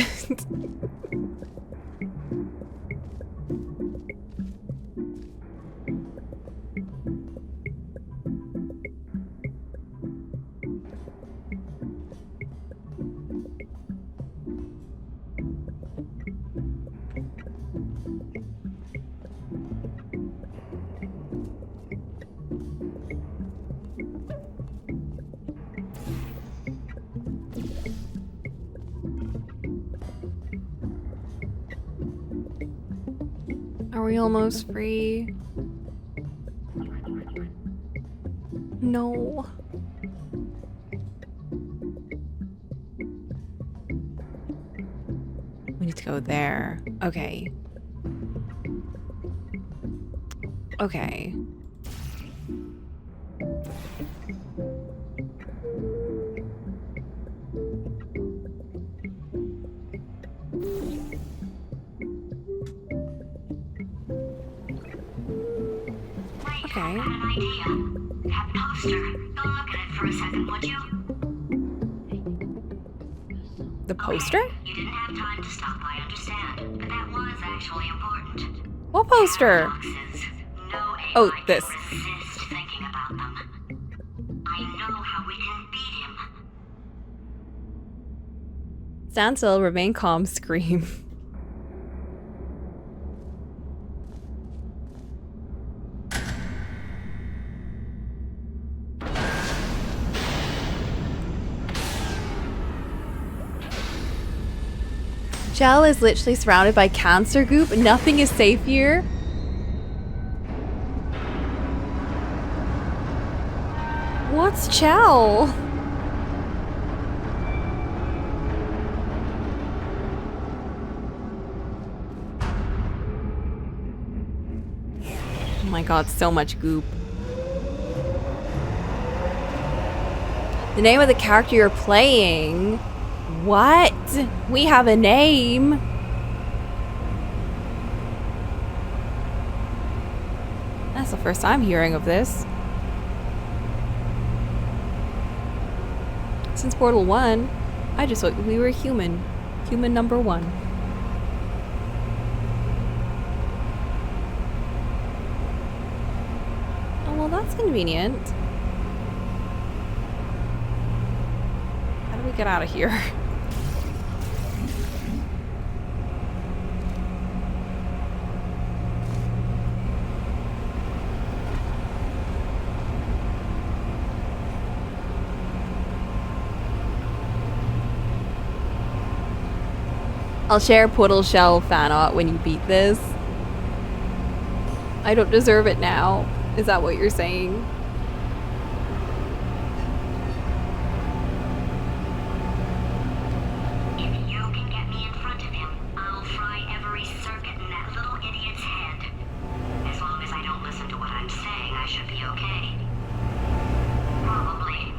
Are we almost free? No. We need to go there. Okay. Okay. Okay. I had an idea. That poster. Go look at it for a second, would you? The poster? You didn't have time to stop, I understand. But that was actually important. What poster? Paradoxes. No AI Oh, can this. resist thinking about them. I know how we can beat him. Stand still, remain calm, scream. Shell is literally surrounded by cancer goop. Nothing is safe here. What's Chell? Oh my god, so much goop. The name of the character you're playing? What? We have a name. That's the first time hearing of this. Since Portal 1, I just thought we were human. Human number 1. Oh, well, that's convenient. How do we get out of here? I'll share Portal Shell fan art when you beat this. I don't deserve it now. Is that what you're saying? If you can get me in front of him, I'll fry every circuit in that little idiot's head. As long as I don't listen to what I'm saying, I should be okay. Probably.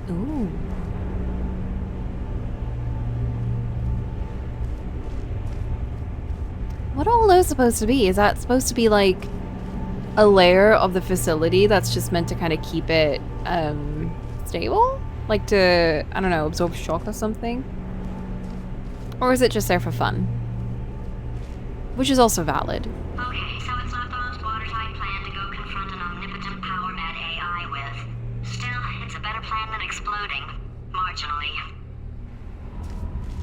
Ooh. What are all those supposed to be? Is that supposed to be like a layer of the facility that's just meant to kind of keep it stable? Like to, I don't know, absorb shock or something? Or is it just there for fun? Which is also valid. Okay, so it's not the most watertight plan to go confront an omnipotent power-mad AI with. Still, it's a better plan than exploding. Marginally.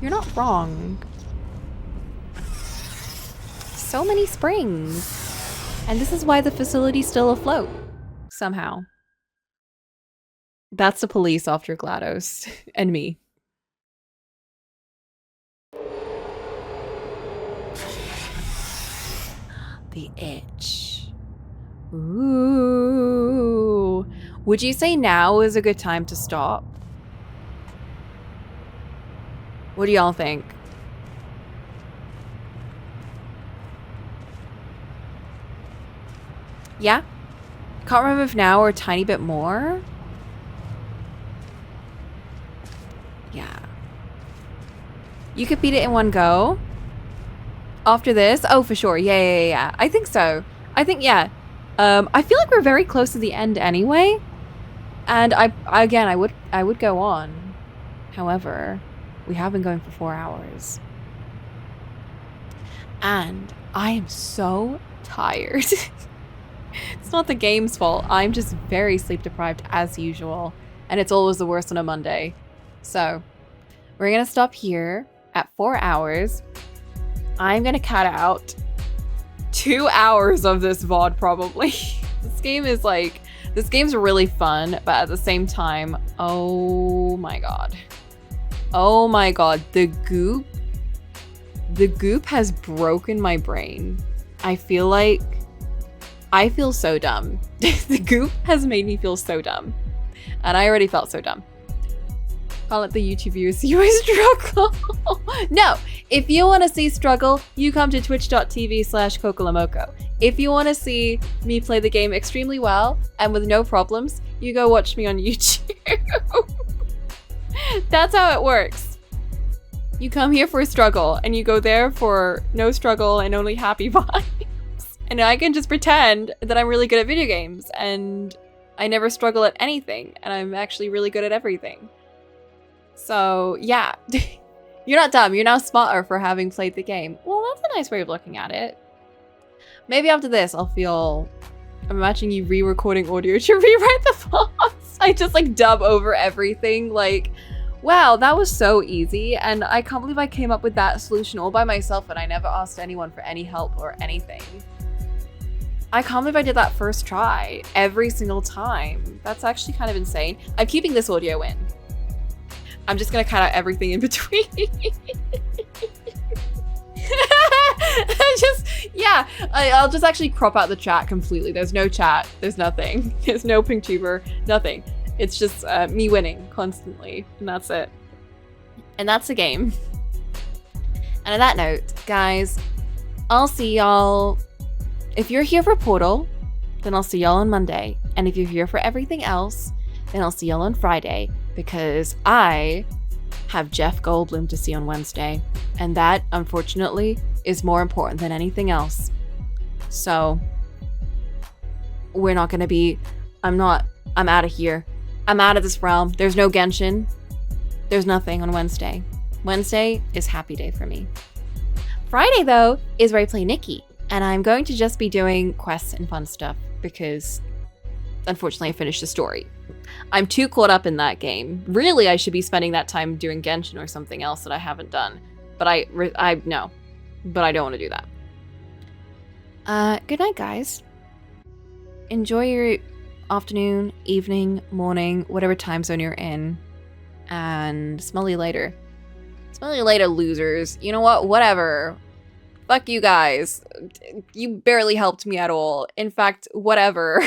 You're not wrong. So many springs. And this is why the facility's still afloat. Somehow. That's the police after GLaDOS. And me. The itch. Ooh. Would you say now is a good time to stop? What do y'all think? Yeah? Can't remember if now or a tiny bit more? Yeah. You could beat it in one go? After this? Oh, for sure. Yeah. I think so. I think, yeah. I feel like we're very close to the end anyway. And I would go on. However, we have been going for 4 hours. And I am so tired. It's not the game's fault. I'm just very sleep deprived as usual. And it's always the worst on a Monday. So we're going to stop here at 4 hours. I'm going to cut out 2 hours of this VOD probably. This game's really fun, but at the same time, oh my god. Oh my god, the goop has broken my brain. I feel so dumb. The goop has made me feel so dumb. And I already felt so dumb. Can't let the YouTube viewers see you struggle. No, if you want to see struggle, you come to twitch.tv/Cocolamoco. If you want to see me play the game extremely well and with no problems, you go watch me on YouTube. That's how it works. You come here for a struggle and you go there for no struggle and only happy vibes. And I can just pretend that I'm really good at video games and I never struggle at anything and I'm actually really good at everything. So yeah, you're not dumb. You're now smarter for having played the game. Well, that's a nice way of looking at it. Maybe after this, I'm imagining you re-recording audio to rewrite the fonts. I just like dub over everything. Like, Wow, that was so easy, and I can't believe I came up with that solution all by myself and I never asked anyone for any help or anything. I can't believe I did that first try every single time. That's actually kind of insane. I'm keeping this audio in. I'm just gonna cut out everything in between. I'll just actually crop out the chat completely. There's no chat, there's nothing. There's no PinkTuber, nothing. It's just me winning constantly, and that's it. And that's the game. And on that note, guys, I'll see y'all. If you're here for Portal, then I'll see y'all on Monday. And if you're here for everything else, then I'll see y'all on Friday, because I have Jeff Goldblum to see on Wednesday. And that, unfortunately, is more important than anything else. So, we're not gonna be... I'm out of here. I'm out of this realm. There's no Genshin. There's nothing on Wednesday. Wednesday is happy day for me. Friday, though, is where I play Nikki. And I'm going to just be doing quests and fun stuff because, unfortunately, I finished the story. I'm too caught up in that game. Really, I should be spending that time doing Genshin or something else that I haven't done. But I no. But I don't want to do that. Good night, guys. Enjoy your afternoon, evening, morning, whatever time zone you're in. And smell you later. Smell you later, losers. You know what? Whatever. Fuck you guys. You barely helped me at all. In fact, whatever.